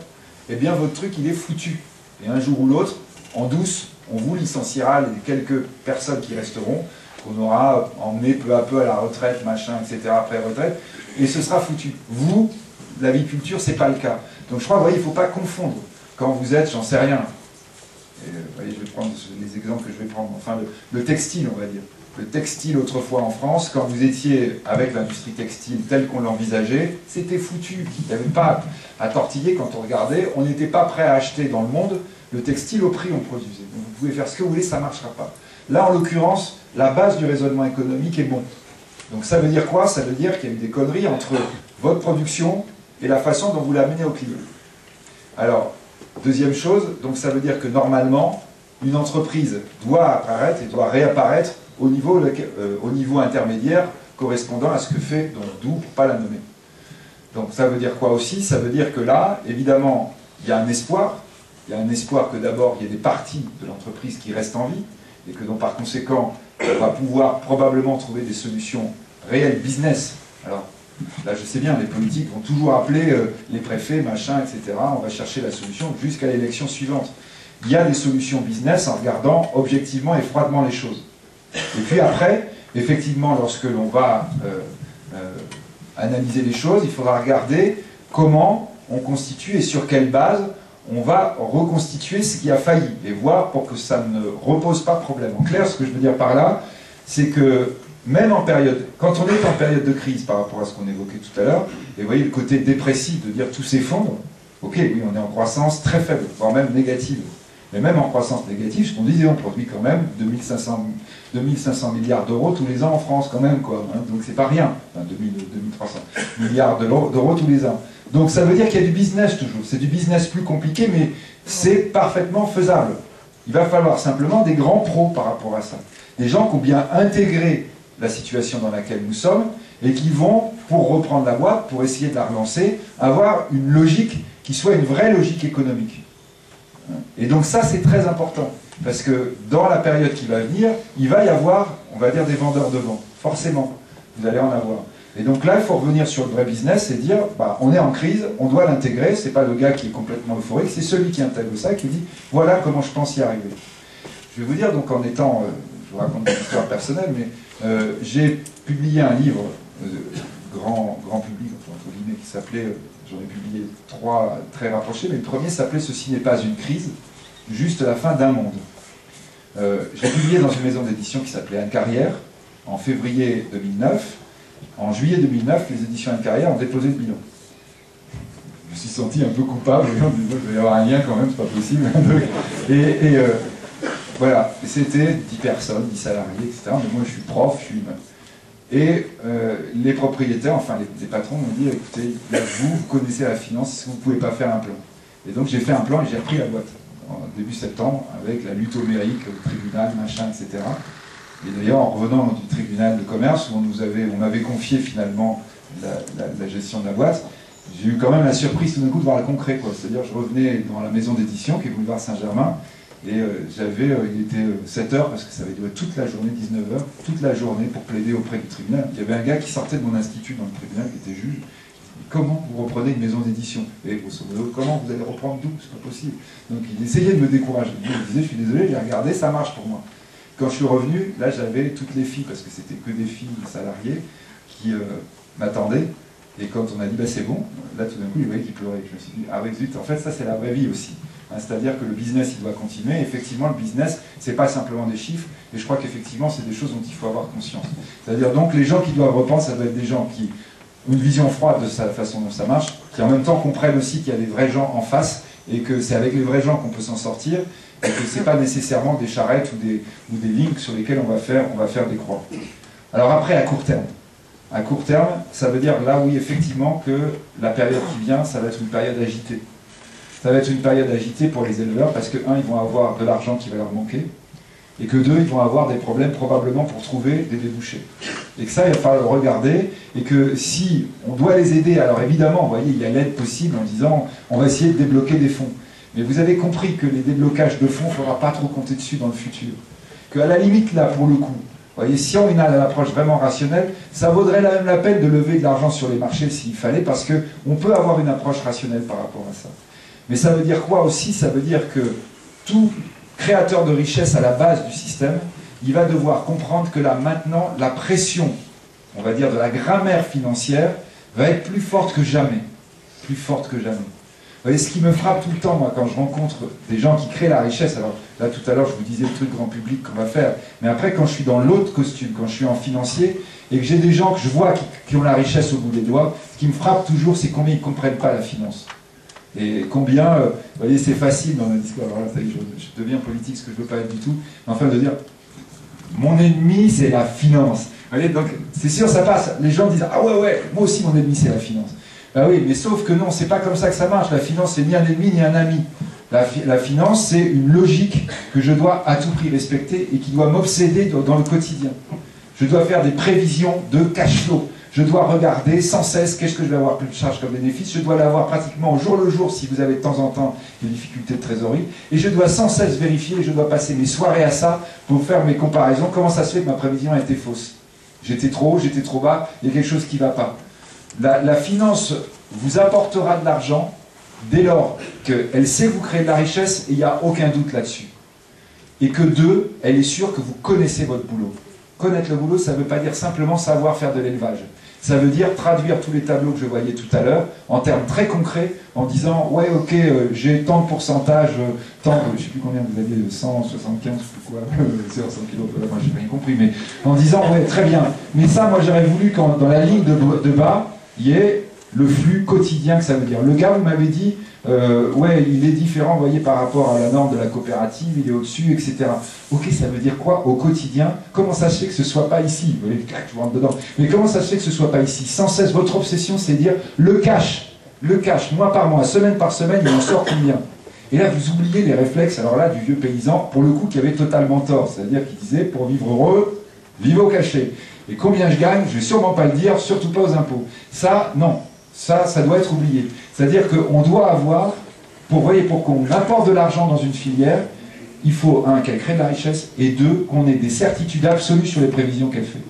eh bien votre truc il est foutu. Et un jour ou l'autre, en douce, on vous licenciera les quelques personnes qui resteront, qu'on aura emmené peu à peu à la retraite, machin, etc., après retraite, et ce sera foutu. Vous, l'aviculture, c'est pas le cas. Donc je crois, vous voyez, il ne faut pas confondre. Quand vous êtes, j'en sais rien, et, vous voyez, je vais prendre les exemples que je vais prendre, enfin le textile, on va dire. Le textile autrefois en France, quand vous étiez avec l'industrie textile telle qu'on l'envisageait, c'était foutu. Il n'y avait pas à tortiller quand on regardait, on n'était pas prêt à acheter dans le monde le textile au prix où on produisait. Donc vous pouvez faire ce que vous voulez, ça ne marchera pas. Là, en l'occurrence, la base du raisonnement économique est bon. Donc ça veut dire quoi? Ça veut dire qu'il y a eu des conneries entre votre production et la façon dont vous l'amenez au client. Alors, deuxième chose, donc ça veut dire que normalement, une entreprise doit apparaître et doit réapparaître au niveau intermédiaire correspondant à ce que fait donc Doux, pour ne pas la nommer. Donc ça veut dire quoi aussi? Ça veut dire que là, évidemment, il y a un espoir. Il y a un espoir que d'abord, il y ait des parties de l'entreprise qui restent en vie et que donc par conséquent, on va pouvoir probablement trouver des solutions réelles business. Alors là, je sais bien, les politiques vont toujours appeler les préfets, machin, etc. On va chercher la solution jusqu'à l'élection suivante. Il y a des solutions business en regardant objectivement et froidement les choses. Et puis après, effectivement, lorsque l'on va analyser les choses, il faudra regarder comment on constitue et sur quelle base on va reconstituer ce qui a failli et voir pour que ça ne repose pas de problème. En clair, ce que je veux dire par là, c'est que même en période, quand on est en période de crise par rapport à ce qu'on évoquait tout à l'heure, et vous voyez le côté dépressif de dire tout s'effondre, ok, oui, on est en croissance très faible, voire même négative. Mais même en croissance négative, ce qu'on disait, on produit quand même 2500 milliards d'euros tous les ans en France, quand même, quoi. Hein, donc c'est pas rien, enfin, 2300 milliards d'euros tous les ans. Donc ça veut dire qu'il y a du business toujours. C'est du business plus compliqué, mais c'est parfaitement faisable. Il va falloir simplement des grands pros par rapport à ça. Des gens qui ont bien intégré la situation dans laquelle nous sommes et qui vont, pour reprendre la boîte, pour essayer de la relancer, avoir une logique qui soit une vraie logique économique. Et donc ça, c'est très important, parce que dans la période qui va venir, il va y avoir, on va dire, des vendeurs de vent. Forcément, vous allez en avoir. Et donc là, il faut revenir sur le vrai business et dire, bah, on est en crise, on doit l'intégrer, c'est pas le gars qui est complètement euphorique, c'est celui qui intègre ça, qui dit, voilà comment je pense y arriver. Je vais vous dire, donc en étant, je vous raconte une histoire personnelle, mais j'ai publié un livre, grand public, entre guillemets, qui s'appelait... J'en ai publié 3 très rapprochés, mais le premier s'appelait « Ceci n'est pas une crise, juste la fin d'un monde ». J'ai publié dans une maison d'édition qui s'appelait Anne Carrière, en février 2009. En juillet 2009, les éditions Anne Carrière ont déposé le bilan. Je me suis senti un peu coupable, en disant qu'il doit y avoir un lien quand même, c'est pas possible. Voilà, c'était 10 personnes, 10 salariés, etc. Mais moi je suis prof, je suis humain. Et les propriétaires, enfin les patrons m'ont dit, écoutez, là, vous connaissez la finance, est-ce que vous ne pouvez pas faire un plan? Et donc j'ai fait un plan et j'ai repris la boîte, en début septembre, avec la lutte homérique, le tribunal, machin, etc. Et d'ailleurs, en revenant du tribunal de commerce, où on m'avait confié finalement la gestion de la boîte, j'ai eu quand même la surprise tout d'un coup de voir le concret, quoi. C'est-à-dire, je revenais dans la maison d'édition, qui est boulevard Saint-Germain, et il était 7h, parce que ça avait duré toute la journée, 19h, toute la journée pour plaider auprès du tribunal. Il y avait un gars qui sortait de mon institut dans le tribunal, qui était juge. Comment vous reprenez une maison d'édition? Et grosso modo, comment vous allez reprendre d'où? C'est pas possible. Donc il essayait de me décourager. Je me disais, je suis désolé, j'ai regardé, ça marche pour moi. Quand je suis revenu, là j'avais toutes les filles, parce que c'était que des filles salariées, qui m'attendaient. Et quand on a dit, bah, c'est bon, là tout d'un coup, ils voyaient qu'ils pleuraient. Je me suis dit, ah oui, zut, en fait, ça c'est la vraie vie aussi. Hein, c'est-à-dire que le business, il doit continuer. Effectivement, le business, c'est pas simplement des chiffres, et je crois qu'effectivement, c'est des choses dont il faut avoir conscience. C'est-à-dire, donc, les gens qui doivent reprendre, ça doit être des gens qui ont une vision froide de la façon dont ça marche, qui en même temps comprennent aussi qu'il y a des vrais gens en face, et que c'est avec les vrais gens qu'on peut s'en sortir, et que c'est pas nécessairement des charrettes ou des lignes sur lesquelles on va faire des croix. Alors après, à court terme. À court terme, ça veut dire là, oui, effectivement, que la période qui vient, ça va être une période agitée. Ça va être une période agitée pour les éleveurs parce que, un, ils vont avoir de l'argent qui va leur manquer, et que deux, ils vont avoir des problèmes probablement pour trouver des débouchés. Et que ça, il va falloir le regarder, et que si on doit les aider, alors évidemment, vous voyez, il y a l'aide possible en disant on va essayer de débloquer des fonds. Mais vous avez compris que les déblocages de fonds, il ne faudra pas trop compter dessus dans le futur. Qu'à la limite, là, pour le coup, vous voyez, si on a une approche vraiment rationnelle, ça vaudrait même la peine de lever de l'argent sur les marchés s'il fallait, parce qu'on peut avoir une approche rationnelle par rapport à ça. Mais ça veut dire quoi aussi? Ça veut dire que tout créateur de richesse à la base du système, il va devoir comprendre que là, maintenant, la pression, on va dire, de la grammaire financière va être plus forte que jamais. Plus forte que jamais. Vous voyez, ce qui me frappe tout le temps, moi, quand je rencontre des gens qui créent la richesse, alors là, tout à l'heure, je vous disais le truc grand public qu'on va faire, mais après, quand je suis dans l'autre costume, quand je suis en financier, et que j'ai des gens que je vois qui ont la richesse au bout des doigts, ce qui me frappe toujours, c'est combien ils ne comprennent pas la finance. Et combien, vous voyez, c'est facile dans un discours, alors là, ça y est, je deviens politique, ce que je ne veux pas être du tout, mais enfin, de dire, mon ennemi, c'est la finance. Vous voyez, donc, c'est sûr, ça passe. Les gens disent, ah ouais, moi aussi, mon ennemi, c'est la finance. Ben oui, mais sauf que non, c'est pas comme ça que ça marche. La finance, c'est ni un ennemi, ni un ami. La finance, c'est une logique que je dois à tout prix respecter et qui doit m'obséder dans le quotidien. Je dois faire des prévisions de cash flow. Je dois regarder sans cesse qu'est-ce que je vais avoir plus de charges comme bénéfice. Je dois l'avoir pratiquement au jour le jour si vous avez de temps en temps des difficultés de trésorerie. Et je dois sans cesse vérifier, et je dois passer mes soirées à ça pour faire mes comparaisons. Comment ça se fait que ma prévision a été fausse? J'étais trop haut, j'étais trop bas, il y a quelque chose qui ne va pas. La finance vous apportera de l'argent dès lors qu'elle sait vous créer de la richesse et il n'y a aucun doute là-dessus. Et que deux, elle est sûre que vous connaissez votre boulot. Connaître le boulot, ça ne veut pas dire simplement savoir faire de l'élevage. Ça veut dire traduire tous les tableaux que je voyais tout à l'heure en termes très concrets, en disant « ouais, ok, j'ai tant de pourcentage, tant de... » je ne sais plus combien vous aviez, 175 ou quoi, 100 kilos, moi j'ai rien compris, mais en disant « ouais, très bien, mais ça, moi j'aurais voulu quand dans la ligne de bas, il y ait le flux quotidien que ça veut dire. » Le gars, vous m'avez dit « ouais, il est différent, vous voyez, par rapport à la norme de la coopérative, il est au-dessus, etc. » Ok, ça veut dire quoi au quotidien? Comment ça se fait que ce ne soit pas ici? Vous voyez, je vous rentre dedans. Mais comment ça se fait que ce ne soit pas ici? Sans cesse, votre obsession, c'est dire le cash, mois par mois, semaine par semaine, il en sort combien? Et là, vous oubliez les réflexes, alors là, du vieux paysan, pour le coup, qui avait totalement tort. C'est-à-dire qu'il disait, pour vivre heureux, vivez au cachet. Et combien je gagne, je ne vais sûrement pas le dire, surtout pas aux impôts. Ça, non. Ça doit être oublié. C'est-à-dire qu'on doit avoir, pour qu'on apporte de l'argent dans une filière, il faut, un, qu'elle crée de la richesse, et deux, qu'on ait des certitudes absolues sur les prévisions qu'elle fait.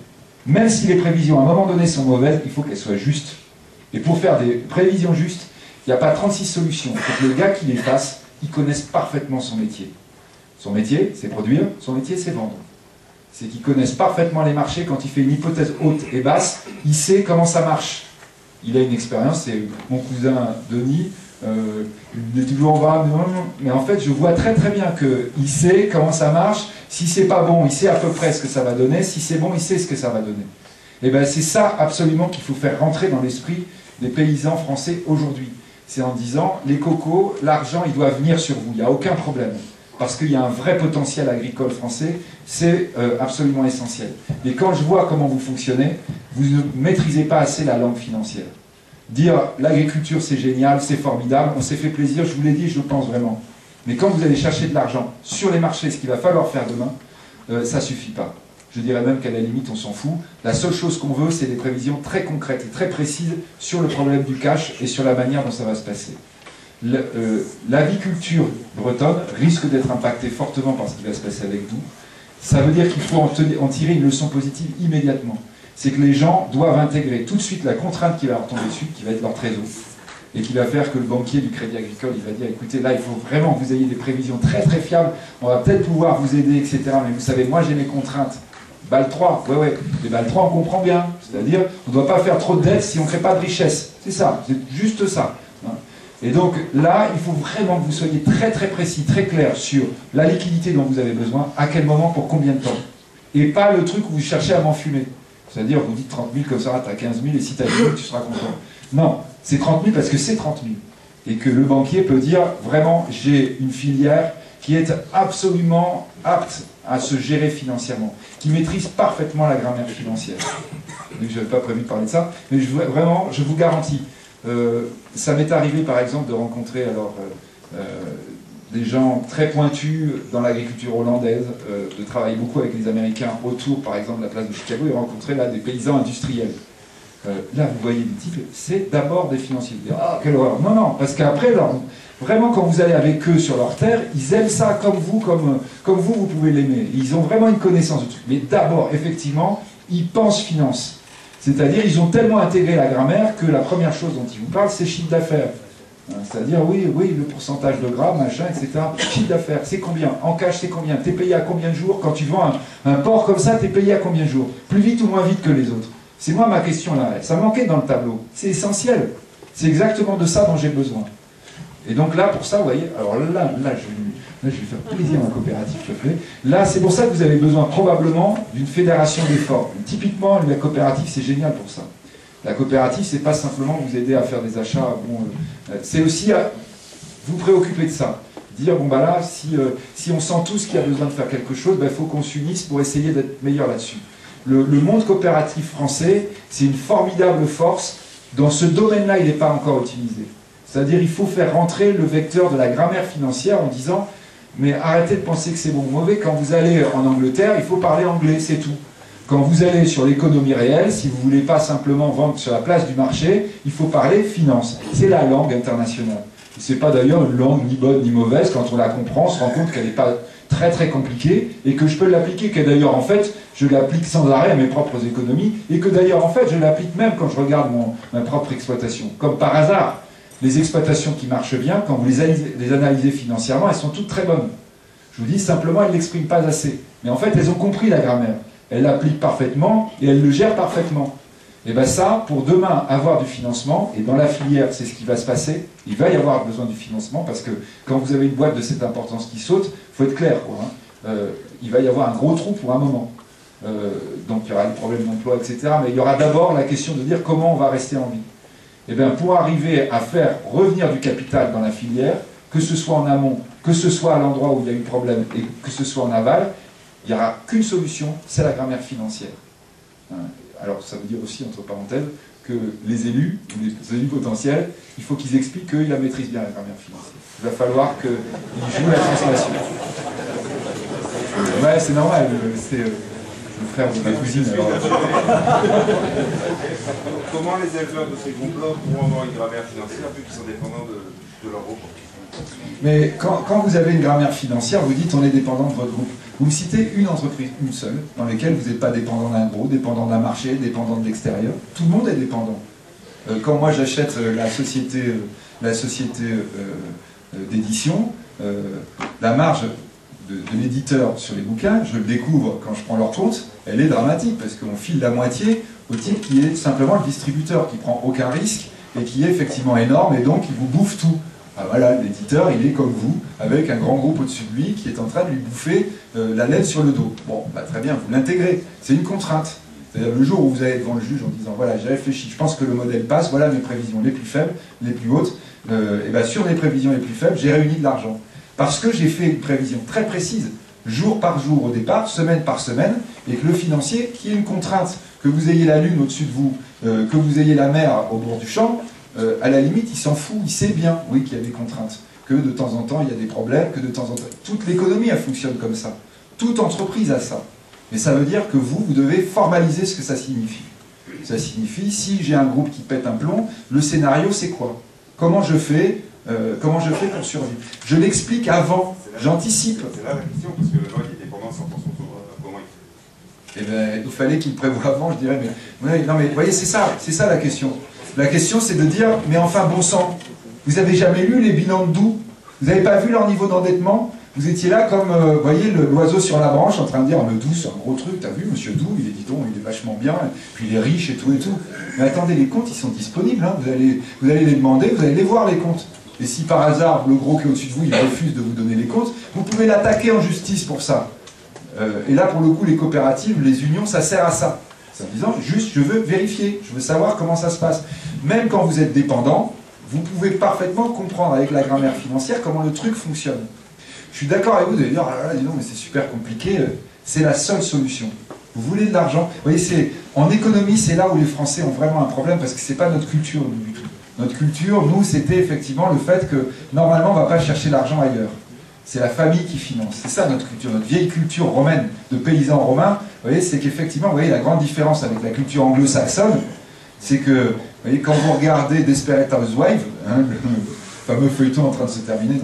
Même si les prévisions, à un moment donné, sont mauvaises, il faut qu'elles soient justes. Et pour faire des prévisions justes, il n'y a pas 36 solutions. Il faut que le gars qui les fasse, il connaisse parfaitement son métier. Son métier, c'est produire, son métier, c'est vendre. C'est qu'il connaisse parfaitement les marchés. Quand il fait une hypothèse haute et basse, il sait comment ça marche. Il a une expérience, c'est mon cousin Denis, il est toujours en mais en fait je vois très très bien qu'il sait comment ça marche. Si c'est pas bon, il sait à peu près ce que ça va donner. Si c'est bon, il sait ce que ça va donner. Et bien c'est ça absolument qu'il faut faire rentrer dans l'esprit des paysans français aujourd'hui. C'est en disant, les cocos, l'argent il doit venir sur vous, il n'y a aucun problème. Parce qu'il y a un vrai potentiel agricole français, c'est absolument essentiel. Mais quand je vois comment vous fonctionnez, vous ne maîtrisez pas assez la langue financière. Dire l'agriculture c'est génial, c'est formidable, on s'est fait plaisir, je vous l'ai dit, je le pense vraiment. Mais quand vous allez chercher de l'argent sur les marchés, ce qu'il va falloir faire demain, ça ne suffit pas. Je dirais même qu'à la limite on s'en fout. La seule chose qu'on veut, c'est des prévisions très concrètes et très précises sur le problème du cash et sur la manière dont ça va se passer. L'aviculture bretonne risque d'être impactée fortement par ce qui va se passer avec nous. Ça veut dire qu'il faut en tirer une leçon positive immédiatement. C'est que les gens doivent intégrer tout de suite la contrainte qui va leur tomber dessus, qui va être leur trésor. et qui va faire que le banquier du Crédit Agricole, il va dire, écoutez, là, il faut vraiment que vous ayez des prévisions très très fiables, on va peut-être pouvoir vous aider, etc. Mais vous savez, moi j'ai mes contraintes. BAL 3, ouais. Les BAL 3, on comprend bien. C'est-à-dire, on ne doit pas faire trop de dettes si on ne crée pas de richesse. C'est ça, c'est juste ça. Et donc là, il faut vraiment que vous soyez très très précis, très clair sur la liquidité dont vous avez besoin, à quel moment, pour combien de temps. Et pas le truc où vous cherchez à m'enfumer. C'est-à-dire, vous dites 30 000 comme ça, tu as 15 000, et si tu as 10 000, tu seras content. Non, c'est 30 000 parce que c'est 30 000. Et que le banquier peut dire, vraiment, j'ai une filière qui est absolument apte à se gérer financièrement, qui maîtrise parfaitement la grammaire financière. Je n'avais pas prévu de parler de ça, mais vraiment, je vous garantis. Ça m'est arrivé, par exemple, de rencontrer des gens très pointus dans l'agriculture hollandaise, de travailler beaucoup avec les Américains autour, par exemple, de la place de Chicago, et rencontrer là des paysans industriels. Là, vous voyez des types, c'est d'abord des financiers. Ah, quelle horreur. Non, non, parce qu'après, vraiment, quand vous allez avec eux sur leur terre, ils aiment ça comme vous, vous pouvez l'aimer. Ils ont vraiment une connaissance du truc. Mais d'abord, effectivement, ils pensent finance. C'est-à-dire, ils ont tellement intégré la grammaire que la première chose dont ils vous parlent, c'est chiffre d'affaires. C'est-à-dire, oui, le pourcentage de gras, machin, etc. Chiffre d'affaires, c'est combien? En cash, c'est combien? T'es payé à combien de jours? Quand tu vends un porc comme ça, t'es payé à combien de jours? Plus vite ou moins vite que les autres? C'est moi ma question là. Ça manquait dans le tableau. C'est essentiel. C'est exactement de ça dont j'ai besoin. Et donc là, pour ça, vous voyez, alors là, je vais faire plaisir à ma coopérative, s'il te plaît. Là, c'est pour ça que vous avez besoin probablement d'une fédération d'efforts. Typiquement, la coopérative, c'est génial pour ça. La coopérative, c'est pas simplement vous aider à faire des achats. Bon, c'est aussi vous préoccuper de ça. Dire, bon, bah là, si on sent tous qu'il y a besoin de faire quelque chose, il faut qu'on s'unisse pour essayer d'être meilleur là-dessus. Le monde coopératif français, c'est une formidable force. Dans ce domaine-là, il n'est pas encore utilisé. C'est-à-dire il faut faire rentrer le vecteur de la grammaire financière en disant « mais arrêtez de penser que c'est bon ou mauvais, quand vous allez en Angleterre, il faut parler anglais, c'est tout. Quand vous allez sur l'économie réelle, si vous ne voulez pas simplement vendre sur la place du marché, il faut parler finance. C'est la langue internationale. Ce n'est pas d'ailleurs une langue ni bonne ni mauvaise, quand on la comprend, on se rend compte qu'elle n'est pas très très compliquée, et que je peux l'appliquer, que d'ailleurs en fait, je l'applique sans arrêt à mes propres économies, et que d'ailleurs en fait, je l'applique même quand je regarde ma propre exploitation. Comme par hasard, les exploitations qui marchent bien, quand vous les analysez financièrement, elles sont toutes très bonnes. Je vous dis simplement, elles ne l'expriment pas assez. Mais en fait, elles ont compris la grammaire. Elles l'appliquent parfaitement, et elles le gèrent parfaitement. Et bien ça, pour demain avoir du financement, et dans la filière, c'est ce qui va se passer, il va y avoir besoin du financement, parce que quand vous avez une boîte de cette importance qui saute, il faut être clair, quoi, hein. Il va y avoir un gros trou pour un moment. Donc il y aura des problèmes d'emploi, etc. Mais il y aura d'abord la question de dire comment on va rester en vie. Et bien pour arriver à faire revenir du capital dans la filière, que ce soit en amont, que ce soit à l'endroit où il y a eu problème, et que ce soit en aval, il n'y aura qu'une solution, c'est la grammaire financière. Alors ça veut dire aussi, entre parenthèses, que les élus potentiels, il faut qu'ils expliquent qu'ils la maîtrisent bien, la grammaire financière. Il va falloir qu'ils jouent la translation. Ouais, c'est normal, c'est le frère de ma cousine. Alors... Comment les éleveurs de ces groupes-là pourront avoir une grammaire financière vu qu'ils sont dépendants de leur groupe? Mais quand vous avez une grammaire financière, vous dites on est dépendant de votre groupe. Vous me citez une entreprise, une seule, dans laquelle vous n'êtes pas dépendant d'un gros, dépendant d'un marché, dépendant de l'extérieur. Tout le monde est dépendant. Quand moi j'achète la société d'édition, la marge de l'éditeur sur les bouquins, je le découvre quand je prends leur compte, elle est dramatique, parce qu'on file la moitié au type qui est simplement le distributeur, qui prend aucun risque, et qui est effectivement énorme, et donc il vous bouffe tout. Ah voilà, l'éditeur, il est comme vous, avec un grand groupe au-dessus de lui qui est en train de lui bouffer la laine sur le dos. Bon, bah, très bien, vous l'intégrez. C'est une contrainte. C'est-à-dire le jour où vous allez devant le juge en disant voilà, j'ai réfléchi, je pense que le modèle passe, voilà mes prévisions les plus faibles, les plus hautes, et ben sur les prévisions les plus faibles, j'ai réuni de l'argent. Parce que j'ai fait une prévision très précise, jour par jour au départ, semaine par semaine, et que le financier, qui est une contrainte, que vous ayez la lune au-dessus de vous, que vous ayez la mer au bord du champ, à la limite, il s'en fout, il sait bien, oui, qu'il y a des contraintes, que de temps en temps, il y a des problèmes, que de temps en temps... Toute l'économie, elle fonctionne comme ça. Toute entreprise a ça. Mais ça veut dire que vous devez formaliser ce que ça signifie. Ça signifie, si j'ai un groupe qui pète un plomb, le scénario, c'est quoi? Comment je fais pour survivre? Je l'explique avant, j'anticipe. C'est là la question, parce que le gens qui est dépendant 100% sur comment il fait? Eh bien, il fallait qu'il prévoie avant, je dirais, mais... Non mais, vous voyez, c'est ça la question. La question, c'est de dire, mais enfin, bon sang, vous avez jamais lu les bilans de Doux? Vous n'avez pas vu leur niveau d'endettement? Vous étiez là comme, vous voyez, l'oiseau sur la branche en train de dire, mais Doux, c'est un gros truc, t'as vu, monsieur Doux, il est, dis donc, il est vachement bien, puis il est riche et tout et tout. Mais attendez, les comptes, ils sont disponibles, hein. Vous allez les demander, vous allez les voir, les comptes. Et si par hasard, le gros qui est au-dessus de vous, il refuse de vous donner les comptes, vous pouvez l'attaquer en justice pour ça. Et là, pour le coup, les coopératives, les unions, ça sert à ça. C'est en disant, juste, je veux vérifier, je veux savoir comment ça se passe. Même quand vous êtes dépendant, vous pouvez parfaitement comprendre avec la grammaire financière comment le truc fonctionne. Je suis d'accord avec vous, vous allez dire, ah là là, dis donc, mais c'est super compliqué, c'est la seule solution. Vous voulez de l'argent? Vous voyez, en économie, c'est là où les Français ont vraiment un problème, parce que c'est pas notre culture, nous, du tout. Notre culture, nous, c'était effectivement le fait que, normalement, on ne va pas chercher l'argent ailleurs. C'est la famille qui finance. C'est ça notre culture, notre vieille culture romaine, de paysans romains. Vous voyez, c'est qu'effectivement, vous voyez, la grande différence avec la culture anglo-saxonne, c'est que, vous voyez, quand vous regardez Desperate Housewives, hein, le fameux feuilleton en train de se terminer,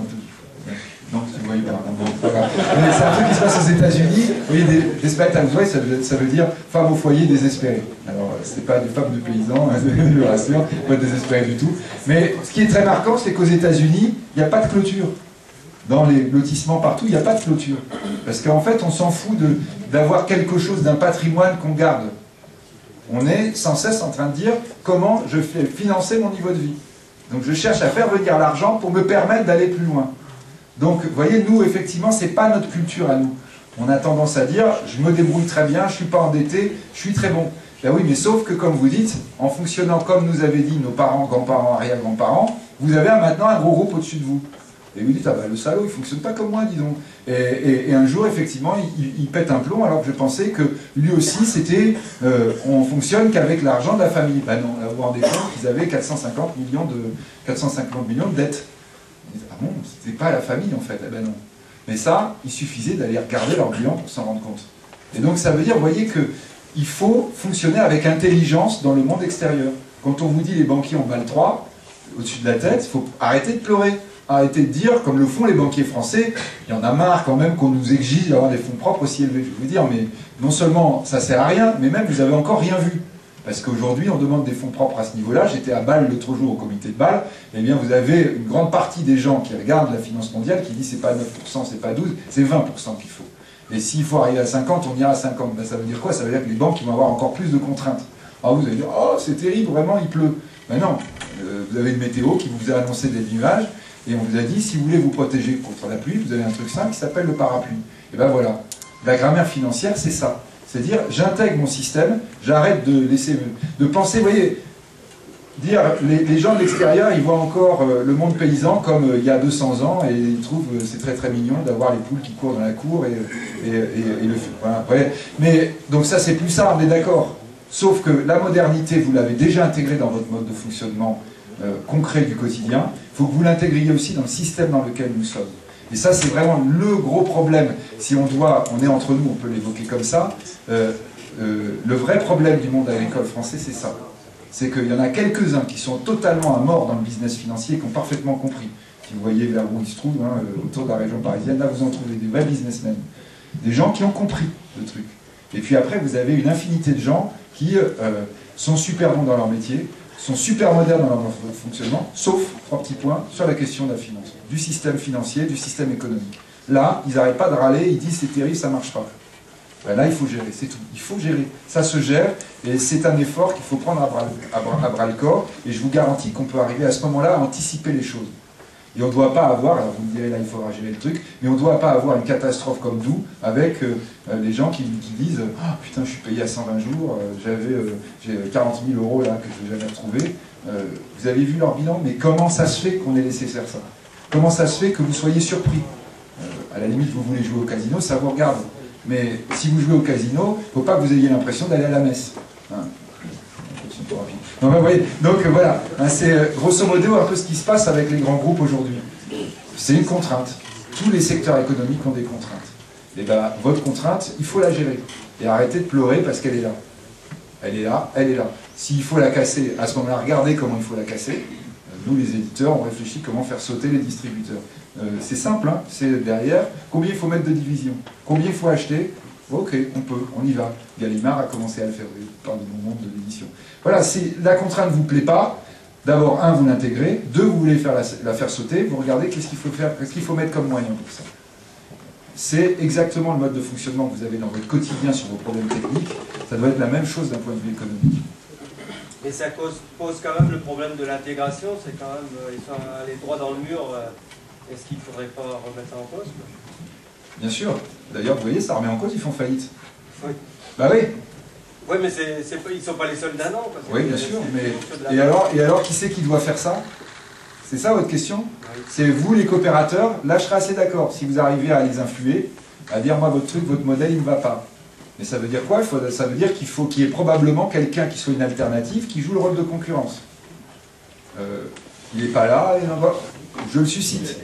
non, vous voyez pas. Bon, voilà. C'est un truc qui se passe aux États-Unis. Vous voyez, Desperate Housewives, ça veut dire femme au foyer désespérée. Alors, c'est pas des femmes de paysans, hein, je vous rassure, pas désespérées du tout. Mais ce qui est très marquant, c'est qu'aux États-Unis, il n'y a pas de clôture. Dans les lotissements partout, il n'y a pas de clôture. Parce qu'en fait, on s'en fout d'avoir quelque chose d'un patrimoine qu'on garde. On est sans cesse en train de dire comment je fais financer mon niveau de vie. Donc je cherche à faire venir l'argent pour me permettre d'aller plus loin. Donc, vous voyez, nous, effectivement, ce n'est pas notre culture à nous. On a tendance à dire, je me débrouille très bien, je ne suis pas endetté, je suis très bon. Ben oui, mais sauf que, comme vous dites, en fonctionnant comme nous avaient dit nos parents, grands-parents, arrière-grands-parents, vous avez maintenant un gros groupe au-dessus de vous. Et vous dites, ah ben le salaud, il ne fonctionne pas comme moi, dis donc. Et un jour, effectivement, il pète un plomb, alors que je pensais que lui aussi, c'était, on fonctionne qu'avec l'argent de la famille. Ben non, là, vous vous rendez compte qu'ils avaient 450 millions de dettes. Ah bon, c'était pas la famille en fait, eh ben non. Mais ça, il suffisait d'aller regarder leur bilan pour s'en rendre compte. Et donc ça veut dire, vous voyez, qu'il faut fonctionner avec intelligence dans le monde extérieur. Quand on vous dit les banquiers ont mal 3 au-dessus de la tête, il faut arrêter de pleurer. Arrêtez de dire, comme le font les banquiers français, il y en a marre quand même qu'on nous exige d'avoir des fonds propres aussi élevés. Je vais vous dire, mais non seulement ça sert à rien, mais même vous avez encore rien vu. Parce qu'aujourd'hui, on demande des fonds propres à ce niveau-là. J'étais à Bâle l'autre jour au comité de Bâle. Eh bien, vous avez une grande partie des gens qui regardent la finance mondiale qui disent c'est pas 9%, c'est pas 12%, c'est 20% qu'il faut. Et s'il faut arriver à 50, on ira à 50. Ben, ça veut dire quoi? Ça veut dire que les banques vont avoir encore plus de contraintes. Alors vous allez dire, oh c'est terrible, vraiment il pleut. Ben non, vous avez une météo qui vous a annoncé des nuages et on vous a dit, si vous voulez vous protéger contre la pluie, vous avez un truc simple qui s'appelle le parapluie. Et ben voilà, la grammaire financière c'est ça. C'est-à-dire, j'intègre mon système, j'arrête de penser, vous voyez, dire, les gens de l'extérieur, ils voient encore le monde paysan comme il y a 200 ans, et ils trouvent c'est très très mignon d'avoir les poules qui courent dans la cour, et le voilà, ouais. Mais, donc ça c'est plus ça, on est d'accord. Sauf que la modernité, vous l'avez déjà intégrée dans votre mode de fonctionnement concret du quotidien, il faut que vous l'intégriez aussi dans le système dans lequel nous sommes. Et ça, c'est vraiment le gros problème. Si on est entre nous, on peut l'évoquer comme ça. Le vrai problème du monde agricole français, c'est ça. C'est qu'il y en a quelques-uns qui sont totalement à mort dans le business financier et qui ont parfaitement compris. Si vous voyez vers où ils se trouvent, hein, autour de la région parisienne, là, vous en trouvez des vrais businessmen. Des gens qui ont compris le truc. Et puis après, vous avez une infinité de gens qui sont super bons dans leur métier, sont super modernes dans leur fonctionnement, sauf, 3 petits points, sur la question de la finance, du système financier, du système économique. Là, ils n'arrêtent pas de râler, ils disent c'est terrible, ça ne marche pas. Ben là, il faut gérer, c'est tout. Il faut gérer. Ça se gère, et c'est un effort qu'il faut prendre à bras le corps, et je vous garantis qu'on peut arriver à ce moment-là à anticiper les choses. Et on ne doit pas avoir, alors vous me direz là il faudra gérer le truc, mais on ne doit pas avoir une catastrophe comme Doux avec des gens qui disent « Ah putain, je suis payé à 120 jours, j'ai 40 000 euros là que je n'ai jamais retrouvé. » Vous avez vu leur bilan, mais comment ça se fait qu'on ait laissé faire ça? Comment ça se fait que vous soyez surpris? À la limite, vous voulez jouer au casino, ça vous regarde. Mais si vous jouez au casino, il ne faut pas que vous ayez l'impression d'aller à la messe. Hein. Donc, vous voyez, donc voilà, hein, c'est grosso modo un peu ce qui se passe avec les grands groupes aujourd'hui. C'est une contrainte. Tous les secteurs économiques ont des contraintes. Et bien, votre contrainte, il faut la gérer. Et arrêtez de pleurer parce qu'elle est là. Elle est là, elle est là. S'il faut la casser, à ce moment-là, regardez comment il faut la casser. Nous, les éditeurs, on réfléchit comment faire sauter les distributeurs. C'est simple, hein, c'est derrière. Combien il faut mettre de division? Combien il faut acheter? Ok, on peut, on y va. Gallimard a commencé à le faire, par le moment de l'édition. Voilà, si la contrainte ne vous plaît pas, d'abord, un, vous l'intégrez, deux, vous voulez la faire sauter, vous regardez qu'est-ce qu'il faut faire, qu'est-ce qu'il faut mettre comme moyen pour ça. C'est exactement le mode de fonctionnement que vous avez dans votre quotidien sur vos problèmes techniques. Ça doit être la même chose d'un point de vue économique. Et ça pose quand même le problème de l'intégration, c'est quand même, ils sont allés droit dans le mur, est-ce qu'il ne faudrait pas remettre ça en cause, quoi? Bien sûr. D'ailleurs, vous voyez, ça remet en cause, ils font faillite. Oui. Bah oui. Oui, mais ils ne sont pas les seuls d'un an. Oui, bien sûr. Mais... Et alors, qui c'est qui doit faire ça? C'est ça votre question? Oui. C'est vous, les coopérateurs. Là, je serais assez d'accord. Si vous arrivez à les influer, à dire, moi, votre truc, votre modèle, il ne va pas. Mais ça veut dire quoi? Ça veut dire qu'il faut qu'il y ait probablement quelqu'un qui soit une alternative, qui joue le rôle de concurrence. Il n'est pas là, je le suscite.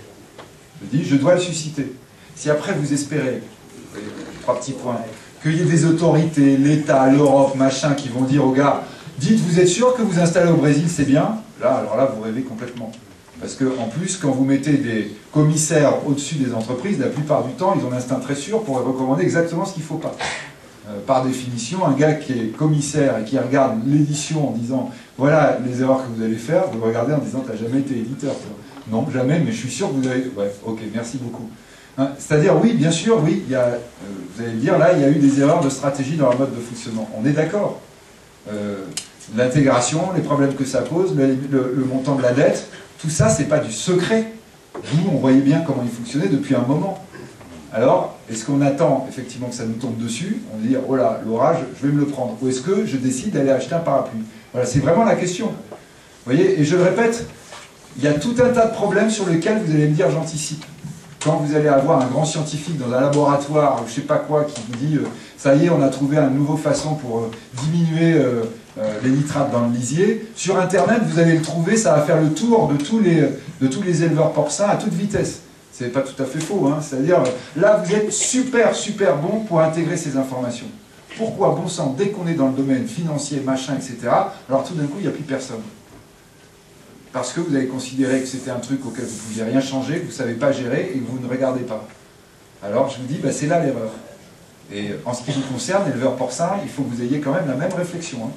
Je dis, je dois le susciter. Si après vous espérez, trois petits points, qu'il y ait des autorités, l'État, l'Europe, machin, qui vont dire aux gars, dites, vous êtes sûr que vous installez au Brésil, c'est bien? Là, alors là, vous rêvez complètement. Parce qu'en plus, quand vous mettez des commissaires au-dessus des entreprises, la plupart du temps, ils ont un instinct très sûr pour recommander exactement ce qu'il ne faut pas. Par définition, un gars qui est commissaire et qui regarde l'édition en disant voilà les erreurs que vous allez faire, vous le regardez en disant t'as jamais été éditeur, toi. Non, jamais, mais je suis sûr que vous avez... Ouais, ok, merci beaucoup. Hein, c'est-à-dire, oui, bien sûr, oui, il y a, vous allez me dire, là, il y a eu des erreurs de stratégie dans leur mode de fonctionnement. On est d'accord. L'intégration, les problèmes que ça pose, le montant de la dette, tout ça, c'est pas du secret. Nous, on voyait bien comment il fonctionnait depuis un moment. Alors, est-ce qu'on attend effectivement que ça nous tombe dessus? On va dire, oh là, l'orage, je vais me le prendre. Ou est-ce que je décide d'aller acheter un parapluie? Voilà, c'est vraiment la question. Vous voyez, et je le répète, il y a tout un tas de problèmes sur lesquels vous allez me dire, j'anticipe. Quand vous allez avoir un grand scientifique dans un laboratoire, je ne sais pas quoi, qui vous dit, ça y est, on a trouvé une nouvelle façon pour diminuer les nitrates dans le lisier, sur Internet, vous allez le trouver, ça va faire le tour de tous les éleveurs porcins à toute vitesse. C'est pas tout à fait faux, hein. C'est-à-dire, là, vous êtes super, super bon pour intégrer ces informations. Pourquoi, bon sang, dès qu'on est dans le domaine financier, machin, etc., alors tout d'un coup, il n'y a plus personne. Parce que vous avez considéré que c'était un truc auquel vous ne pouviez rien changer, que vous ne savez pas gérer et que vous ne regardez pas. Alors, je vous dis, bah, c'est là l'erreur. Et en ce qui vous concerne, éleveurs porcins, il faut que vous ayez quand même la même réflexion, hein.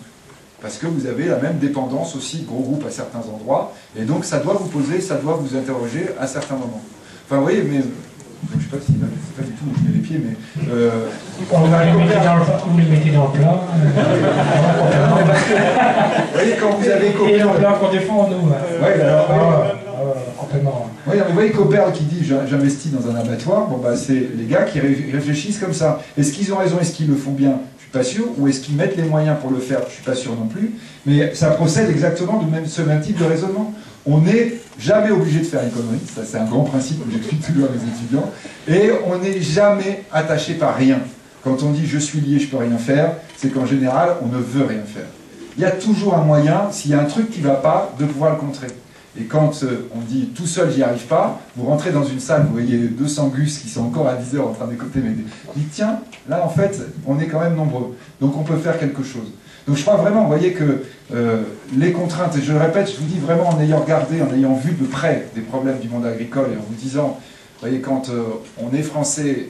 Parce que vous avez la même dépendance aussi de gros groupes à certains endroits, et donc ça doit vous poser, ça doit vous interroger à certains moments. Enfin, vous voyez, mais... Je ne sais pas si c'est pas du tout où je mets les pieds, mais... Vous les mettez dans le plat. Vous voyez, quand vous avez Cooperl... Et le plat qu'on défend, nous. Oui, alors... Complètement. Oui, mais vous voyez Cooperl qui dit « j'investis dans un abattoir », bon, bah, c'est les gars qui réfléchissent comme ça. Est-ce qu'ils ont raison? Est-ce qu'ils le font bien? Je suis pas sûr. Ou est-ce qu'ils mettent les moyens pour le faire? Je suis pas sûr non plus. Mais ça procède exactement de ce même type de raisonnement. On n'est jamais obligé de faire une connerie, ça c'est un grand principe que j'explique toujours à mes étudiants, et on n'est jamais attaché par rien. Quand on dit je suis lié, je peux rien faire, c'est qu'en général on ne veut rien faire. Il y a toujours un moyen, s'il y a un truc qui ne va pas, de pouvoir le contrer. Et quand on dit tout seul j'y arrive pas, vous rentrez dans une salle, vous voyez 200 gus qui sont encore à 10 heures en train d'écouter, mais vous dites tiens, là en fait on est quand même nombreux, donc on peut faire quelque chose. Donc je crois vraiment, vous voyez que les contraintes, et je le répète, je vous dis vraiment en ayant regardé, en ayant vu de près des problèmes du monde agricole, et en vous disant, vous voyez, quand on est français,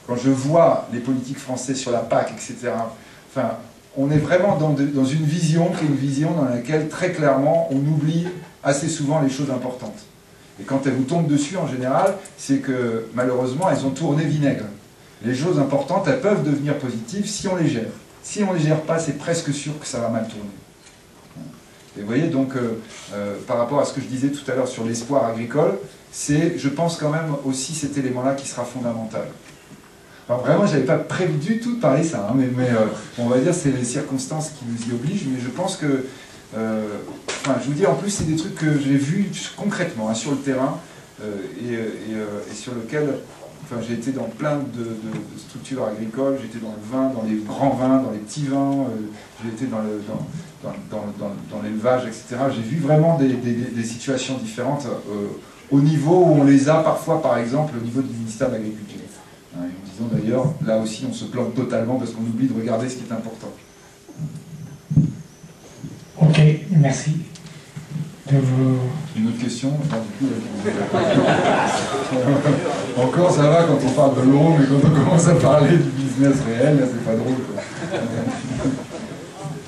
quand je vois les politiques françaises sur la PAC, etc., enfin, on est vraiment dans une vision qui est une vision dans laquelle, très clairement, on oublie assez souvent les choses importantes. Et quand elles vous tombent dessus, en général, c'est que, malheureusement, elles ont tourné vinaigre. Les choses importantes, elles peuvent devenir positives si on les gère. Si on ne les gère pas, c'est presque sûr que ça va mal tourner. Et vous voyez, donc, par rapport à ce que je disais tout à l'heure sur l'espoir agricole, c'est, je pense quand même aussi cet élément-là qui sera fondamental. Alors vraiment, je n'avais pas prévu du tout de parler ça, hein, mais on va dire c'est les circonstances qui nous y obligent, mais je pense que, enfin, je vous dis, en plus, c'est des trucs que j'ai vus concrètement, hein, sur le terrain, et sur lequel... Enfin, j'ai été dans plein de structures agricoles, j'ai été dans le vin, dans les grands vins, dans les petits vins, j'ai été dans l'élevage, etc. J'ai vu vraiment des situations différentes au niveau où on les a parfois, par exemple, au niveau du ministère de l'Agriculture. Hein, et en disant d'ailleurs, là aussi, on se plante totalement parce qu'on oublie de regarder ce qui est important. Ok, merci. Une autre question? Encore ça va quand on parle de l'euro, mais quand on commence à parler du business réel, là c'est pas drôle, quoi.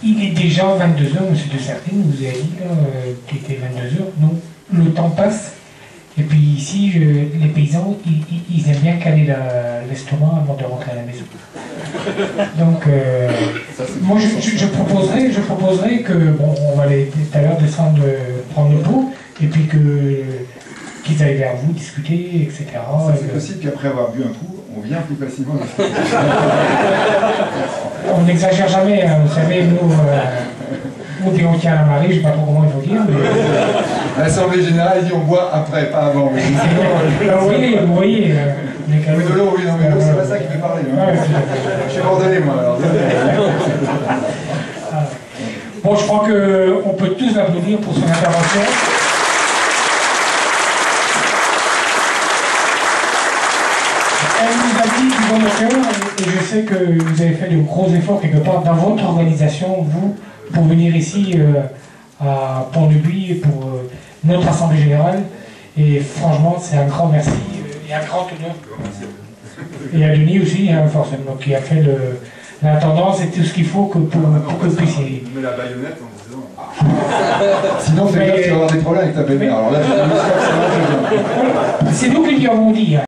Il est déjà 22h, monsieur de Sertine, vous avez dit qu'il était 22h. Non, le temps passe. Et puis ici, les paysans, ils aiment bien caler l'estomac avant de rentrer à la maison. Donc, moi, je proposerais que, bon, on va aller tout à l'heure descendre, prendre le pot, et puis qu'ils aillent vers vous, discuter, etc. C'est possible qu'après avoir bu un coup, on vient plus facilement. On n'exagère jamais, hein. Vous savez, nous dès on tient à la marée, je ne sais pas trop comment il faut dire. Mais... À l'Assemblée Générale, il dit on boit après, pas avant. Vous voyez. Oui, de l'eau, oui, non, mais l'eau, c'est pas ça qui fait parler. Hein. Ouais, je suis bordelais, moi, alors. Bon, je crois qu'on peut tous l'applaudir pour son intervention. Elle nous a dit du bon cœur, et je sais que vous avez fait de gros efforts quelque part dans votre organisation, vous, pour venir ici à Pont-de-Buis pour notre Assemblée Générale. Et franchement, c'est un grand merci et un grand honneur. Et à Denis aussi, hein, forcément, qui a fait la tendance et tout ce qu'il faut pour que vous puissiez. On met la baïonnette en disant. Sinon, tu vas avoir des problèmes avec ta belle-mère. Alors là, je suis sûr que ça va. C'est nous qui lui avons dit. Hein.